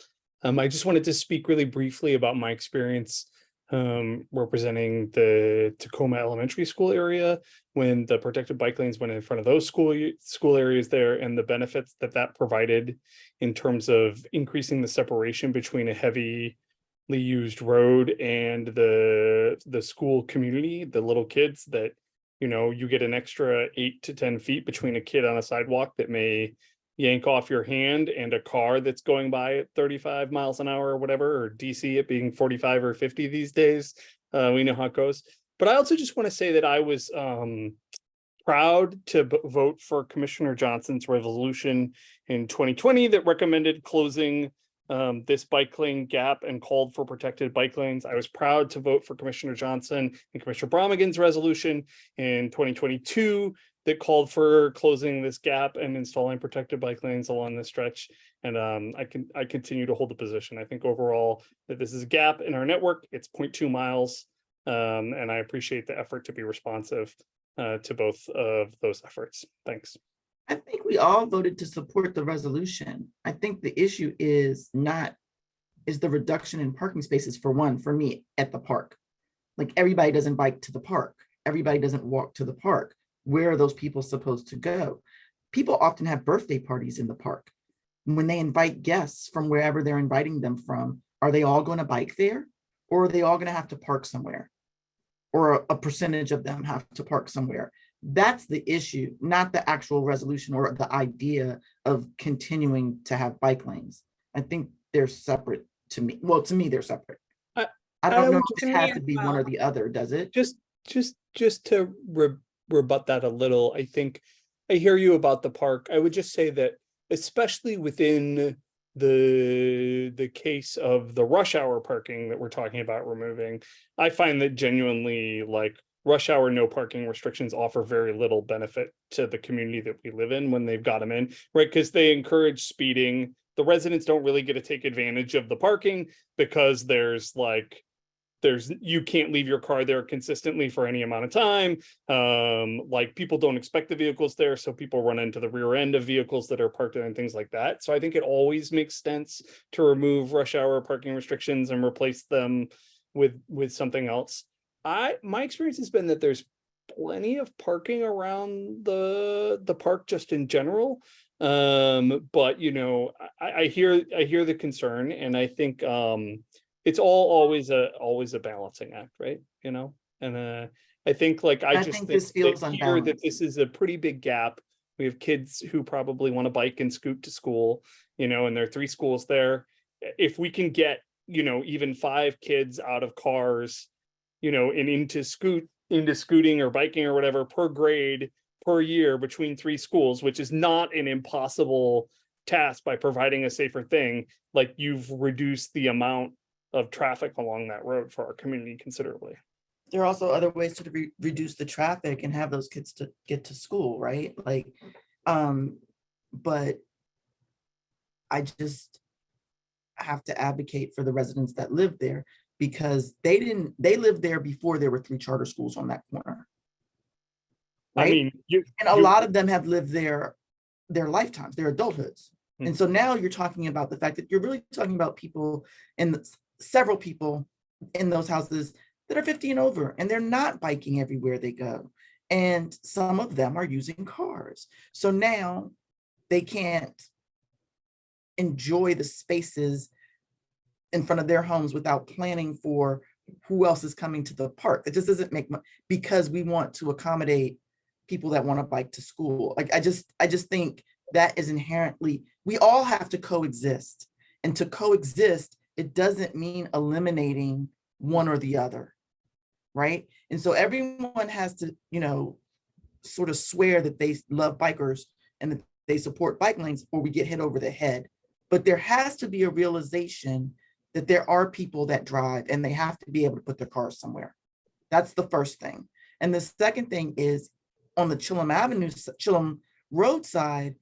I just wanted to speak really briefly about my experience representing the Tacoma Elementary School area when the protected bike lanes went in front of those school areas there, and the benefits that provided in terms of increasing the separation between a heavily used road and the school community, the little kids that, you know, you get an extra 8 to 10 feet between a kid on a sidewalk that may yank off your hand and a car that's going by at 35 miles an hour or whatever, or DC it being 45 or 50 these days. We know how it goes. But I also just want to say that I was proud to vote for Commissioner Johnson's resolution in 2020 that recommended closing this bike lane gap and called for protected bike lanes. I was proud to vote for Commissioner Johnson and Commissioner Bromagand's resolution in 2022 that called for closing this gap and installing protected bike lanes along this stretch. And I continue to hold the position. I think overall that this is a gap in our network. It's 0.2 miles. And I appreciate the effort to be responsive to both of those efforts. Thanks. I think we all voted to support the resolution. I think the issue is the reduction in parking spaces for me at the park. Like, everybody doesn't bike to the park. Everybody doesn't walk to the park. Where are those people supposed to go? People often have birthday parties in the park. When they invite guests from wherever they're inviting them from, are they all going to bike there? Or are they all going to have to park somewhere? Or a percentage of them have to park somewhere? That's the issue, not the actual resolution or the idea of continuing to have bike lanes. I think they're separate to me. Well, to me, they're separate. I don't know To if it me has as to be one or well. the other, does it? Just to rebut that a little, I think I hear you about the park. I would just say that especially within the case of the rush hour parking that we're talking about removing, I find that genuinely like rush hour no parking restrictions offer very little benefit to the community that we live in when they've got them in, right? Because they encourage speeding. The residents don't really get to take advantage of the parking because you can't leave your car there consistently for any amount of time. Like people don't expect the vehicles there, so people run into the rear end of vehicles that are parked there and things like that. So I think it always makes sense to remove rush hour parking restrictions and replace them with something else. My experience has been that there's plenty of parking around the park just in general. But you know, I hear the concern, and I think it's always a balancing act, right? You know, and I think like I just think think this feels that here that unbalanced. this is a pretty big gap. We have kids who probably want to bike and scoot to school, you know, and there are 3 schools there. If we can get, you know, even 5 kids out of cars, you know, and into scooting or biking or whatever per grade per year between 3 schools, which is not an impossible task by providing a safer thing, like you've reduced the amount of traffic along that road for our community considerably. There are also other ways to reduce the traffic and have those kids to get to school, right? Like, but I just have to advocate for the residents that live there because they lived there before there were 3 charter schools on that corner. Right? I mean, and a lot of them have lived there their lifetimes, their adulthoods. And so now you're talking about the fact that you're really talking about people and several people in those houses that are 50 and over, and they're not biking everywhere they go. And some of them are using cars. So now they can't enjoy the spaces in front of their homes without planning for who else is coming to the park. It just doesn't make much, because we want to accommodate people that want to bike to school. Like I just think that is inherently, we all have to coexist. And to coexist, it doesn't mean eliminating one or the other, right? And so everyone has to, you know, sort of swear that they love bikers and that they support bike lanes, or we get hit over the head. But there has to be a realization that there are people that drive and they have to be able to put their cars somewhere. That's the first thing. And the second thing is on the Chillum Road side,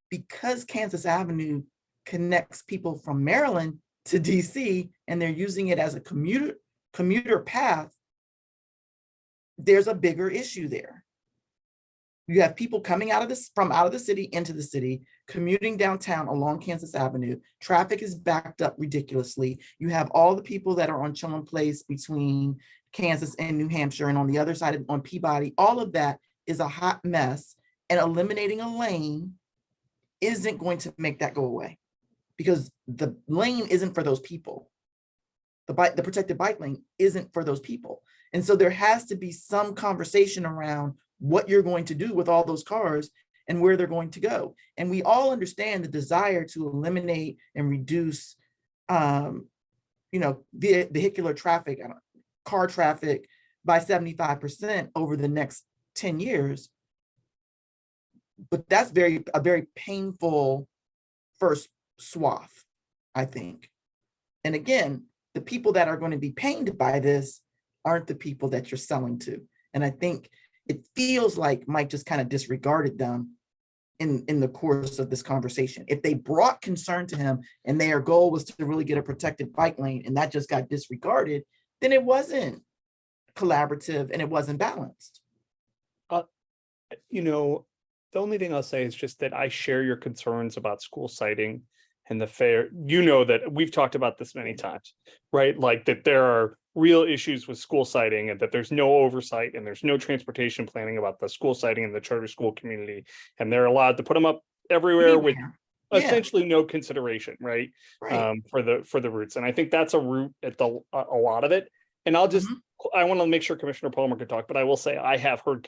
because Kansas Avenue connects people from Maryland to DC and they're using it as a commuter path, there's a bigger issue there. You have people coming from out of the city into the city, commuting downtown along Kansas Avenue. Traffic is backed up ridiculously. You have all the people that are on Chillum Place between Kansas and New Hampshire, and on the other side on Peabody. All of that is a hot mess, and eliminating a lane isn't going to make that go away, because the lane isn't for those people. The protected bike lane isn't for those people. And so there has to be some conversation around what you're going to do with all those cars and where they're going to go. And we all understand the desire to eliminate and reduce, vehicular traffic, car traffic by 75% over the next 10 years. But that's a very painful first swath, I think. And again, the people that are going to be pained by this aren't the people that you're selling to. And I think it feels like Mike just kind of disregarded them in the course of this conversation. If they brought concern to him and their goal was to really get a protected bike lane and that just got disregarded, then it wasn't collaborative and it wasn't balanced. The only thing I'll say is just that I share your concerns about school siting and the fair, that we've talked about this many times, right? Like that there are real issues with school siting and that there's no oversight and there's no transportation planning about the school siting in the charter school community. And they're allowed to put them up everywhere with essentially no consideration, right? For the routes. And I think that's a root at a lot of it. And I want to make sure Commissioner Palmer could talk, but I will say I have heard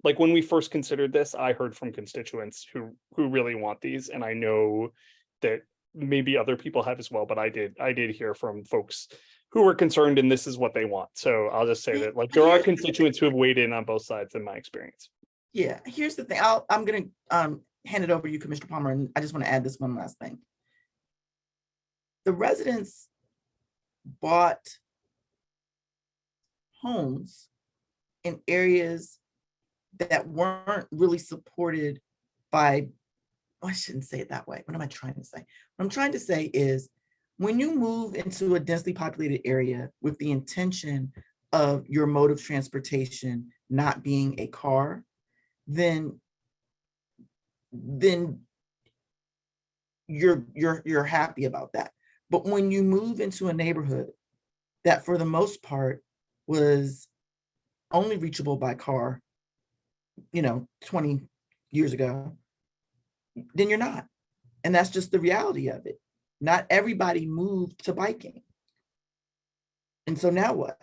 like when we first considered this, I heard from constituents who really want these, and I know that maybe other people have as well, but I did hear from folks who are concerned, and this is what they want. So I'll just say that, like, there are constituents who have weighed in on both sides in my experience. Yeah, here's the thing. I'm gonna hand it over to you, Commissioner Palmer, and I just want to add this one last thing. The residents bought homes in areas that weren't really supported by, I shouldn't say it that way. What am I trying to say? What I'm trying to say is, when you move into a densely populated area with the intention of your mode of transportation not being a car, then you're happy about that. But when you move into a neighborhood that for the most part was only reachable by car, 20 years ago, then you're not. And that's just the reality of it. Not everybody moved to biking. And so now what?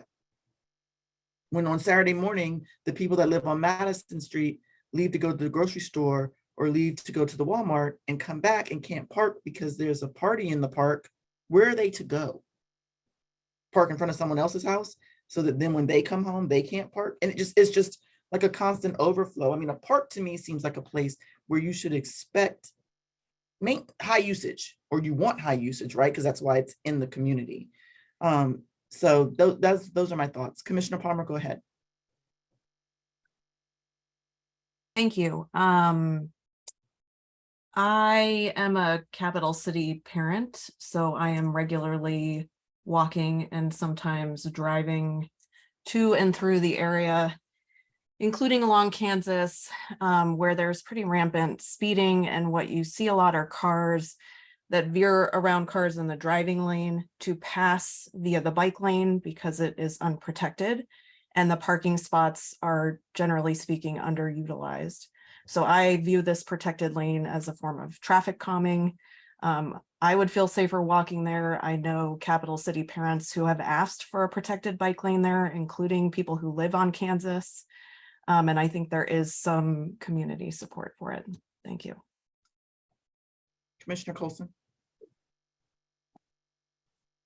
When on Saturday morning, the people that live on Madison Street leave to go to the grocery store or leave to go to the Walmart and come back and can't park because there's a party in the park, where are they to go? Park in front of someone else's house so that then when they come home, they can't park? And it's just like a constant overflow. I mean, a park to me seems like a place where you should expect high usage, or you want high usage, right? Because that's why it's in the community. So those are my thoughts. Commissioner Palmer, go ahead. Thank you. I am a capital city parent, so I am regularly walking and sometimes driving to and through the area, including along Kansas, where there's pretty rampant speeding, and what you see a lot are cars that veer around cars in the driving lane to pass via the bike lane because it is unprotected, and the parking spots are, generally speaking, underutilized. So I view this protected lane as a form of traffic calming. I would feel safer walking there. I know capital city parents who have asked for a protected bike lane there, including people who live on Kansas. And I think there is some community support for it. Thank you. Commissioner Colson.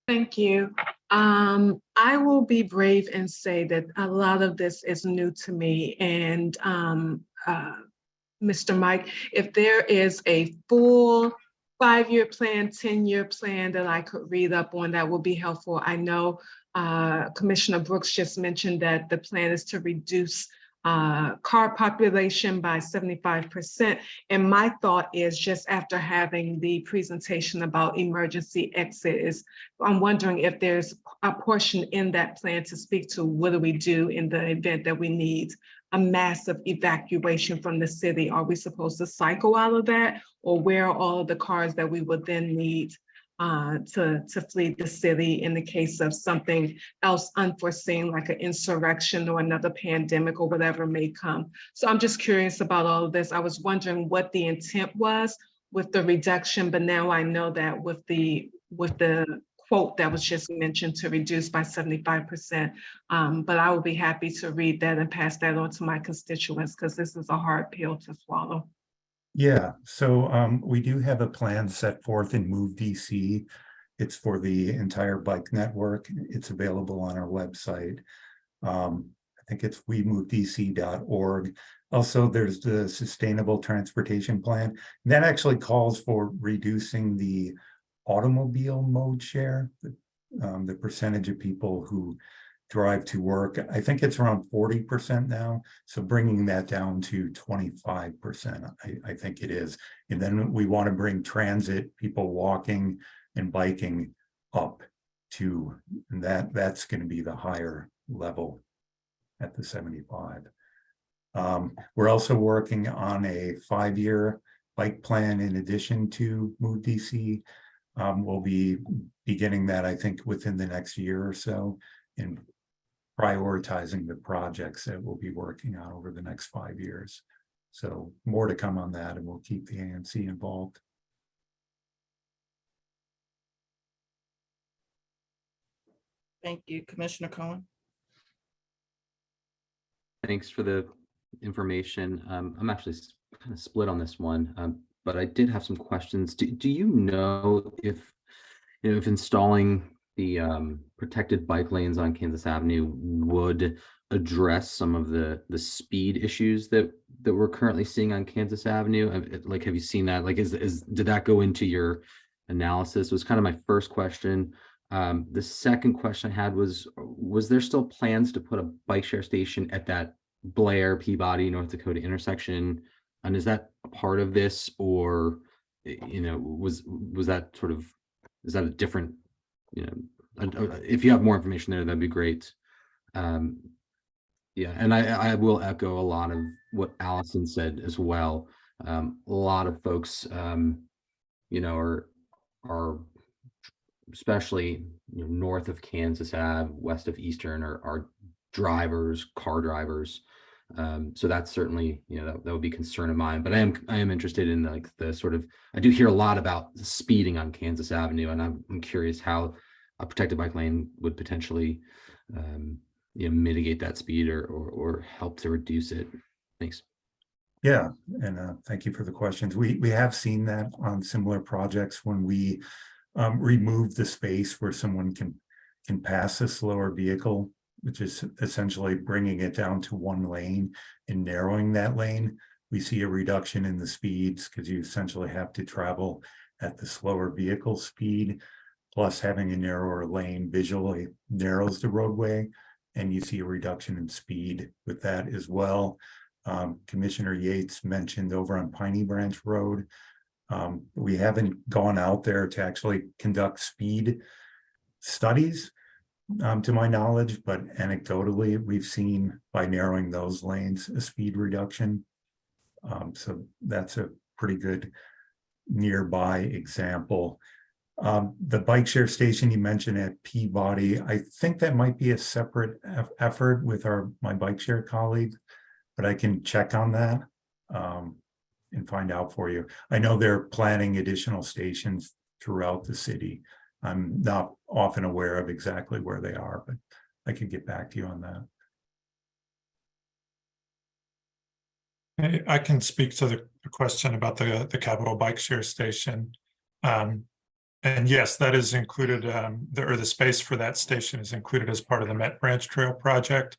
Thank you. I will be brave and say that a lot of this is new to me. And Mr. Mike, if there is a full 5-year plan, 10-year plan that I could read up on, that would be helpful. I know Commissioner Brooks just mentioned that the plan is to reduce car population by 75%. And my thought is, just after having the presentation about emergency exits, I'm wondering if there's a portion in that plan to speak to what do we do in the event that we need a massive evacuation from the city. Are we supposed to cycle out of that? Or where are all of the cars that we would then need to flee the city in the case of something else unforeseen, like an insurrection or another pandemic or whatever may come? So I'm just curious about all of this. I was wondering what the intent was with the reduction, but now I know that with the quote that was just mentioned, to reduce by 75%. But I will be happy to read that and pass that on to my constituents, because this is a hard pill to swallow. Yeah, so we do have a plan set forth in Move DC. It's for the entire bike network. It's available on our website. I think it's wemovedc.org. Also, there's the Sustainable Transportation Plan. That actually calls for reducing the automobile mode share, the percentage of people who drive to work. I think it's around 40% now. So bringing that down to 25%, I think it is. And then we want to bring transit, people walking and biking up to, and that's going to be the higher level at the 75. We're also working on a 5-year bike plan in addition to Move DC. We'll be beginning that, I think, within the next year or so, and prioritizing the projects that we'll be working on over the next 5 years. So more to come on that, and we'll keep the ANC involved. Thank you, Commissioner Cohen. Thanks for the information. I'm actually kind of split on this one, but I did have some questions. Do you know if installing the protected bike lanes on Kansas Avenue would address some of the speed issues that we're currently seeing on Kansas Avenue. Like, have you seen that? Like, did that go into your analysis? Was kind of my first question. The second question I had was there still plans to put a bike share station at that Blair Peabody North Dakota intersection? And is that a part of this, or was that sort of, is that a different, if you have more information there, that'd be great. Yeah, and I will echo a lot of what Allison said as well. A lot of folks, are especially north of Kansas Ave, west of Eastern, are drivers, car drivers. So that's certainly, that would be a concern of mine. But I am interested in like the sort of, I do hear a lot about speeding on Kansas Avenue, and I'm curious how a protected bike lane would potentially mitigate that speed or help to reduce it. Thanks. Yeah, and thank you for the questions. We have seen that on similar projects when we remove the space where someone can pass a slower vehicle, which is essentially bringing it down to one lane and narrowing that lane. We see a reduction in the speeds because you essentially have to travel at the slower vehicle speed, plus having a narrower lane visually narrows the roadway, and you see a reduction in speed with that as well. Commissioner Yates mentioned over on Piney Branch Road. We haven't gone out there to actually conduct speed studies, to my knowledge, but anecdotally, we've seen by narrowing those lanes a speed reduction. So that's a pretty good nearby example. The bike share station you mentioned at Peabody, I think that might be a separate effort with my bike share colleague, but I can check on that and find out for you. I know they're planning additional stations throughout the city. I'm not often aware of exactly where they are, but I could get back to you on that. I can speak to the question about the Capitol Bike Share Station. And yes, that is included, the space for that station is included as part of the Met Branch Trail project,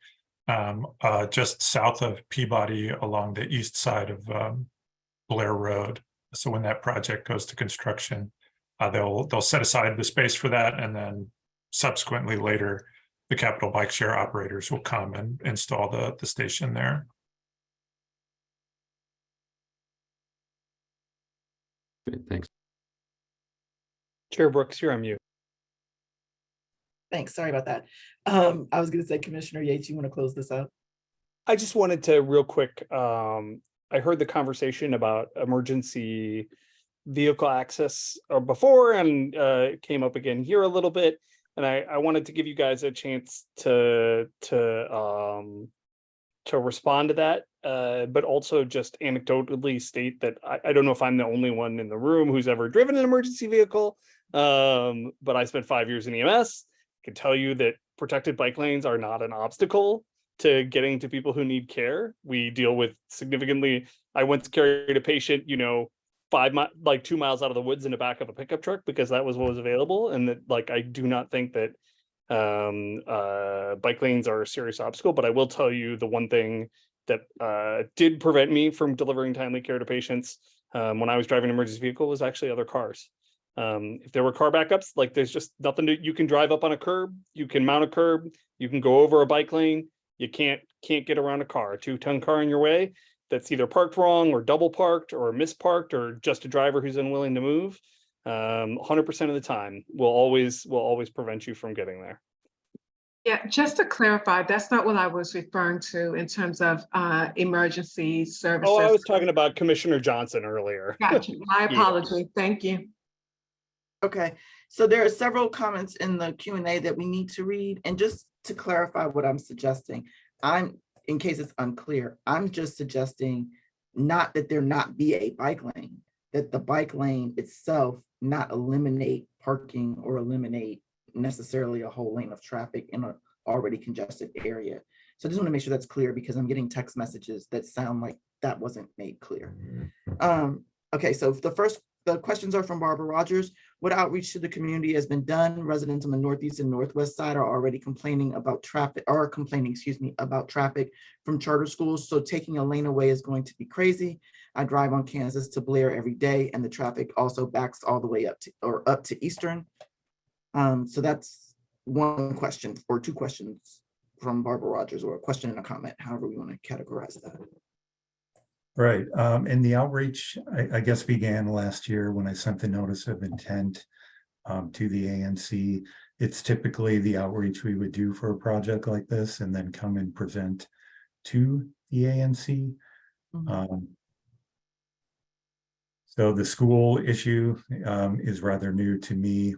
just south of Peabody along the east side of Blair Road. So when that project goes to construction, they'll set aside the space for that, and then subsequently later, the Capitol Bike Share operators will come and install the station there. Great, thanks. Chair Brooks, you're on mute. Thanks, sorry about that. I was gonna say, Commissioner Yates, you want to close this out? I just wanted to real quick, I heard the conversation about emergency vehicle access before, and it came up again here a little bit. And I wanted to give you guys a chance to respond to that, but also just anecdotally state that I don't know if I'm the only one in the room who's ever driven an emergency vehicle, but I spent 5 years in EMS. I can tell you that protected bike lanes are not an obstacle to getting to people who need care. We deal with significantly, I went to carry a patient, 2 miles out of the woods in the back of a pickup truck because that was what was available. And that, like, I do not think that bike lanes are a serious obstacle, but I will tell you the one thing that did prevent me from delivering timely care to patients when I was driving an emergency vehicle was actually other cars. If there were car backups, like, there's just nothing you can drive up on a curb, you can mount a curb, you can go over a bike lane. You can't get around a car, a 2-ton car in your way that's either parked wrong or double parked or misparked or just a driver who's unwilling to move. 100% of the time will always prevent you from getting there. Yeah, just to clarify, that's not what I was referring to in terms of emergency services. Oh, I was talking about Commissioner Johnson earlier. Gotcha. My Yeah. apology. Thank you. Okay, so there are several comments in the Q&A that we need to read, and just to clarify what I'm suggesting, in case it's unclear, I'm just suggesting not that there not be a bike lane, that the bike lane itself not eliminate parking or eliminate necessarily a whole lane of traffic in an already congested area. So I just want to make sure that's clear, because I'm getting text messages that sound like that wasn't made clear. Okay, so the the questions are from Barbara Rogers. What outreach to the community has been done? Residents on the northeast and northwest side are already complaining about traffic, about traffic from charter schools. So taking a lane away is going to be crazy. I drive on Kansas to Blair every day, and the traffic also backs all the way up to Eastern. So that's one question or two questions from Barbara Rogers, or a question and a comment, however we want to categorize that. Right, and the outreach, I guess, began last year when I sent the notice of intent to the ANC. It's typically the outreach we would do for a project like this and then come and present to the ANC. So the school issue is rather new to me,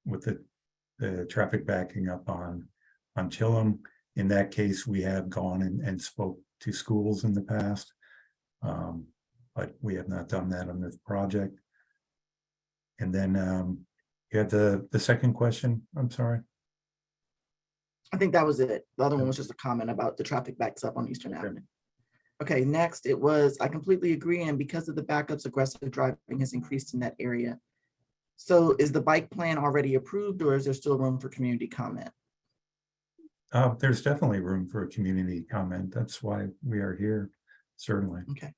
with the traffic backing up on Chillum. In that case, we have gone and spoke to schools in the past, but we have not done that on this project. And then you had the second question, I'm sorry. I think that was it. The other one was just a comment about the traffic backs up on Eastern Avenue. Okay, next it was, I completely agree, and because of the backups, aggressive driving has increased in that area. So is the bike plan already approved, or is there still room for community comment? There's definitely room for a community comment. That's why we are here, certainly. Okay.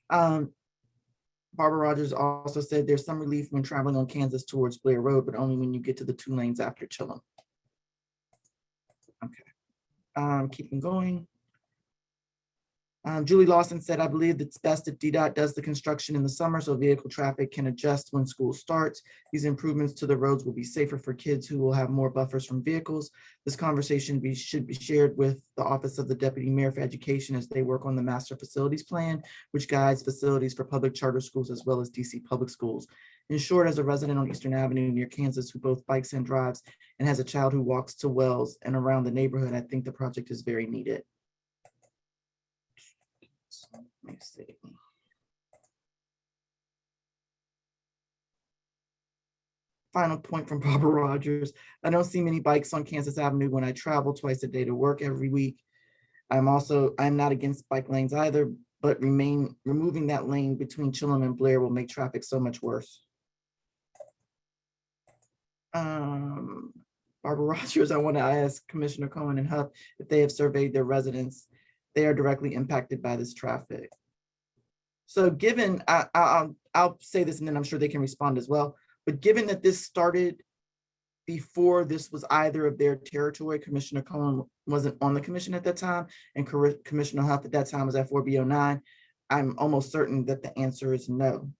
Barbara Rogers also said there's some relief when traveling on Kansas towards Blair Road, but only when you get to the 2 lanes after Chillum. Okay. Keeping going. Julie Lawson said, I believe it's best if DDOT does the construction in the summer so vehicle traffic can adjust when school starts. These improvements to the roads will be safer for kids who will have more buffers from vehicles. This conversation should be shared with the Office of the Deputy Mayor for Education as they work on the Master Facilities Plan, which guides facilities for public charter schools as well as DC public schools. In short, as a resident on Eastern Avenue near Kansas who both bikes and drives and has a child who walks to Wells and around the neighborhood, I think the project is very needed. Let me see. Final point from Barbara Rogers. I don't see many bikes on Kansas Avenue when I travel twice a day to work every week. I'm not against bike lanes either, but removing that lane between Chillum and Blair will make traffic so much worse. Barbara Rogers, I want to ask Commissioner Cohen and Huff if they have surveyed their residents. They are directly impacted by this traffic. So given, I'll say this and then I'm sure they can respond as well, but given that this started before this was either of their territory, Commissioner Cohen wasn't on the commission at that time, and Commissioner Huff at that time was at 4B09, I'm almost certain that the answer is no.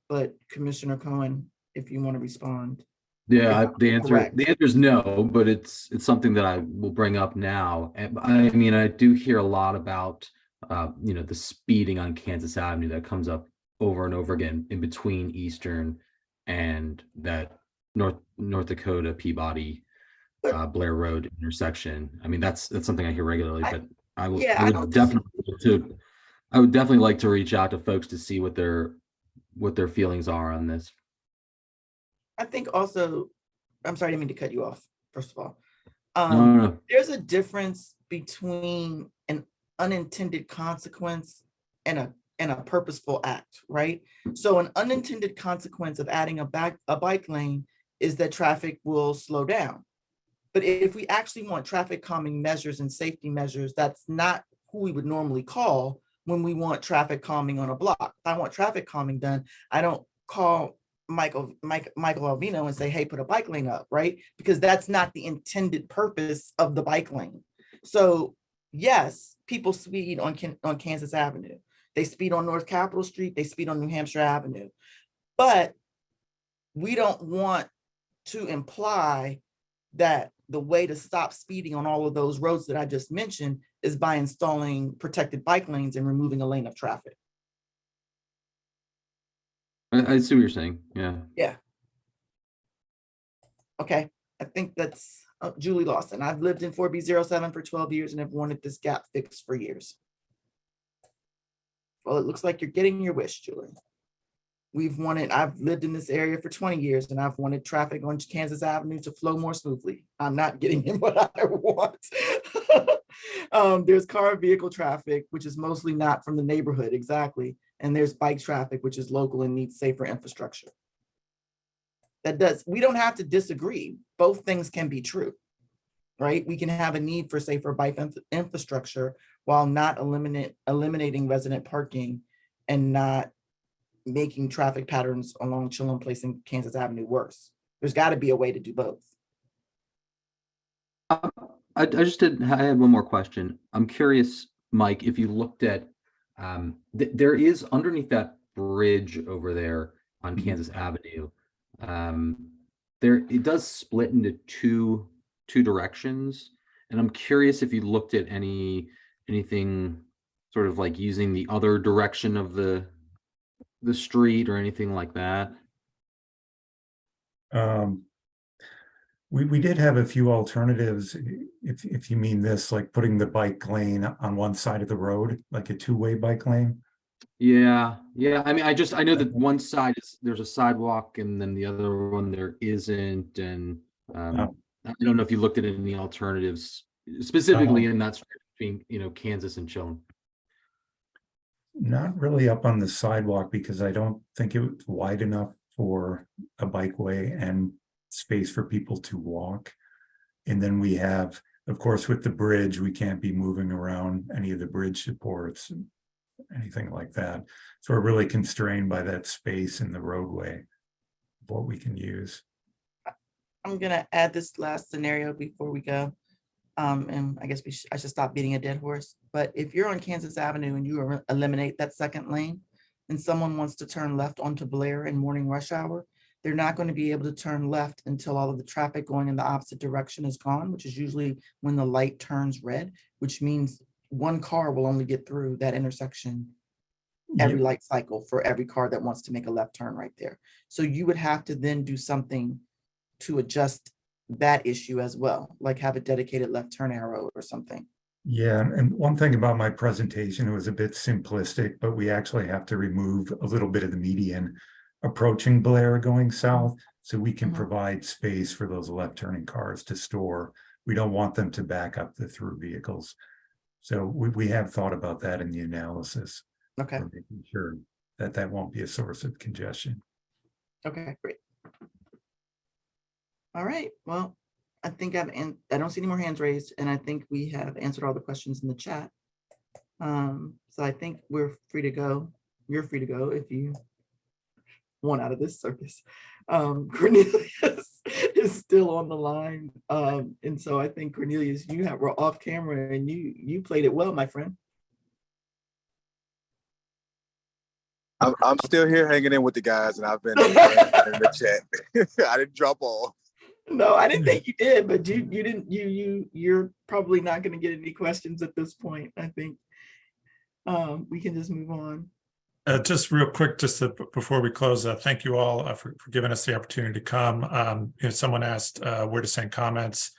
But Commissioner Cohen, if you want to respond. Yeah, the answer is no, but it's something that I will bring up now. And I mean, I do hear a lot about the speeding on Kansas Avenue that comes up over and over again in between Eastern and that North Dakota Peabody Blair Road intersection. I mean, that's something I hear regularly, but I would definitely like to reach out to folks to see what their feelings are on this. I think also, I'm sorry, I didn't mean to cut you off, first of all. No. There's a difference between an unintended consequence and a purposeful act, right? So an unintended consequence of adding a bike lane is that traffic will slow down. But if we actually want traffic calming measures and safety measures, that's not who we would normally call when we want traffic calming on a block. If I want traffic calming done, I don't call Michael Alvino and say, hey, put a bike lane up, right? Because that's not the intended purpose of the bike lane. So yes, people speed on Kansas Avenue. They speed on North Capitol Street. They speed on New Hampshire Avenue. But we don't want to imply that the way to stop speeding on all of those roads that I just mentioned is by installing protected bike lanes and removing a lane of traffic. I see what you're saying. Yeah. Yeah. Okay. I think that's Julie Lawson. I've lived in 4B07 for 12 years and have wanted this gap fixed for years. Well, it looks like you're getting your wish, Julie. I've lived in this area for 20 years and I've wanted traffic on Kansas Avenue to flow more smoothly. I'm not getting in what I want. There's car and vehicle traffic, which is mostly not from the neighborhood, exactly. and there's bike traffic, which is local and needs safer infrastructure. We don't have to disagree. Both things can be true, right? We can have a need for safer bike infrastructure while not eliminating resident parking and not making traffic patterns along Chilton Place and Kansas Avenue worse. There's got to be a way to do both. I had one more question. I'm curious, Mike, if you looked at, there is underneath that bridge over there on Kansas Avenue, it does split into two directions. And I'm curious if you looked at anything sort of like using the other direction of the street or anything like that. We did have a few alternatives, if you mean this, like putting the bike lane on one side of the road, like a two-way bike lane. Yeah. I mean, I know that one side there's a sidewalk and then the other one there isn't. And I don't know if you looked at any alternatives specifically in that stretch between, Kansas and Chilton. Not really up on the sidewalk because I don't think it was wide enough for a bikeway and space for people to walk. And then we have, of course, with the bridge, we can't be moving around any of the bridge supports, and anything like that. So we're really constrained by that space in the roadway of what we can use. I'm gonna add this last scenario before we go. And I guess I should stop beating a dead horse. But if you're on Kansas Avenue and you eliminate that second lane and someone wants to turn left onto Blair in morning rush hour, they're not going to be able to turn left until all of the traffic going in the opposite direction is gone, which is usually when the light turns red, which means one car will only get through that intersection every light cycle for every car that wants to make a left turn right there. So you would have to then do something to adjust that issue as well, like have a dedicated left turn arrow or something. Yeah, and one thing about my presentation, it was a bit simplistic, but we actually have to remove a little bit of the median approaching Blair going south, so we can provide space for those left turning cars to store. We don't want them to back up the through vehicles. So we have thought about that in the analysis. Okay. For making sure that that won't be a source of congestion. Okay, great. All right, well, I think I don't see any more hands raised, and I think we have answered all the questions in the chat. So I think we're free to go. You're free to go if you want out of this circus. Cornelius is still on the line. And so I think Cornelius, were off camera and you played it well, my friend. I'm still here hanging in with the guys, and I've been in the chat. I didn't drop off. No, I didn't think you did, but you didn't. You're probably not going to get any questions at this point. I think we can just move on. Just real quick, before we close, thank you all for giving us the opportunity to come. Someone asked where to send comments.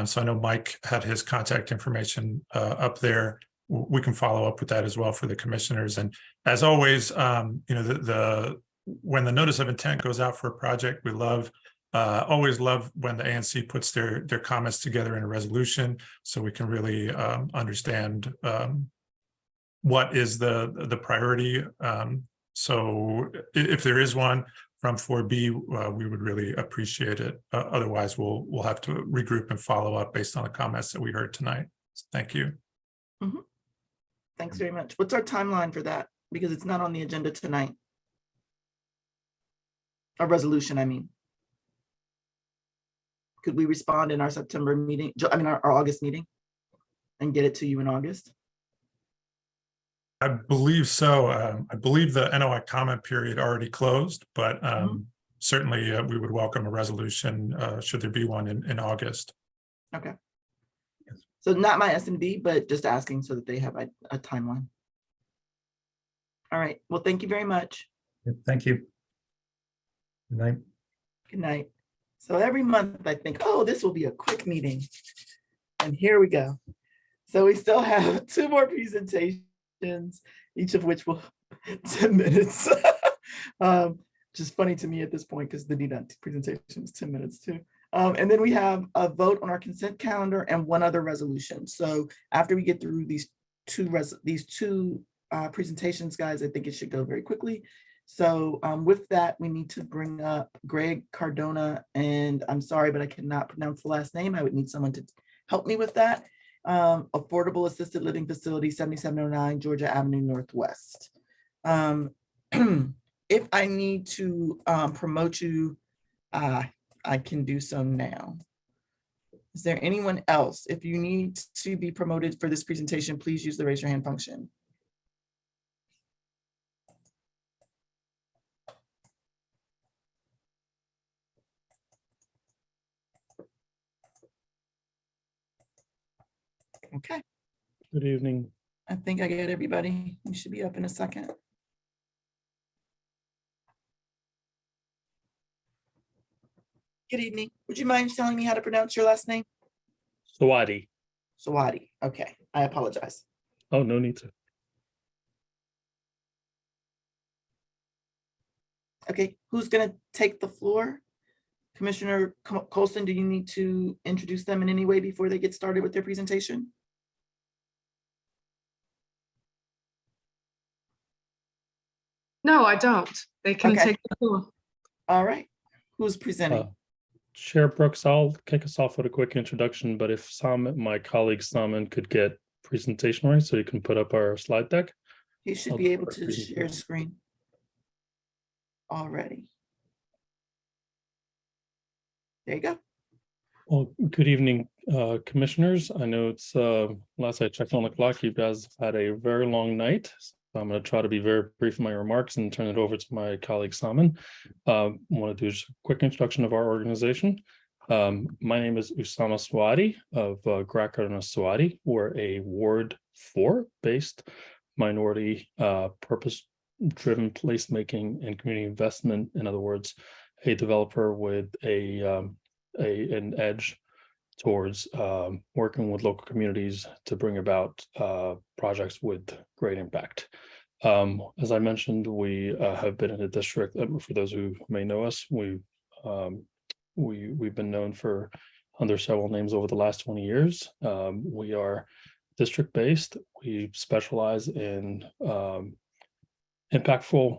So I know Mike had his contact information up there. We can follow up with that as well for the commissioners. And as always, when the notice of intent goes out for a project, we always love when the ANC puts their comments together in a resolution, so we can really understand what is the priority. So if there is one from 4B, we would really appreciate it. Otherwise, we'll have to regroup and follow up based on the comments that we heard tonight. Thank you. Mm-hmm. Thanks very much. What's our timeline for that? Because it's not on the agenda tonight. A resolution, I mean. Could we respond in our September meeting, our August meeting, and get it to you in August? I believe so. I believe the NOI comment period already closed, but certainly we would welcome a resolution should there be one in August. Okay. So not my S&D, but just asking so that they have a timeline. All right. Well, thank you very much. Thank you. Good night. Good night. So every month I think, oh, this will be a quick meeting. And here we go. So we still have 2 more presentations, each of which will 10 minutes. Just funny to me at this point because the DDOT presentation is 10 minutes too. And then we have a vote on our consent calendar and one other resolution. So after we get through these two presentations, guys. I think it should go very quickly. So with that, we need to bring up Greg Cardona, and I'm sorry, but I cannot pronounce the last name. I would need someone to help me with that. Affordable Assisted Living Facility, 7709 Georgia Avenue Northwest. If I need to promote you, I can do so now. Is there anyone else? If you need to be promoted for this presentation, please use the raise your hand function. Okay, Good evening. I think I get everybody. We should be up in a second. Good evening. Would you mind telling me how to pronounce your last name? Sawadi. Sawadi. Okay, I apologize. Oh, no need to. Okay, who's gonna take the floor? Commissioner Colson, do you need to introduce them in any way before they get started with their presentation? No, I don't. They can Okay. take the floor. All right, who's presenting? Chair Brooks, I'll kick us off with a quick introduction, but if my colleague Salman could get presentation right so you can put up our slide deck. He should I'll be able start to share screen already. There you go. Well, good evening, commissioners. I know it's last I checked on the clock, you guys have had a very long night. So I'm going to try to be very brief in my remarks and turn it over to my colleague Salman. I want to do just a quick introduction of our organization. My name is Usama Swati of Grakarna Swati. We're a Ward 4 based minority purpose-driven placemaking and community investment. In other words, a developer with an edge towards working with local communities to bring about projects with great impact. As I mentioned, we have been in the district. For those who may know us, we've been known for under several names over the last 20 years. We are district-based. We specialize in impactful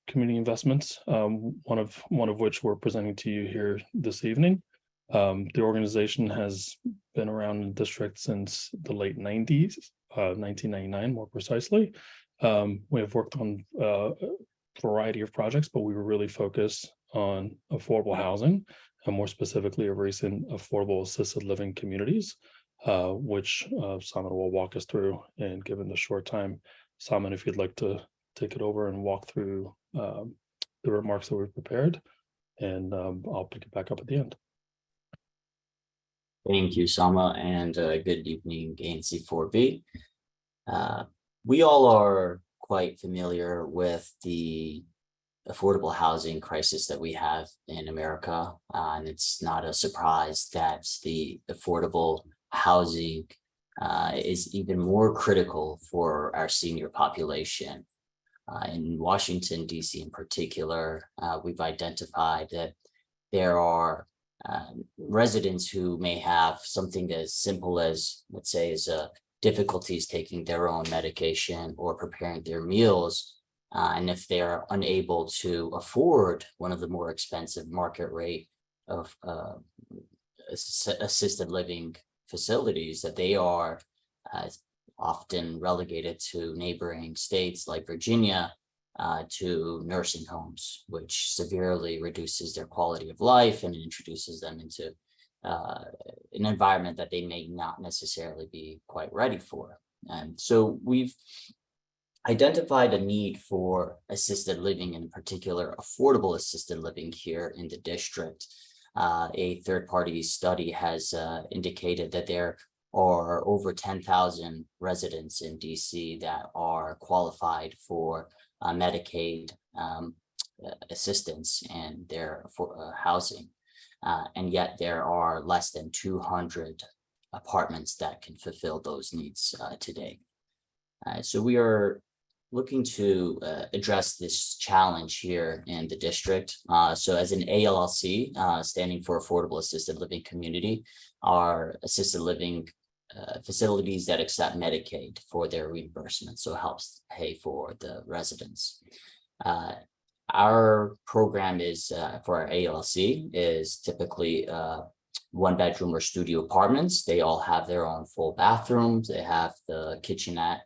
community investments, one of which we're presenting to you here this evening. The organization has been around in the district since the late 90s, 1999 more precisely. We have worked on a variety of projects, but we were really focused on affordable housing, and more specifically of recent affordable assisted living communities, which Salman will walk us through. And given the short time, Salman, if you'd like to take it over and walk through the remarks that we've prepared, and I'll pick it back up at the end. Thank you, Sama, and good evening, ANC 4B. We all are quite familiar with the affordable housing crisis that we have in America, and it's not a surprise that the affordable housing is even more critical for our senior population. In Washington, D.C. in particular, we've identified that there are residents who may have something as simple as, let's say, difficulties taking their own medication or preparing their meals. And if they're unable to afford one of the more expensive market rate of assisted living facilities, that they are often relegated to neighboring states like Virginia, to nursing homes, which severely reduces their quality of life and introduces them into an environment that they may not necessarily be quite ready for. And so we've identified a need for assisted living, in particular affordable assisted living here in the district. A third-party study has indicated that there are over 10,000 residents in DC that are qualified for Medicaid assistance and their housing. And yet there are less than 200 apartments that can fulfill those needs today. So we are looking to address this challenge here in the district. So as an ALLC, standing for Affordable Assisted Living Community, our assisted living facilities that accept Medicaid for their reimbursement, so it helps pay for the residents. Our program is for our ALC is typically 1-bedroom or studio apartments. They all have their own full bathrooms. They have the kitchenette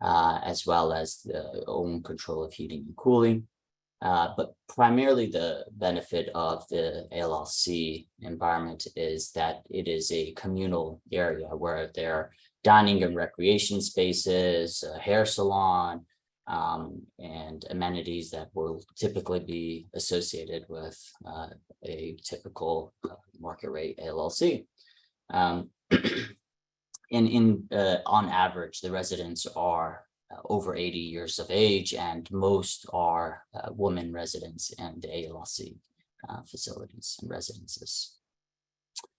as well as the own control of heating and cooling. But primarily the benefit of the ALC environment is that it is a communal area where there are dining and recreation spaces, a hair salon, and amenities that will typically be associated with a typical market rate ALC. On average, the residents are over 80 years of age, and most are women residents in the ALC facilities and residences.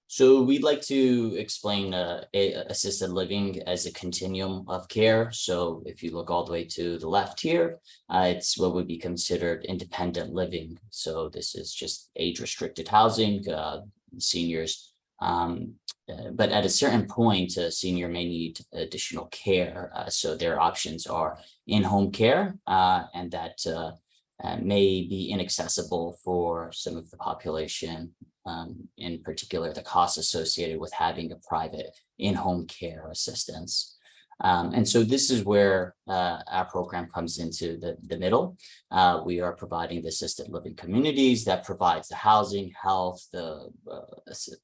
So we'd like to explain assisted living as a continuum of care. So if you look all the way to the left here, it's what would be considered independent living. So this is just age-restricted housing, seniors. But at a certain point, a senior may need additional care. So their options are in-home care, and that may be inaccessible for some of the population, in particular, the costs associated with having a private in-home care assistance. And so this is where our program comes into the middle. We are providing the assisted living communities that provides the housing, health, the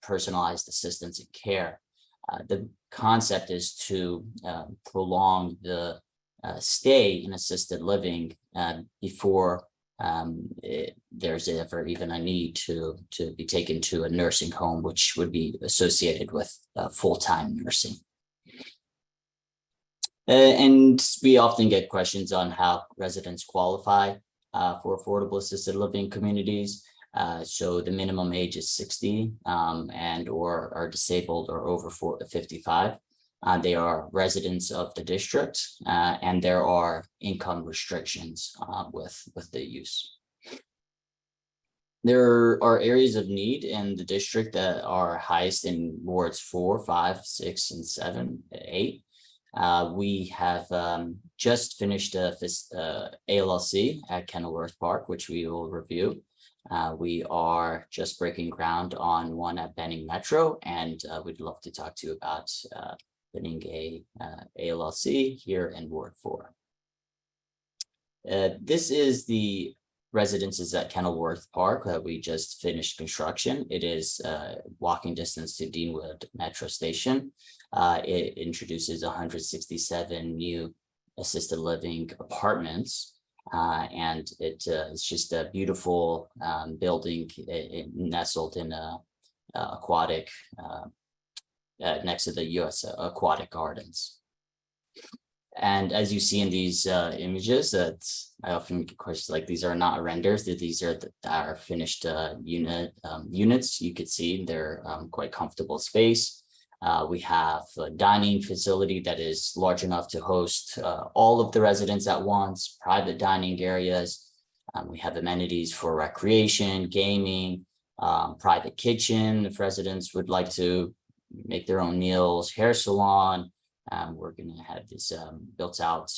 personalized assistance and care. The concept is to prolong the stay in assisted living before there's ever even a need to be taken to a nursing home, which would be associated with full-time nursing. And we often get questions on how residents qualify for affordable assisted living communities. So the minimum age is 60 and or are disabled or over 55. They are residents of the district, and there are income restrictions with the use. There are areas of need in the district that are highest in wards 4, 5, 6, and 7, 8. We have just finished ALLC at Kenilworth Park, which we will review. We are just breaking ground on one at Benning Metro, and we'd love to talk to you about putting a ALLC here in Ward 4. This is the residences at Kenilworth Park that we just finished construction. It is walking distance to Deanwood Metro Station. It introduces 167 new assisted living apartments, and it's just a beautiful building nestled in a aquatic next to the U.S. Aquatic Gardens. And as you see in these images, that I often get questions like these are not renders, that these are our finished units. You could see they're quite comfortable space. We have a dining facility that is large enough to host all of the residents at once, private dining areas. We have amenities for recreation, gaming, private kitchen if residents would like to make their own meals, hair salon. We're going to have this built out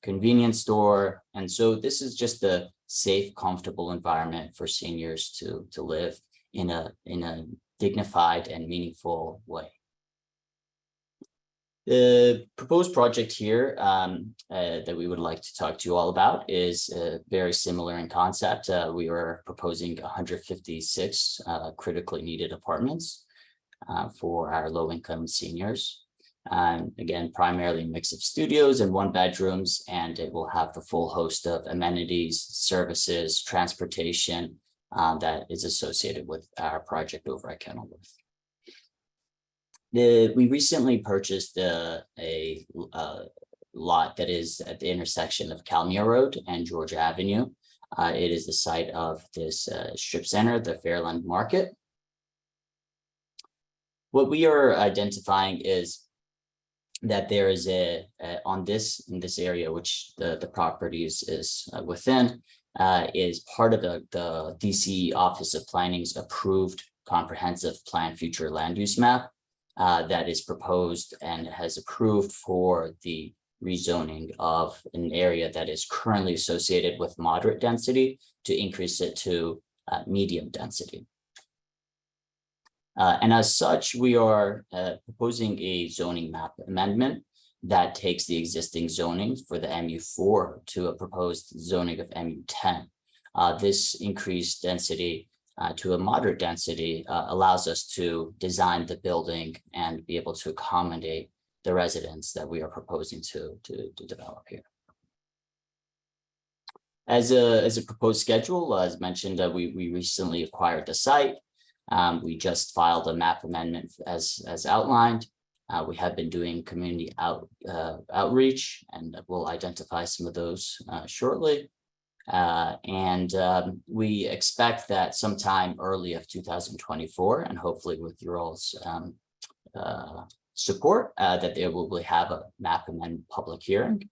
convenience store. And so this is just a safe, comfortable environment for seniors to live in a dignified and meaningful way. The proposed project here that we would like to talk to you all about is very similar in concept. We are proposing 156 critically needed apartments for our low-income seniors. Again, primarily a mix of studios and 1-bedrooms, and it will have the full host of amenities, services, transportation that is associated with our project over at Kenilworth. We recently purchased a lot that is at the intersection of Calmere Road and Georgia Avenue. It is the site of this strip center, the Fairland Market. What we are identifying is that there is in this area, which the property is within, is part of the DC Office of Planning's approved comprehensive plan future land use map. that is proposed and has approved for the rezoning of an area that is currently associated with moderate density to increase it to medium density. And as such, we are proposing a zoning map amendment that takes the existing zoning for the MU4 to a proposed zoning of MU10. This increased density to a moderate density allows us to design the building and be able to accommodate the residents that we are proposing to develop here. As a proposed schedule, as mentioned, we recently acquired the site. We just filed a map amendment as outlined. We have been doing community outreach, and we'll identify some of those shortly. We expect that sometime early of 2024, and hopefully with your all's support, that they will have a map amendment public hearing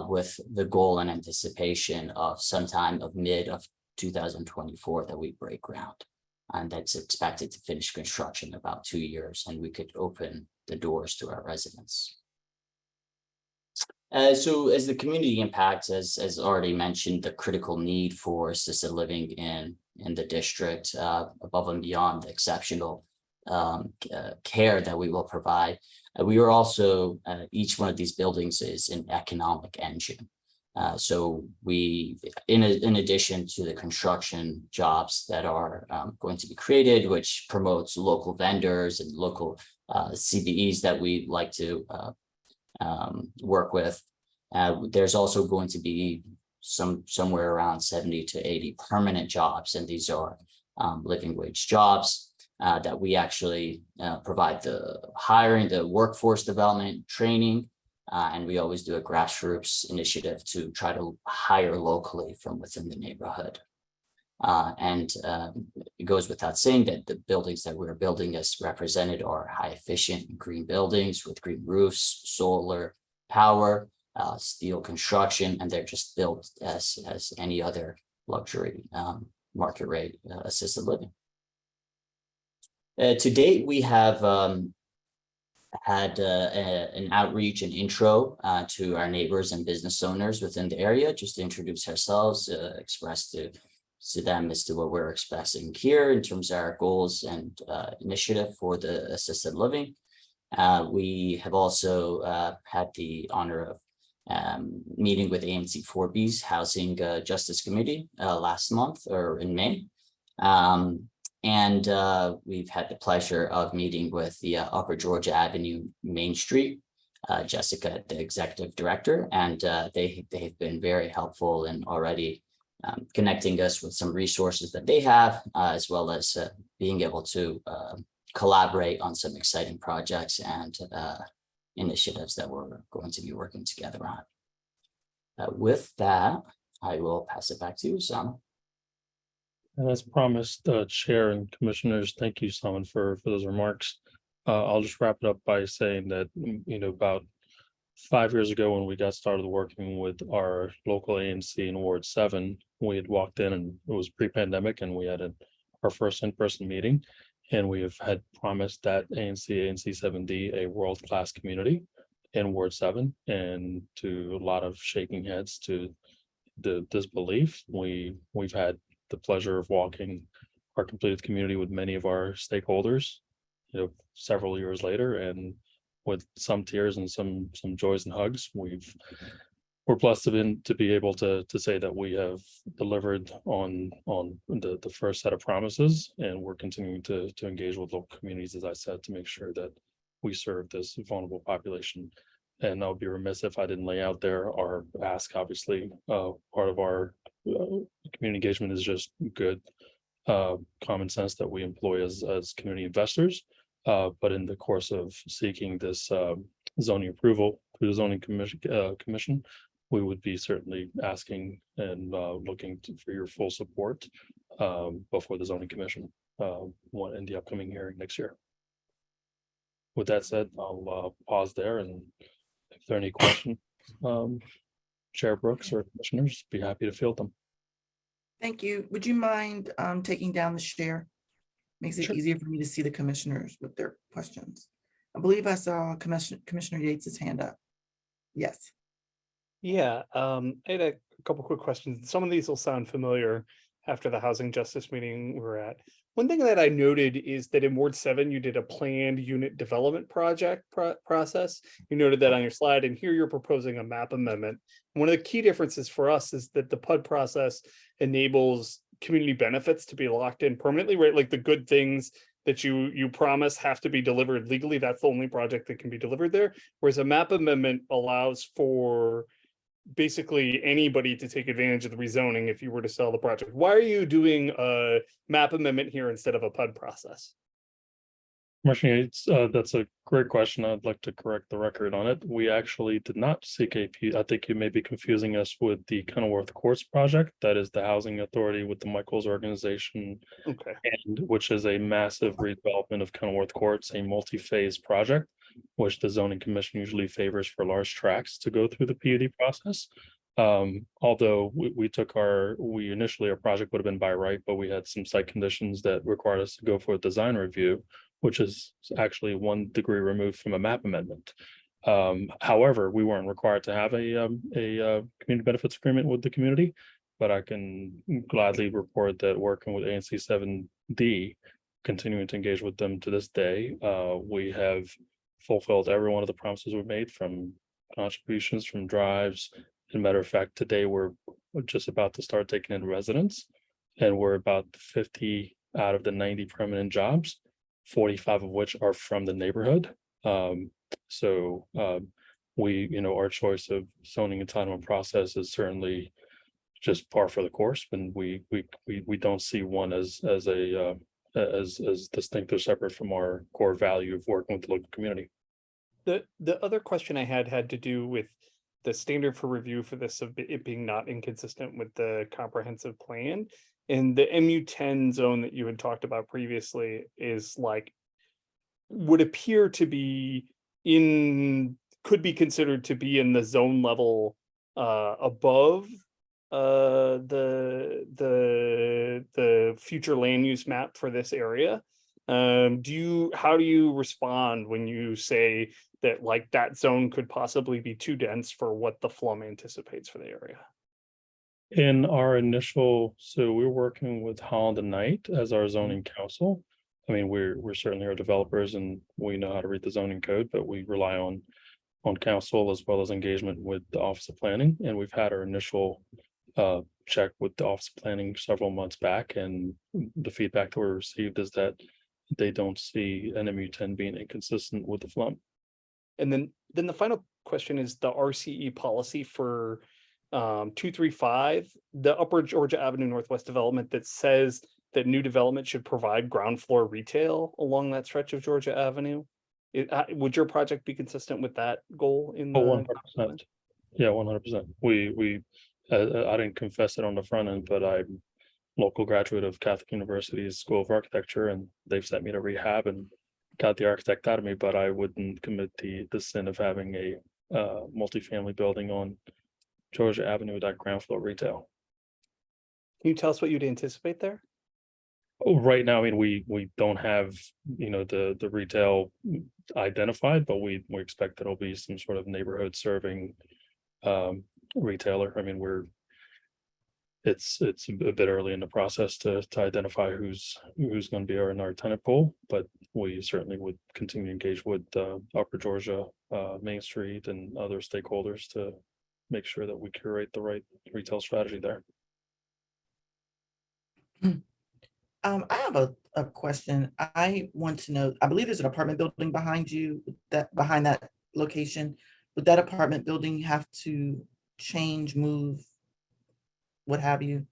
with the goal and anticipation of sometime of mid of 2024 that we break ground. And that's expected to finish construction in about 2 years, and we could open the doors to our residents. So as the community impact, as already mentioned, the critical need for assisted living in the district, above and beyond the exceptional care that we will provide. We are also, each one of these buildings is an economic engine. So we, in addition to the construction jobs that are going to be created, which promotes local vendors and local CBEs that we like to work with, there's also going to be somewhere around 70 to 80 permanent jobs, and these are living wage jobs that we actually provide the hiring, the workforce development, training. And we always do a grassroots initiative to try to hire locally from within the neighborhood. It goes without saying that the buildings that we're building as represented are high efficient green buildings with green roofs, solar power, steel construction, and they're just built as any other luxury market rate assisted living. To date, we have had an outreach and intro to our neighbors and business owners within the area, just to introduce ourselves, express to them as to what we're expressing here in terms of our goals and initiative for the assisted living. We have also had the honor of meeting with ANC 4B's Housing Justice Committee last month or in May. We've had the pleasure of meeting with the Upper Georgia Avenue Main Street, Jessica, the executive director, and they've been very helpful in already connecting us with some resources that they have, as well as being able to collaborate on some exciting projects and initiatives that we're going to be working together on. With that, I will pass it back to you, Osama. And as promised, Chair and Commissioners, thank you, Simon, for those remarks. I'll just wrap it up by saying that, about 5 years ago when we got started working with our local ANC in Ward 7, we had walked in and it was pre-pandemic and we had our first in-person meeting. And we have had promised that ANC 7D, a world-class community in Ward 7, and to a lot of shaking heads to this belief. We've had the pleasure of walking our completed community with many of our stakeholders, several years later, and with some tears and some joys and hugs, we're blessed to be able to say that we have delivered on the first set of promises, and we're continuing to engage with local communities, as I said, to make sure that we serve this vulnerable population. And I would be remiss if I didn't lay out there our ask. Obviously, part of our community engagement is just good common sense that we employ as community investors. But in the course of seeking this zoning approval through the zoning commission, we would be certainly asking and looking for your full support before the zoning commission in the upcoming hearing next year. With that said, I'll pause there, and if there are any questions, Chair Brooks or commissioners, be happy to field them. Thank you. Would you mind taking down the share? Makes it Sure. easier for me to see the commissioners with their questions. I believe I saw Commissioner Yates's hand up. Yes. Yeah, I had a couple quick questions. Some of these will sound familiar after the housing justice meeting we're at. One thing that I noted is that in Ward 7, you did a planned unit development project process. You noted that on your slide, and here you're proposing a map amendment. One of the key differences for us is that the PUD process enables community benefits to be locked in permanently, right? Like the good things that you promise have to be delivered legally. That's the only project that can be delivered there. Whereas a map amendment allows for basically anybody to take advantage of the rezoning if you were to sell the project. Why are you doing a map amendment here instead of a PUD process? Commissioner Yates, that's a great question. I'd like to correct the record on it. We actually did not seek a P. I think you may be confusing us with the Kenilworth Courts project. That is the housing authority with the Michaels organization, Okay. and which is a massive redevelopment of Kenilworth Courts, a multi-phase project, which the zoning commission usually favors for large tracts to go through the PUD process. Although we initially our project would have been by right, but we had some site conditions that required us to go for a design review, which is actually 1 degree removed from a map amendment. However, we weren't required to have a community benefits agreement with the community, but I can gladly report that working with ANC 7D, continuing to engage with them to this day, we have fulfilled every one of the promises we made, from contributions, from drives. As a matter of fact, today we're just about to start taking in residents, and we're about 50 out of the 90 permanent jobs, 45 of which are from the neighborhood. Our choice of zoning entitlement process is certainly just par for the course, and we don't see one as distinct or separate from our core value of working with the local community. The other question I had to do with the standard for review for this, of it being not inconsistent with the comprehensive plan. And the MU10 zone that you had talked about previously is like, would appear to be could be considered to be in the zone level above the future land use map for this area. How do you respond when you say that like that zone could possibly be too dense for what the FLUM anticipates for the area? In our initial, so we're working with Holland and Knight as our zoning council. I mean, we're certainly our developers and we know how to read the zoning code, but we rely on council as well as engagement with the Office of Planning. And we've had our initial check with the Office of Planning several months back, and the feedback that we received is that they don't see NMU10 being inconsistent with the FLUM. And then the final question is the RCE policy for 235, the Upper Georgia Avenue Northwest development that says that new development should provide ground floor retail along that stretch of Georgia Avenue. Would your project be consistent with that goal in the 100%. Yeah, 100%. I didn't confess it on the front end, but I'm local graduate of Catholic University's School of Architecture, and they've sent me to rehab and got the architect out of me, but I wouldn't commit the sin of having a multifamily building on Georgia Avenue with that ground floor retail. Can you tell us what you'd anticipate there? Oh, right now, I mean, we don't have, the retail identified, but we expect that it'll be some sort of neighborhood serving retailer. I mean, it's a bit early in the process to identify who's going to be in our tenant pool, but we certainly would continue to engage with Upper Georgia, Main Street, and other stakeholders to make sure that we curate the right retail strategy there. I have a question. I want to know, I believe there's an apartment building behind you, behind that location. Would that apartment building have to change, move, what have you?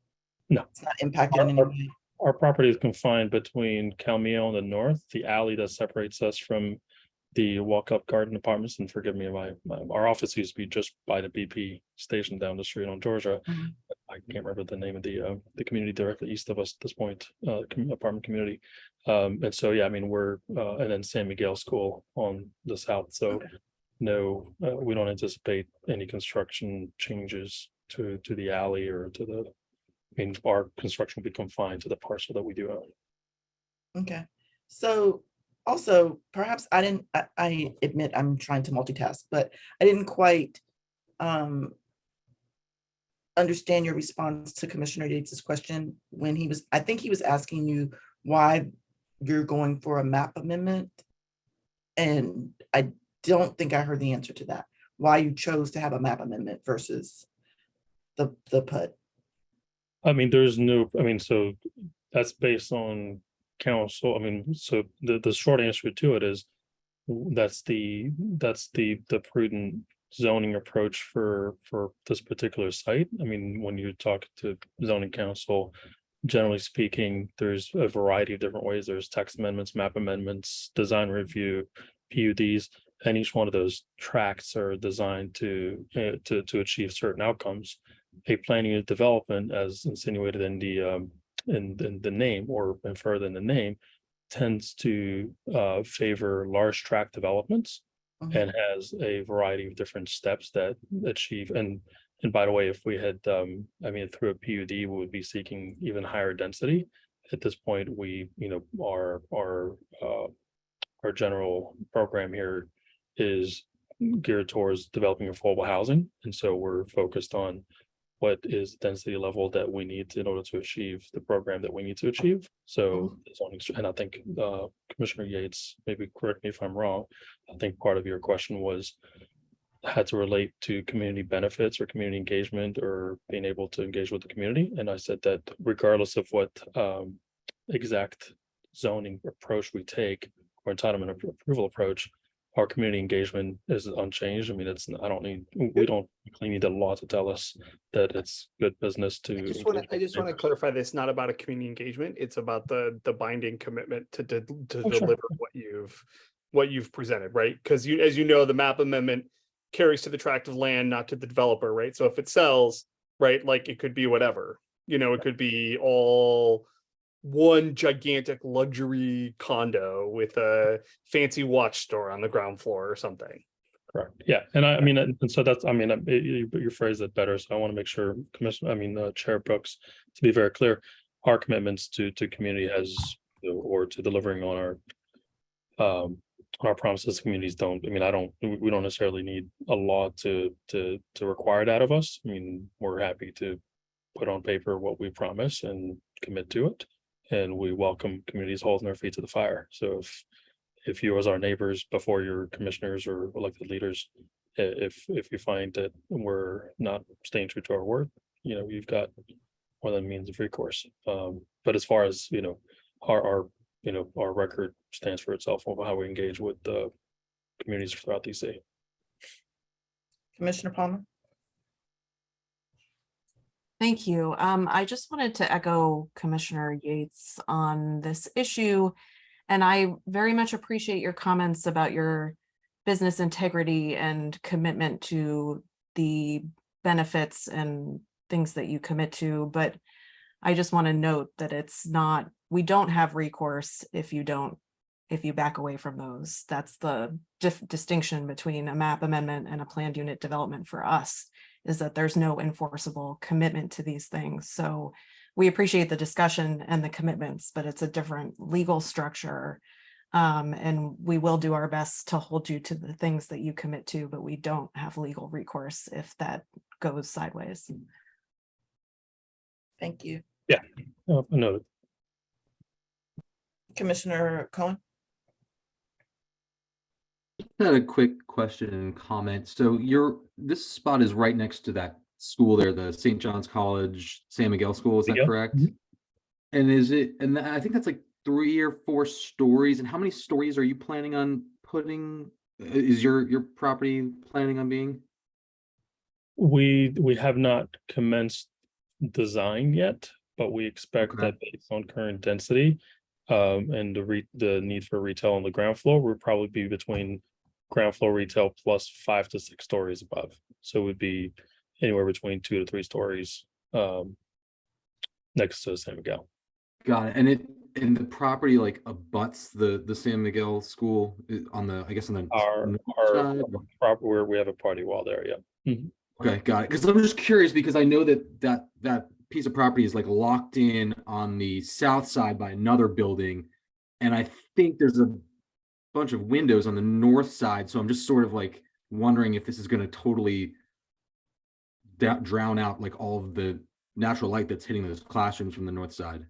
No. It's not impacted in any way. Our property is confined between Calmeo on the north, the alley that separates us from the walk-up garden apartments. And forgive me, our office used to be just by the BP station down the street on Georgia. I can't remember the name of the community directly east of us at this point, apartment community. And so, yeah, I mean, we're and then San Miguel School on the south. So no, we don't anticipate any construction changes to the alley or to the, I mean, our construction will be confined to the parcel that we do own. Okay, so also perhaps I admit I'm trying to multitask, but I didn't quite understand your response to Commissioner Yates's question when I think he was asking you why you're going for a map amendment. And I don't think I heard the answer to that, why you chose to have a map amendment versus the PUD. I mean, so that's based on council. I mean, so the short answer to it is that's the prudent zoning approach for this particular site. I mean, when you talk to zoning council, generally speaking, there's a variety of different ways. There's text amendments, map amendments, design review, PUDs, and each one of those tracks are designed to achieve certain outcomes. A planning and development, as insinuated in the name or inferred in the name, tends to favor large tract developments and has a variety of different steps that achieve. And by the way, if we had, I mean, through a PUD, we would be seeking even higher density. At this point, we, our general program here is geared towards developing affordable housing. And so we're focused on what is the density level that we need in order to achieve the program that we need to achieve. So, and I think Commissioner Yates, maybe correct me if I'm wrong, I think part of your question had to relate to community benefits or community engagement or being able to engage with the community. And I said that regardless of what exact zoning approach we take or entitlement approval approach, our community engagement is unchanged. I mean, we don't need the law to tell us that it's good business to. I just want to clarify this, not about a community engagement. It's about the binding commitment to deliver what you've presented, right? Because as you know, the map amendment carries to the tract of land, not to the developer, right? So if it sells, right, like it could be whatever, it could be all one gigantic luxury condo with a fancy watch store on the ground floor or something. Correct. Yeah. And I mean, and so that's, I mean, you phrased it better. So I want to make sure Chair Brooks, to be very clear, our commitments to community or to delivering on our promises to communities we don't necessarily need a law to require that of us. I mean, we're happy to put on paper what we promise and commit to it. And we welcome communities holding their feet to the fire. So if you as our neighbors before your commissioners or elected leaders, if you find that we're not staying true to our word, you've got more than means of recourse. But as far as, our record stands for itself over how we engage with the communities throughout DC. Commissioner Palmer. Thank you. I just wanted to echo Commissioner Yates on this issue. And I very much appreciate your comments about your business integrity and commitment to the benefits and things that you commit to. But I just want to note that we don't have recourse if you back away from those. That's the distinction between a map amendment and a planned unit development for us, is that there's no enforceable commitment to these things. So we appreciate the discussion and the commitments, but it's a different legal structure. And we will do our best to hold you to the things that you commit to, but we don't have legal recourse if that goes sideways. Thank you. Yeah, noted. Commissioner Cohen. I had a quick question and comment. So this spot is right next to that school there, the St. John's College, San Miguel School, is that correct? Mm-hmm. And I think that's like 3 or 4 stories. And how many stories are you planning on putting? Is your property planning on being? We have not commenced design yet, but we expect that based on current density and the need for retail on the ground floor, we'll probably be between ground floor retail plus 5 to 6 stories above. So it would be anywhere between 2 to 3 stories next to San Miguel. Got it. And the property like abuts the San Miguel school on the our property where we have a party wall there. Yeah. Mm-hmm. Okay, got it. Because I'm just curious because I know that piece of property is like locked in on the south side by another building And I think there's a bunch of windows on the north side. So I'm just sort of like wondering if this is going to totally drown out like all of the natural light that's hitting those classrooms from the north side.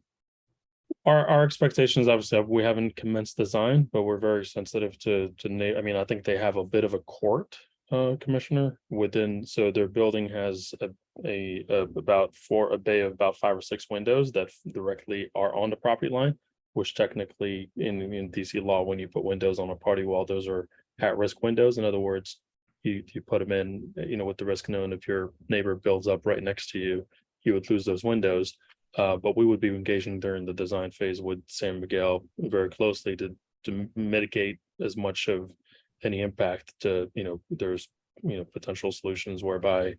Our expectations, obviously, we haven't commenced design, but we're very sensitive to I mean, I think they have a bit of a court, Commissioner, within, so their building has a bay of about 5 or 6 windows that directly are on the property line, which technically in DC law, when you put windows on a party wall, those are at-risk windows. In other words, you put them in, with the risk known if your neighbor builds up right next to you, you would lose those windows. But we would be engaging during the design phase with San Miguel very closely to mitigate as much of any impact to, there's, potential solutions whereby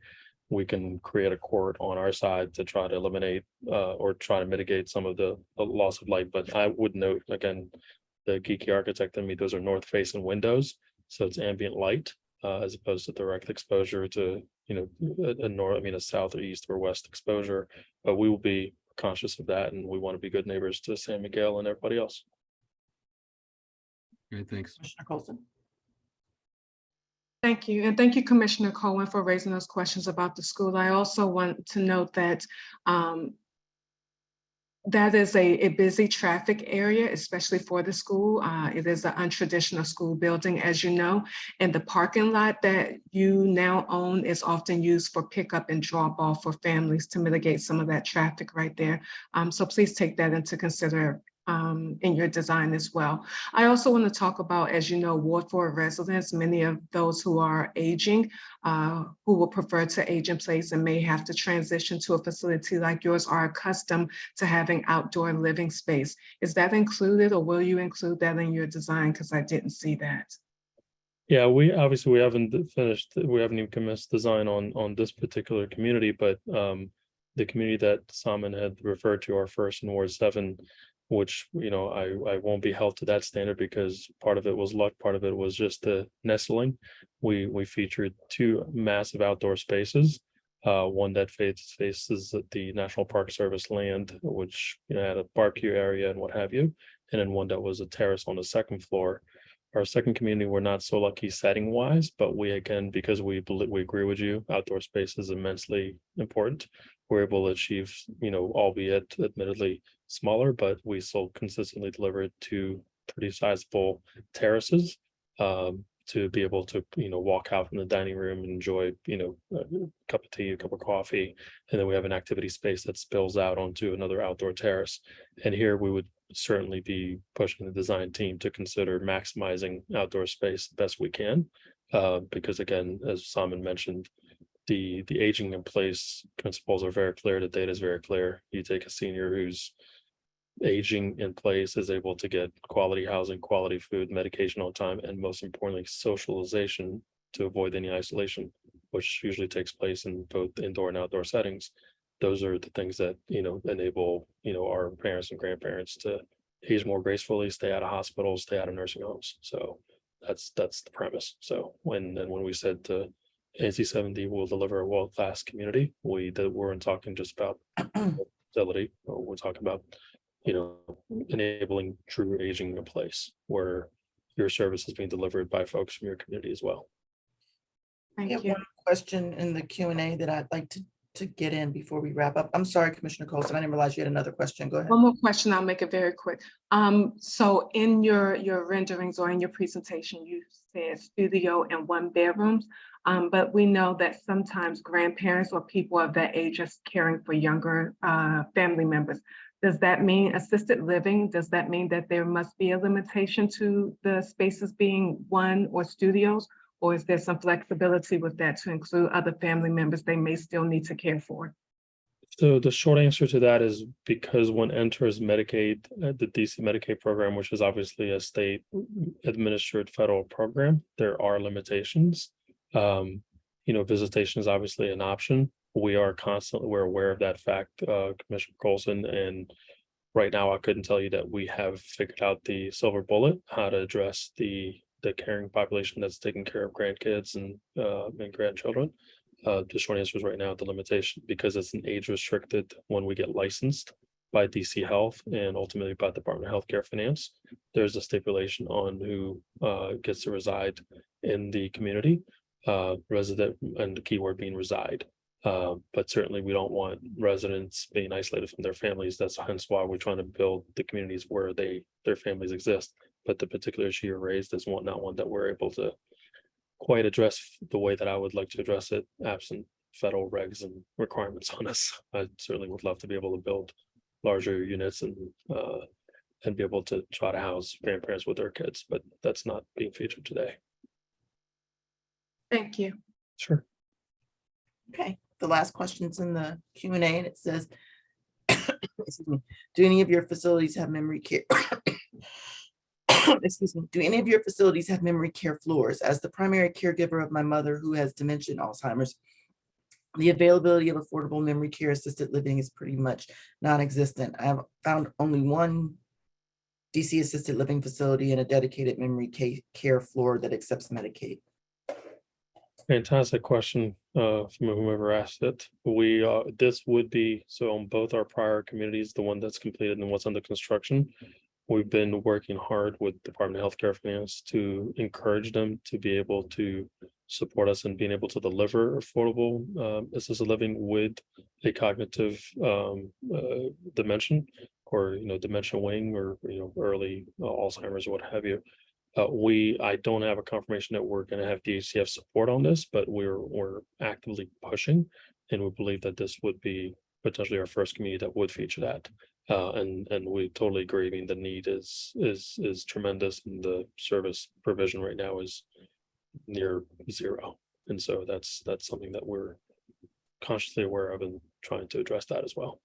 we can create a court on our side to try to eliminate or try to mitigate some of the loss of light. But I would note, again, the geeky architect in me, those are north facing windows. So it's ambient light as opposed to direct exposure to, a south or east or west exposure. But we will be conscious of that, and we want to be good neighbors to San Miguel and everybody else. Great, thanks. Commissioner Colson. Thank you. And thank you, Commissioner Cohen, for raising those questions about the school. I also want to note that that is a busy traffic area, especially for the school. It is an untraditional school building, as you know, and the parking lot that you now own is often used for pickup and drop off for families to mitigate some of that traffic right there. So please take that into consideration in your design as well. I also want to talk about, as you know, Ward 4 residents, many of those who are aging, who will prefer to age in place and may have to transition to a facility like yours, are accustomed to having outdoor living space. Is that included, or will you include that in your design? Because I didn't see that. Yeah, we haven't even commenced design on this particular community, but the community that Simon had referred to, our first in Ward 7, which, I won't be held to that standard because part of it was luck, part of it was just the nestling. We featured 2 massive outdoor spaces, one that faces the National Park Service land, which had a barbecue area and what have you, and then one that was a terrace on the 2nd floor. Our second community, we're not so lucky setting wise, but we, again, because we agree with you, outdoor space is immensely important. We're able to achieve, albeit admittedly smaller, but we still consistently deliver 2 pretty sizable terraces to be able to, walk out from the dining room and enjoy, a cup of tea, a cup of coffee. And then we have an activity space that spills out onto another outdoor terrace. And here we would certainly be pushing the design team to consider maximizing outdoor space the best we can. Because again, as Simon mentioned, the aging in place principles are very clear. The data is very clear. You take a senior who's aging in place, is able to get quality housing, quality food, medication on time, and most importantly, socialization to avoid any isolation, which usually takes place in both indoor and outdoor settings. Those are the things that, enable, our parents and grandparents to age more gracefully, stay out of hospitals, stay out of nursing homes. So that's the premise. So when we said to ANC 70 will deliver a world-class community, we weren't talking just about facility, we're talking about, enabling true aging in place where your service is being delivered by folks from your community as well. I have one question in the Q&A that I'd like to get in before we wrap up. I'm sorry, Commissioner Colson, I didn't realize you had another question. Go ahead. One more question, I'll make it very quick. So in your renderings or in your presentation, you said studio and 1 bedrooms, but we know that sometimes grandparents or people of that age are caring for younger family members. Does that mean assisted living? Does that mean that there must be a limitation to the spaces being 1 or studios? Or is there some flexibility with that to include other family members they may still need to care for? So the short answer to that is because one enters Medicaid, the DC Medicaid program, which is obviously a state administered federal program, there are limitations. Visitation is obviously an option. We're aware of that fact, Commissioner Colson, and right now I couldn't tell you that we have figured out the silver bullet, how to address the caring population that's taking care of grandkids and grandchildren. The short answer is right now the limitation, because it's an age restricted when we get licensed. by DC Health and ultimately by the Department of Healthcare Finance. There's a stipulation on who gets to reside in the community, resident, and the keyword being reside. But certainly we don't want residents being isolated from their families. That's hence why we're trying to build the communities where their families exist. But the particular issue you raised is not one that we're able to quite address the way that I would like to address it, absent federal regs and requirements on us. I certainly would love to be able to build larger units and be able to try to house grandparents with their kids, but that's not being featured today. Thank you. Sure. Okay, the last question's in the Q&A, and it says, excuse me, do any of your facilities have memory care? Excuse me, do any of your facilities have memory care floors? As the primary caregiver of my mother who has dementia and Alzheimer's, the availability of affordable memory care assisted living is pretty much non-existent. I have found only one DC assisted living facility and a dedicated memory care floor that accepts Medicaid. Fantastic question from whomever asked it. This would be, so on both our prior communities, the one that's completed and what's under construction, we've been working hard with Department of Healthcare Finance to encourage them to be able to support us in being able to deliver affordable assisted living with a cognitive dimension, or dementia wing, or early Alzheimer's or what have you. I don't have a confirmation that we're going to have DHCF support on this, but we're actively pushing, and we believe that this would be potentially our first community that would feature that. And we totally agree. I mean, the need is tremendous, and the service provision right now is near zero. And so that's something that we're consciously aware of and trying to address that as well.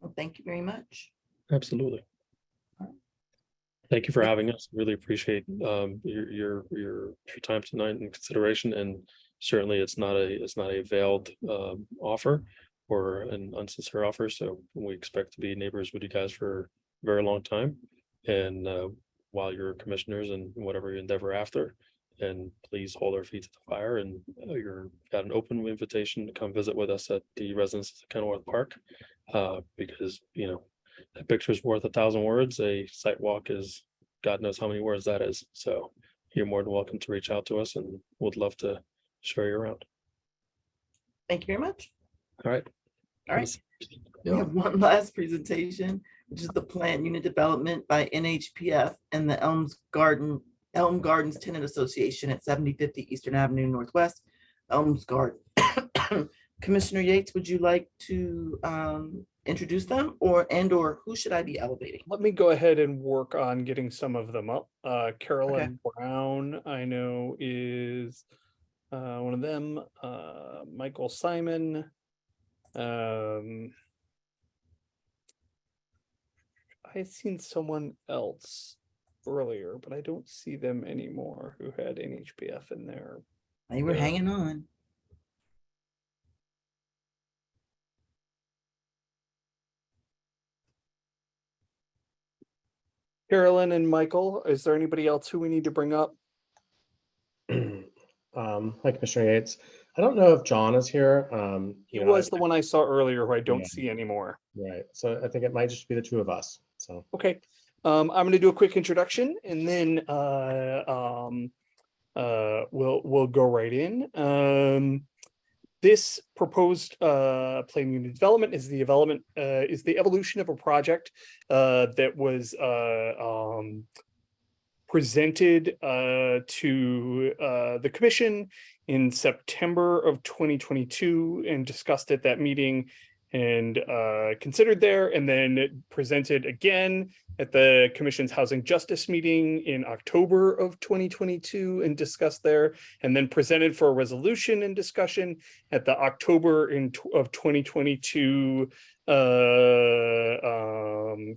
Well, thank you very much. Absolutely. Thank you for having us. Really appreciate your time tonight and consideration. And certainly it's not a veiled offer or an unsincere offer. So we expect to be neighbors with you guys for a very long time. And while you're commissioners and whatever you endeavor after, and please hold our feet to the fire. And you're got an open invitation to come visit with us at the residences of Kenilworth Park, because a picture's worth 1,000 words. A site walk is God knows how many words that is. So you're more than welcome to reach out to us, and would love to show you around. Thank you very much. All right. All right. We have one last presentation, which is the Plant Unit Development by NHPF and the Elm Gardens Tenant Association at 7050 Eastern Avenue Northwest, Elms Garden. Commissioner Yates, would you like to introduce them, or who should I be elevating? Let me go ahead and work on getting some of them up. Carolyn Brown, I know, is one of them. Michael Simon. I've seen someone else earlier, but I don't see them anymore who had NHPF in there. They were hanging on. Carolyn and Michael, is there anybody else who we need to bring up? Hi, Commissioner Yates. I don't know if John is here. He was the one I saw earlier who I don't see anymore. Right. So I think it might just be the two of us. So okay. I'm going to do a quick introduction, and then we'll go right in. This proposed Plant Unit Development is the evolution of a project that was presented to the Commission in September of 2022 and discussed at that meeting, and considered there, and then presented again at the Commission's Housing Justice meeting in October of 2022 and discussed there, and then presented for a resolution and discussion at the October of 2022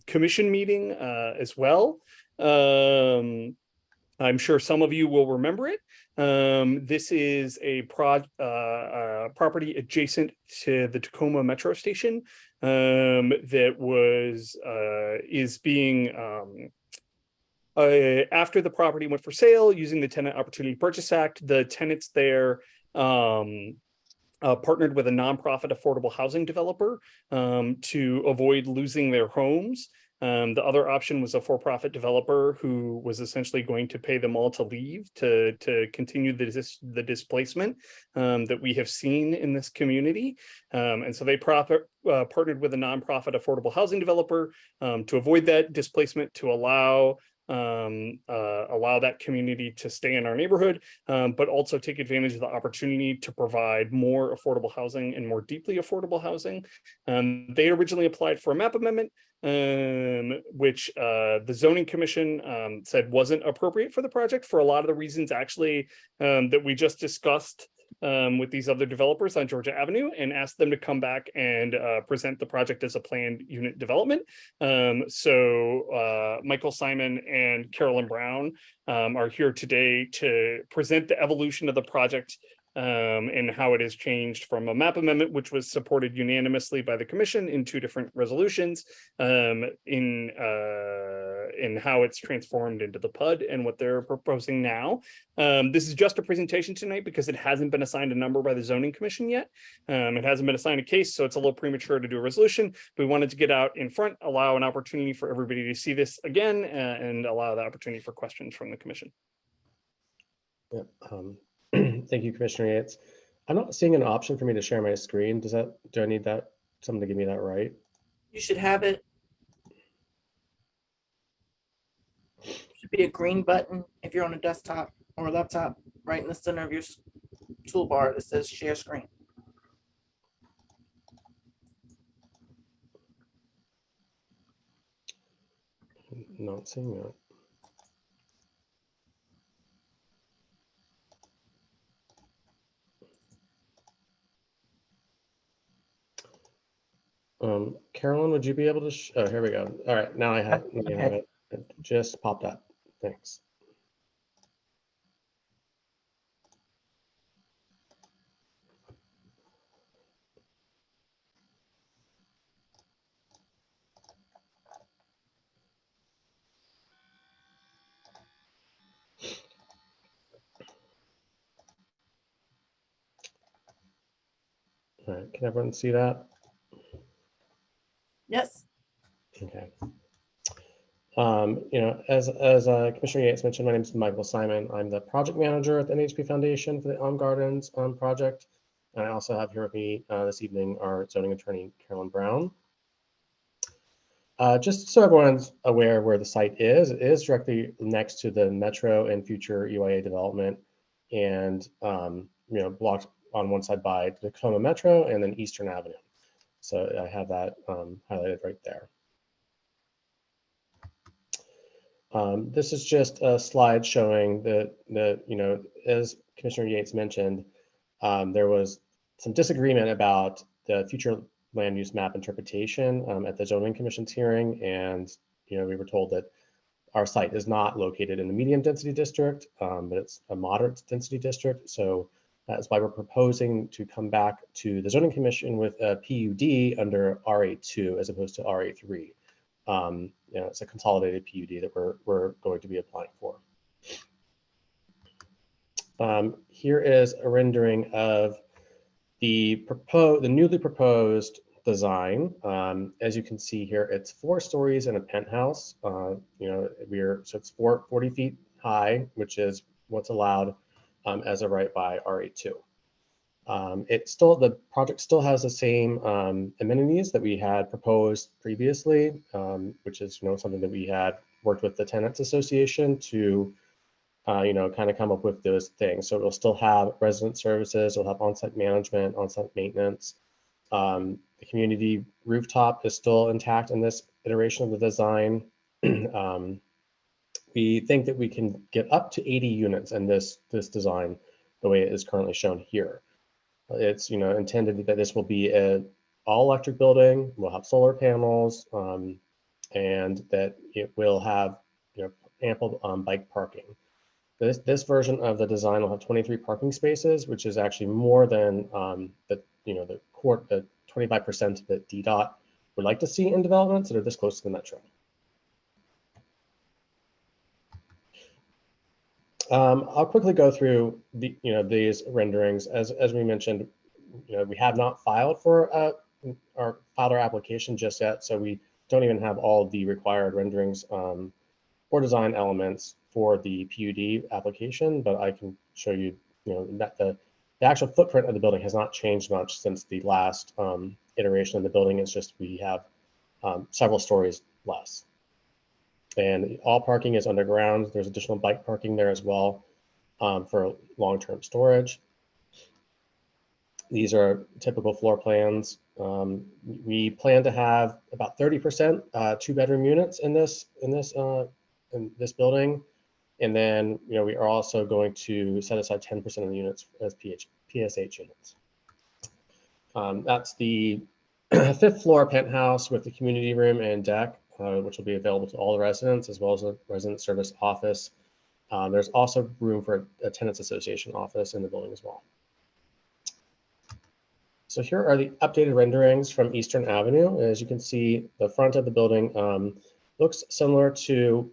Commission meeting as well. I'm sure some of you will remember it. This is a property adjacent to the Tacoma Metro Station that is being after the property went for sale using the Tenant Opportunity Purchase Act. The tenants there partnered with a nonprofit affordable housing developer to avoid losing their homes. The other option was a for-profit developer who was essentially going to pay them all to leave to continue the displacement that we have seen in this community. And so they partnered with a nonprofit affordable housing developer to avoid that displacement, to allow that community to stay in our neighborhood, but also take advantage of the opportunity to provide more affordable housing and more deeply affordable housing. They originally applied for a map amendment, which the zoning commission said wasn't appropriate for the project for a lot of the reasons actually that we just discussed with these other developers on Georgia Avenue, and asked them to come back and present the project as a planned unit development. So Michael Simon and Carolyn Brown are here today to present the evolution of the project and how it has changed from a map amendment, which was supported unanimously by the commission in 2 different resolutions, in how it's transformed into the PUD and what they're proposing now. This is just a presentation tonight because it hasn't been assigned a number by the zoning commission yet. It hasn't been assigned a case, so it's a little premature to do a resolution. We wanted to get out in front, allow an opportunity for everybody to see this again, and allow the opportunity for questions from the commission. Yep. Thank you, Commissioner Yates. I'm not seeing an option for me to share my screen. Do I need that, someone to give me that right? You should have it. Should be a green button if you're on a desktop or a laptop, right in the center of your toolbar that says share screen. Not seeing that. Carolyn, would you be able to? Oh, here we go. All right, now I have it. It just popped up. Thanks. All right, can everyone see that? Yes. Okay. As Commissioner Yates mentioned, my name is Michael Simon. I'm the project manager at the NHP Foundation for the Elm Gardens project. And I also have here with me this evening our zoning attorney, Carolyn Brown. Just so everyone's aware where the site is, it is directly next to the Metro and future EYA development, and blocked on one side by the Tacoma Metro and then Eastern Avenue. So I have that highlighted right there. This is just a slide showing that, as Commissioner Yates mentioned, there was some disagreement about the future land use map interpretation at the zoning commission's hearing. And, we were told that our site is not located in the medium density district, but it's a moderate density district. So that's why we're proposing to come back to the zoning commission with a PUD under RA2 as opposed to RA3. It's a consolidated PUD that we're going to be applying for. Here is a rendering of the newly proposed design. As you can see here, it's 4 stories and a penthouse. So it's 40 feet high, which is what's allowed as a right by RA2. The project still has the same amenities that we had proposed previously, which is something that we had worked with the Tenants Association to kind of come up with those things. So we'll still have resident services, we'll have on-site management, on-site maintenance. The community rooftop is still intact in this iteration of the design. We think that we can get up to 80 units in this design the way it is currently shown here. It's intended that this will be an all-electric building. We'll have solar panels, and that it will have ample bike parking. This version of the design will have 23 parking spaces, which is actually more than the 25% that DDOT would like to see in developments that are this close to the metro. I'll quickly go through these renderings. As we mentioned, we have not filed for our application just yet, so we don't even have all the required renderings or design elements for the PUD application, but I can show you, that the actual footprint of the building has not changed much since the last iteration of the building. It's just we have several stories less. And all parking is underground. There's additional bike parking there as well for long-term storage. These are typical floor plans. We plan to have about 30% two-bedroom units in this building, and then we are also going to set aside 10% of the units as PSH units. That's the 5th floor penthouse with the community room and deck, which will be available to all the residents as well as a resident service office. There's also room for a tenants association office in the building as well. So here are the updated renderings from Eastern Avenue. As you can see, the front of the building looks similar to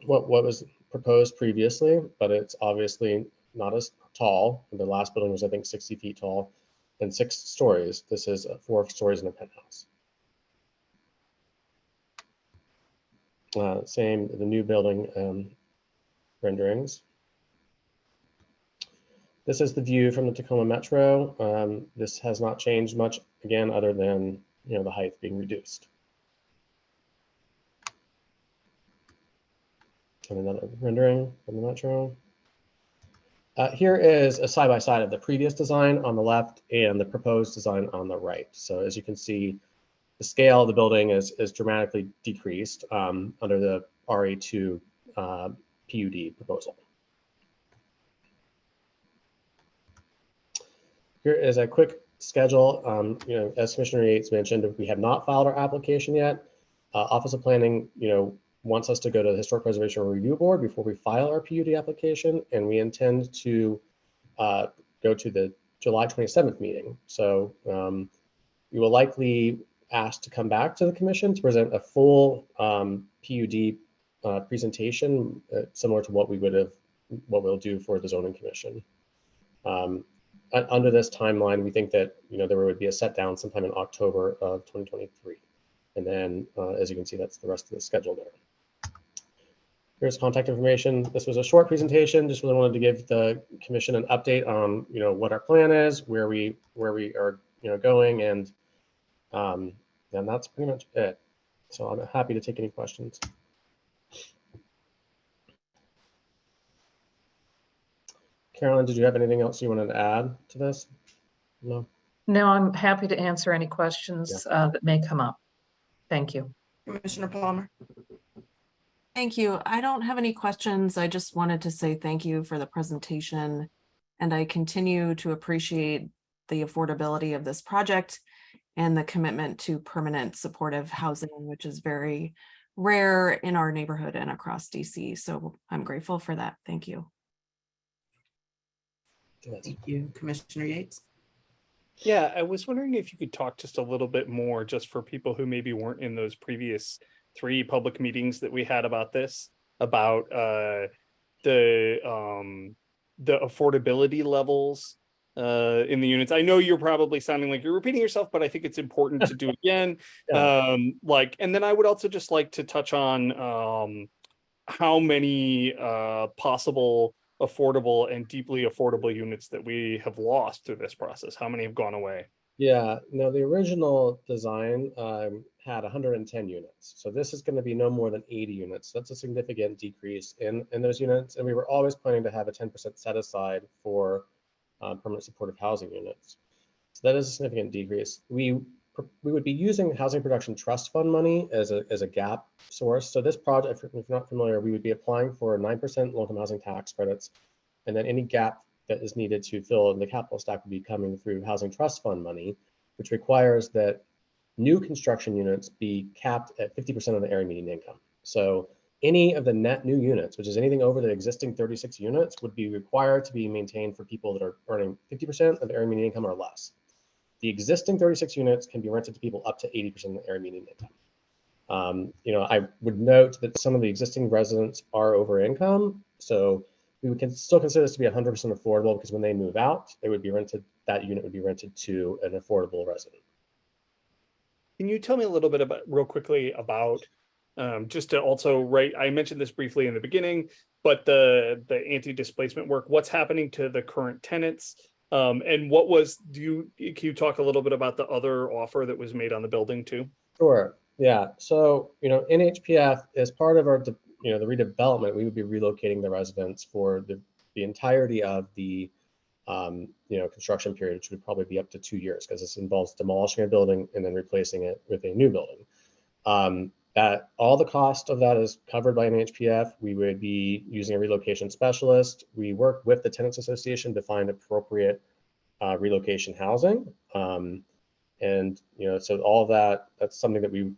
what was proposed previously, but it's obviously not as tall. The last building was, I think, 60 feet tall and 6 stories. This is 4 stories in a penthouse. Same, the new building renderings. This is the view from the Tacoma Metro. This has not changed much, again, other than the height being reduced. And another rendering from the Metro. Here is a side-by-side of the previous design on the left and the proposed design on the right. So as you can see, the scale of the building is dramatically decreased under the RA2 PUD proposal. Here is a quick schedule. As Commissioner Yates mentioned, we have not filed our application yet. Office of Planning, wants us to go to the Historic Preservation Review Board before we file our PUD application, and we intend to go to the July 27th meeting. So we will likely ask to come back to the Commission to present a full PUD presentation, similar to what we'll do for the Zoning Commission. Under this timeline, we think that there would be a set down sometime in October of 2023, and then as you can see, that's the rest of the schedule there. Here's contact information. This was a short presentation. Just really wanted to give the Commission an update on what our plan is, where we are going, and that's pretty much it. So I'm happy to take any questions. Carolyn, did you have anything else you wanted to add to this? No. No, I'm happy to answer any questions that may come up. Thank you. Commissioner Palmer. Thank you. I don't have any questions. I just wanted to say thank you for the presentation, and I continue to appreciate the affordability of this project and the commitment to permanent supportive housing, which is very rare in our neighborhood and across DC. So I'm grateful for that. Thank you. Thank you, Commissioner Yates. Yeah, I was wondering if you could talk just a little bit more, just for people who maybe weren't in those previous 3 public meetings that we had about this, about the affordability levels in the units. I know you're probably sounding like you're repeating yourself, but I think it's important to do again. And then I would also just like to touch on how many possible affordable and deeply affordable units that we have lost through this process. How many have gone away? Yeah, no, the original design had 110 units. So this is going to be no more than 80 units. That's a significant decrease in those units. And we were always planning to have a 10% set aside for permanent supportive housing units. So that is a significant decrease. We would be using Housing Production Trust Fund money as a gap source. So this project, if you're not familiar, we would be applying for 9% low-income housing tax credits, and then any gap that is needed to fill in the capital stack would be coming through Housing Trust Fund money, which requires that new construction units be capped at 50% of the area median income. So any of the net new units, which is anything over the existing 36 units, would be required to be maintained for people that are earning 50% of the area median income or less. The existing 36 units can be rented to people up to 80% of the area median income. I would note that some of the existing residents are over income, so we can still consider this to be 100% affordable because when they move out, it would be rented, that unit would be rented to an affordable resident. Can you tell me a little bit about, real quickly, about just to also, right, I mentioned this briefly in the beginning, but the anti-displacement work, what's happening to the current tenants? And what was, can you talk a little bit about the other offer that was made on the building too? Sure. Yeah. So, NHPF, as part of our, the redevelopment, we would be relocating the residents for the entirety of the, construction period, which would probably be up to 2 years because this involves demolishing a building and then replacing it with a new building. That all the cost of that is covered by NHPF. We would be using a relocation specialist. We work with the Tenants Association to find appropriate relocation housing. And, so all of that, that's something that we,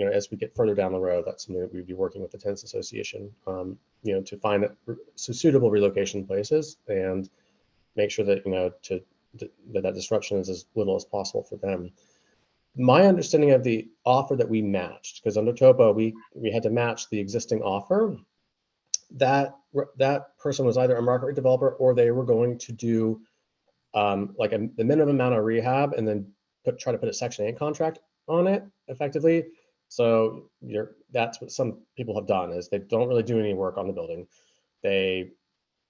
as we get further down the road, that's something that we'd be working with the Tenants Association, to find suitable relocation places and make sure that, that disruption is as little as possible for them. My understanding of the offer that we matched, because under TOPO, we had to match the existing offer, that person was either a market rate developer or they were going to do the minimum amount of rehab and then try to put a Section 8 contract on it effectively. So that's what some people have done, is they don't really do any work on the building. They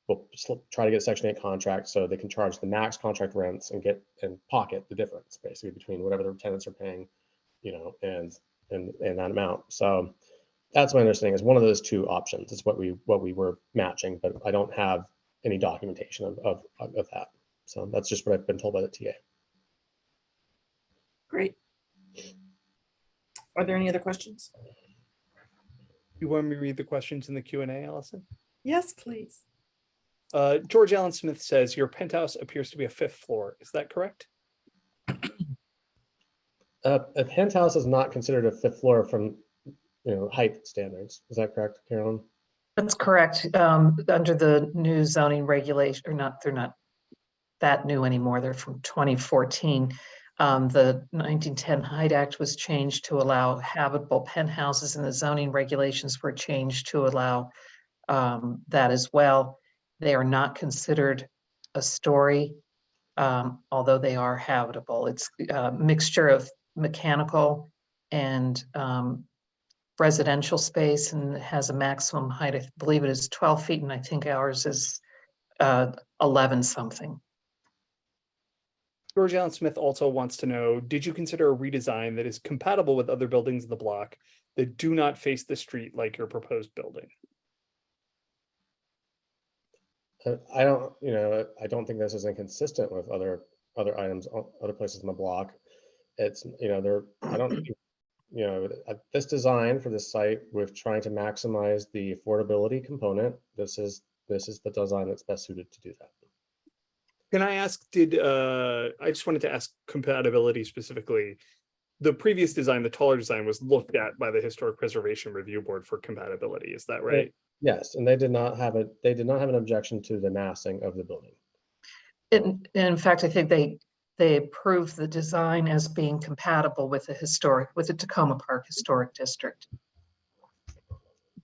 will try to get a Section 8 contract so they can charge the max contract rents and pocket the difference basically between whatever their tenants are paying, and that amount. So that's my understanding, is one of those two options is what we were matching, but I don't have any documentation of that. So that's just what I've been told by the TA. Great. Are there any other questions? You want me to read the questions in the Q&A, Allison? Yes, please. George Allen Smith says your penthouse appears to be a 5th floor. Is that correct? A penthouse is not considered a 5th floor from height standards. Is that correct, Carolyn? That's correct. Under the new zoning regulation, they're not that new anymore. They're from 2014. The 1910 Height Act was changed to allow habitable penthouses, and the zoning regulations were changed to allow that as well. They are not considered a story, although they are habitable. It's a mixture of mechanical and residential space, and it has a maximum height, I believe it is 12 feet, and I think ours is 11 something. George Allen Smith also wants to know, did you consider a redesign that is compatible with other buildings in the block that do not face the street like your proposed building? I don't think this is inconsistent with other items, other places in the block. It's, I don't think, this design for this site, we're trying to maximize the affordability component. This is the design that's best suited to do that. Can I ask, I just wanted to ask compatibility specifically. The previous design, the taller design, was looked at by the Historic Preservation Review Board for compatibility. Is that right? Yes, and they did not have an objection to the massing of the building. In fact, I think they approved the design as being compatible with the Tacoma Park Historic District.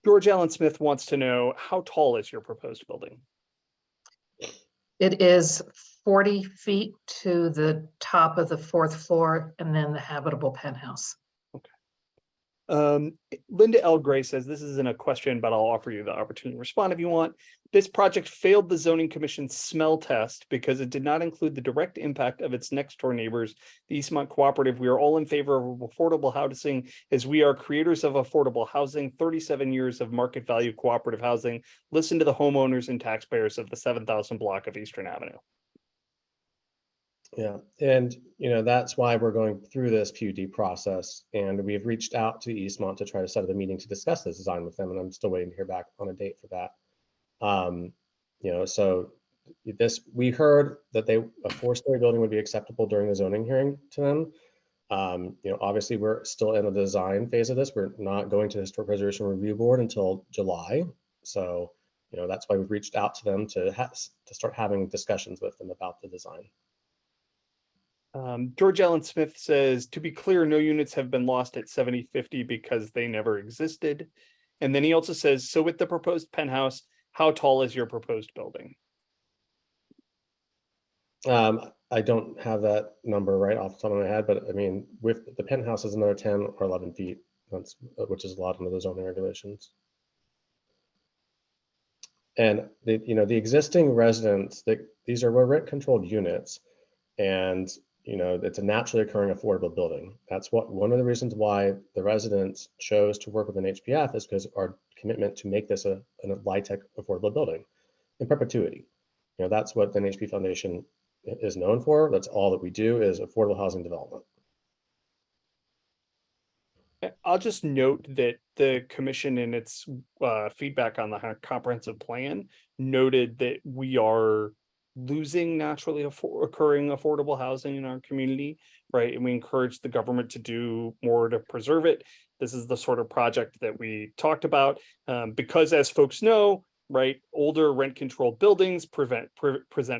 George Allen Smith wants to know, how tall is your proposed building? It is 40 feet to the top of the 4th floor and then the habitable penthouse. Linda L. Gray says, this isn't a question, but I'll offer you the opportunity to respond if you want. This project failed the Zoning Commission's smell test because it did not include the direct impact of its next door neighbors, the Eastmont Cooperative. We are all in favor of affordable housing, as we are creators of affordable housing, 37 years of market value cooperative housing. Listen to the homeowners and taxpayers of the 7,000 block of Eastern Avenue. Yeah, and that's why we're going through this PUD process, and we've reached out to Eastmont to try to set up a meeting to discuss this design with them, and I'm still waiting to hear back on a date for that. So we heard that a 4-story building would be acceptable during the zoning hearing to them. Obviously we're still in the design phase of this. We're not going to the Historic Preservation Review Board until July, so that's why we've reached out to them to start having discussions with them about the design. George Allen Smith says, to be clear, no units have been lost at 7050 because they never existed. And then he also says, so with the proposed penthouse, how tall is your proposed building? I don't have that number right off the top of my head, but I mean, with the penthouse is another 10 or 11 feet, that's, which is a lot under the zoning regulations. And the existing residents, these are rent controlled units, and it's a naturally occurring affordable building. That's one of the reasons why the residents chose to work with an HPF is because our commitment to make this a LIHTC affordable building in perpetuity. That's what the NHP Foundation is known for. That's all that we do is affordable housing development. I'll just note that the commission in its feedback on the comprehensive plan noted that we are losing naturally occurring affordable housing in our community, right? And we encourage the government to do more to preserve it. This is the sort of project that we talked about because, as folks know, right, older rent controlled buildings present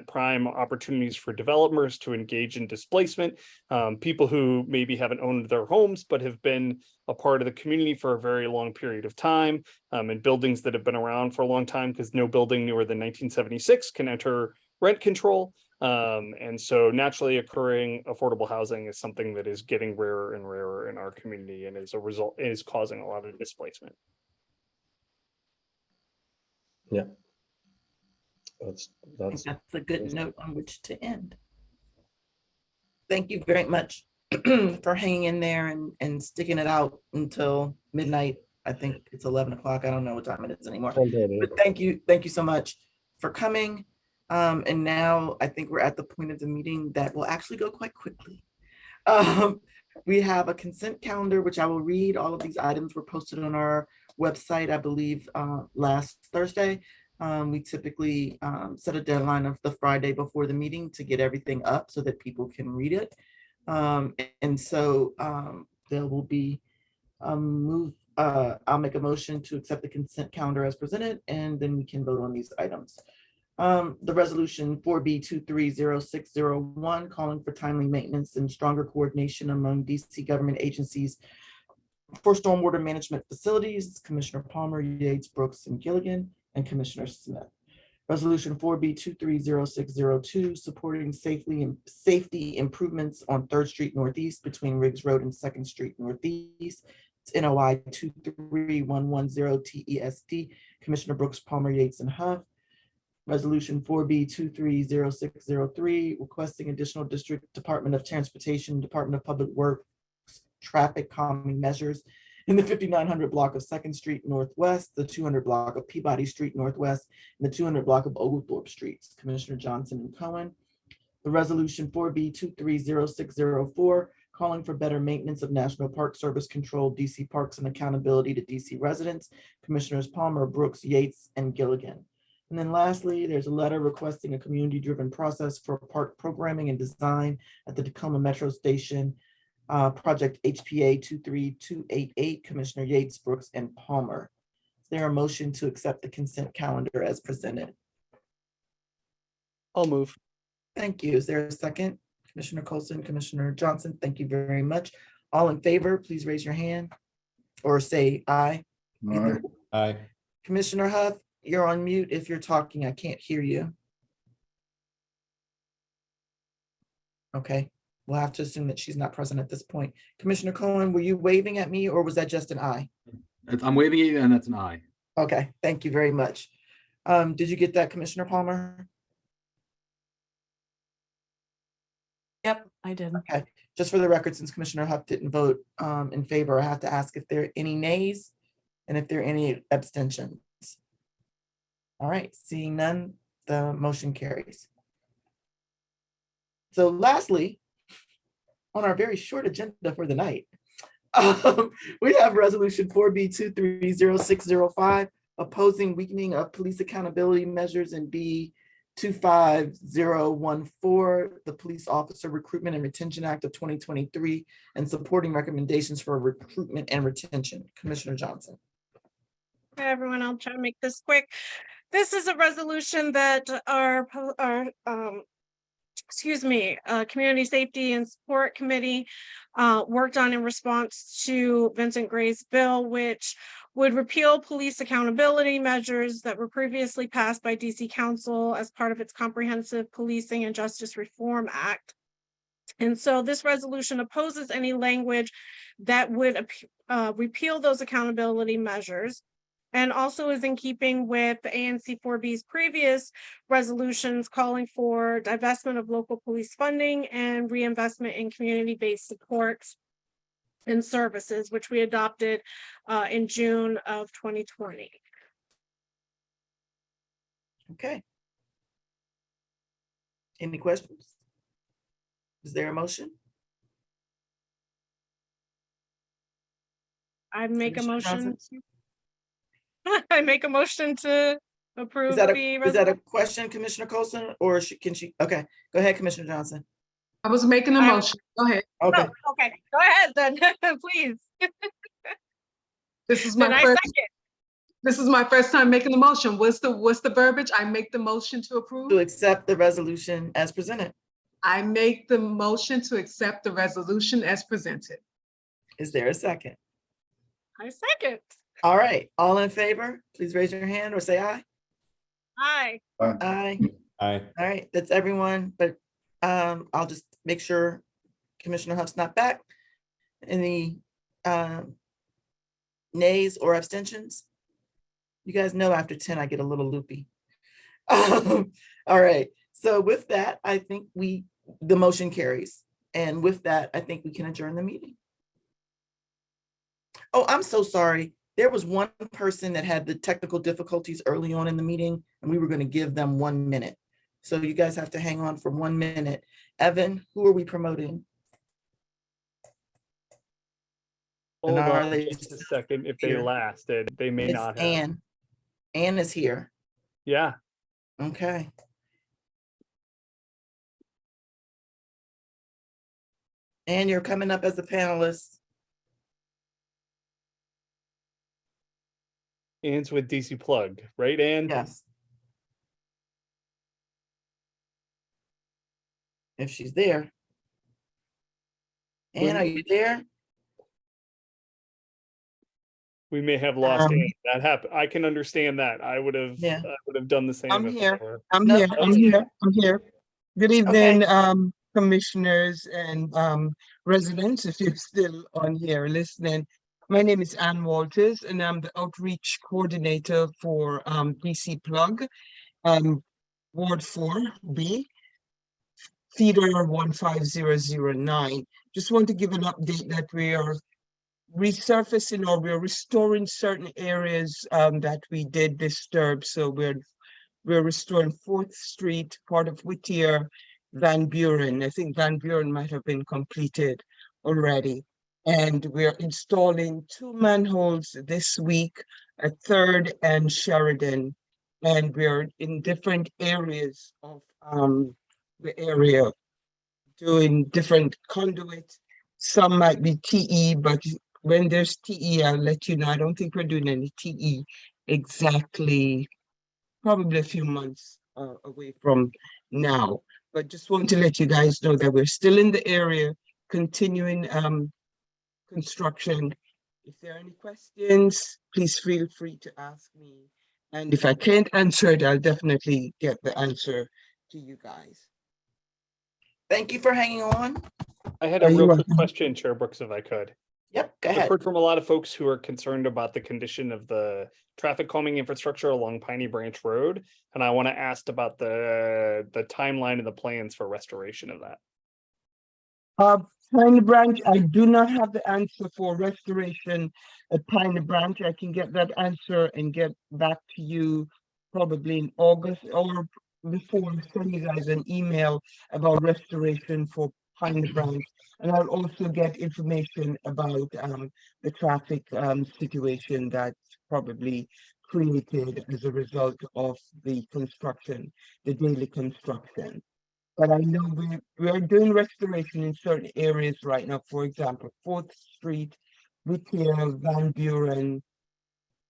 prime opportunities for developers to engage in displacement. People who maybe haven't owned their homes but have been a part of the community for a very long period of time, and buildings that have been around for a long time, because no building newer than 1976 can enter rent control. And so naturally occurring affordable housing is something that is getting rarer and rarer in our community, and as a result is causing a lot of displacement. Yeah. That's a good note on which to end. Thank you very much for hanging in there and sticking it out until midnight. I think it's 11 o'clock. I don't know what time it is anymore. But thank you so much for coming. And now I think we're at the point of the meeting that will actually go quite quickly. We have a consent calendar, which I will read. All of these items were posted on our website, I believe, last Thursday. We typically set a deadline of the Friday before the meeting to get everything up so that people can read it. And so there will be I'll make a motion to accept the consent calendar as presented, and then we can vote on these items. The resolution 4B230601 calling for timely maintenance and stronger coordination among DC government agencies for stormwater management facilities, Commissioner Palmer, Yates, Brooks, and Gilligan, and Commissioner Smith. Resolution 4B230602 supporting safety improvements on 3rd Street Northeast between Riggs Road and 2nd Street Northeast. It's NOI 23110 TESD, Commissioner Brooks, Palmer, Yates, and Huff. Resolution 4B230603 requesting additional District Department of Transportation, Department of Public Works traffic calming measures in the 5900 block of 2nd Street Northwest, the 200 block of Peabody Street Northwest, and the 200 block of Oglethorpe Streets. Commissioner Johnson and Cohen. The resolution 4B230604 calling for better maintenance of National Park Service controlled DC parks and accountability to DC residents. Commissioners Palmer, Brooks, Yates, and Gilligan. And then lastly, there's a letter requesting a community-driven process for park programming and design at the Tacoma Metro Station, project HPA 23288, Commissioner Yates, Brooks, and Palmer. Is there a motion to accept the consent calendar as presented? I'll move. Thank you. Is there a second? Commissioner Colson, Commissioner Johnson, thank you very much. All in favor, please raise your hand or say aye. Aye. Commissioner Huff, you're on mute if you're talking. I can't hear you. Okay, we'll have to assume that she's not present at this point. Commissioner Cohen, were you waving at me or was that just an aye? I'm waving at you and that's an aye. Okay, thank you very much. Did you get that, Commissioner Palmer? Yep, I did. Okay, just for the record, since Commissioner Huff didn't vote in favor, I have to ask if there are any nays and if there are any abstentions. All right, seeing none, the motion carries. So lastly, on our very short agenda for the night, we have resolution 4B230605 opposing weakening of police accountability measures and B25014, the Police Officer Recruitment and Retention Act of 2023, and supporting recommendations for recruitment and retention. Commissioner Johnson. Hi, everyone. I'll try to make this quick. This is a resolution that our Community Safety and Support Committee worked on in response to Vincent Gray's bill, which would repeal police accountability measures that were previously passed by DC Council as part of its Comprehensive Policing and Justice Reform Act. And so this resolution opposes any language that would repeal those accountability measures, and also is in keeping with the ANC 4B's previous resolutions calling for divestment of local police funding and reinvestment in community-based supports and services, which we adopted in June of 2020. Okay. Any questions? Is there a motion? I make a Commissioner motion. Johnson? I make a motion to approve Is that the a resolution. question, Commissioner Colson, or can she? Okay, go ahead, Commissioner Johnson. I was making a motion. Go ahead. Okay. Oh, okay, go ahead then, please. This is Then my I first. second. This is my first time making the motion. What's the verbiage? I make the motion to approve. To accept the resolution as presented. I make the motion to accept the resolution as presented. Is there a second? I second. All right, all in favor, please raise your hand or say aye. Aye. Aye. Aye. All right, that's everyone, but I'll just make sure Commissioner Huff's not back. Any nays or abstentions? You guys know after 10, I get a little loopy. All right, so with that, I think the motion carries. And with that, I think we can adjourn the meeting. Oh, I'm so sorry. There was one person that had the technical difficulties early on in the meeting, and we were going to give them 1 minute. So you guys have to hang on for 1 minute. Evan, who are we promoting? Hold And are on they just a second. If they here? lasted, they may It's not have. Anne. Anne is here. Yeah. Okay. And you're coming up as a panelist. Ann's with DC Plug, right, Ann? Yes. If she's there. Anne, are you there? We may have lost Um, Ann. That happened. I can understand that. I would have done the same. I'm if here. I were- I'm No, here. I'm okay. here. I'm here. Good Okay. evening, commissioners and residents, if you're still on here listening. My name is Ann Walters, and I'm the outreach coordinator for DC Plug, Ward 4B, Feeder 15009. Just want to give an update that we are resurfacing, or we're restoring certain areas that we did disturb. So we're restoring 4th Street, part of Whittier, Van Buren. I think Van Buren might have been completed already. And we're installing 2 manholes this week at 3rd and Sheridan. And we're in different areas of the area doing different conduit. Some might be TE, but when there's TE, I'll let you know. I don't think we're doing any TE exactly, probably a few months away from now. But just want to let you guys know that we're still in the area, continuing construction. If there are any questions, please feel free to ask me. And if I can't answer it, I'll definitely get the answer to you guys. Thank you for hanging on. I had a real quick question, Chair Brooks, if I could. Yep, go I've ahead. heard from a lot of folks who are concerned about the condition of the traffic calming infrastructure along Piney Branch Road. And I want to ask about the timeline and the plans for restoration of that. Piney Branch, I do not have the answer for restoration at Piney Branch. I can get that answer and get back to you probably in August or before, send you guys an email about restoration for Piney Branch. And I'll also get information about the traffic situation that's probably created as a result of the construction, the daily construction. But I know we're doing restoration in certain areas right now. For example, 4th Street, Whittier, Van Buren,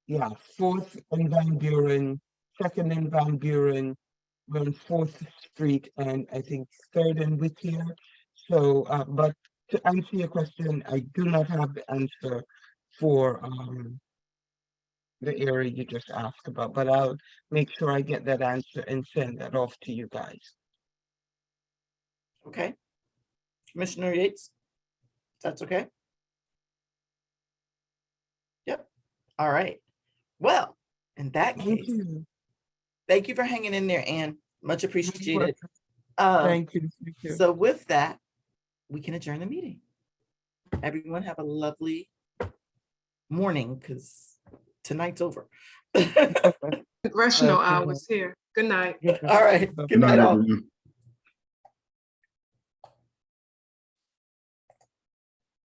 4th and Van Buren, 2nd and Van Buren, we're on 4th Street and I think 3rd and Whittier. So, but to answer your question, I do not have the answer for the area you just asked about, but I'll make sure I get that answer and send that off to you guys. Okay. Commissioner Yates? That's okay? Yep. All right. Well, in that case, thank you for hanging in there, Ann. Much appreciated. Thank you. So with that, we can adjourn the meeting. Everyone have a lovely morning because tonight's over. Congressional hours here. Good night. All right. Good night, all.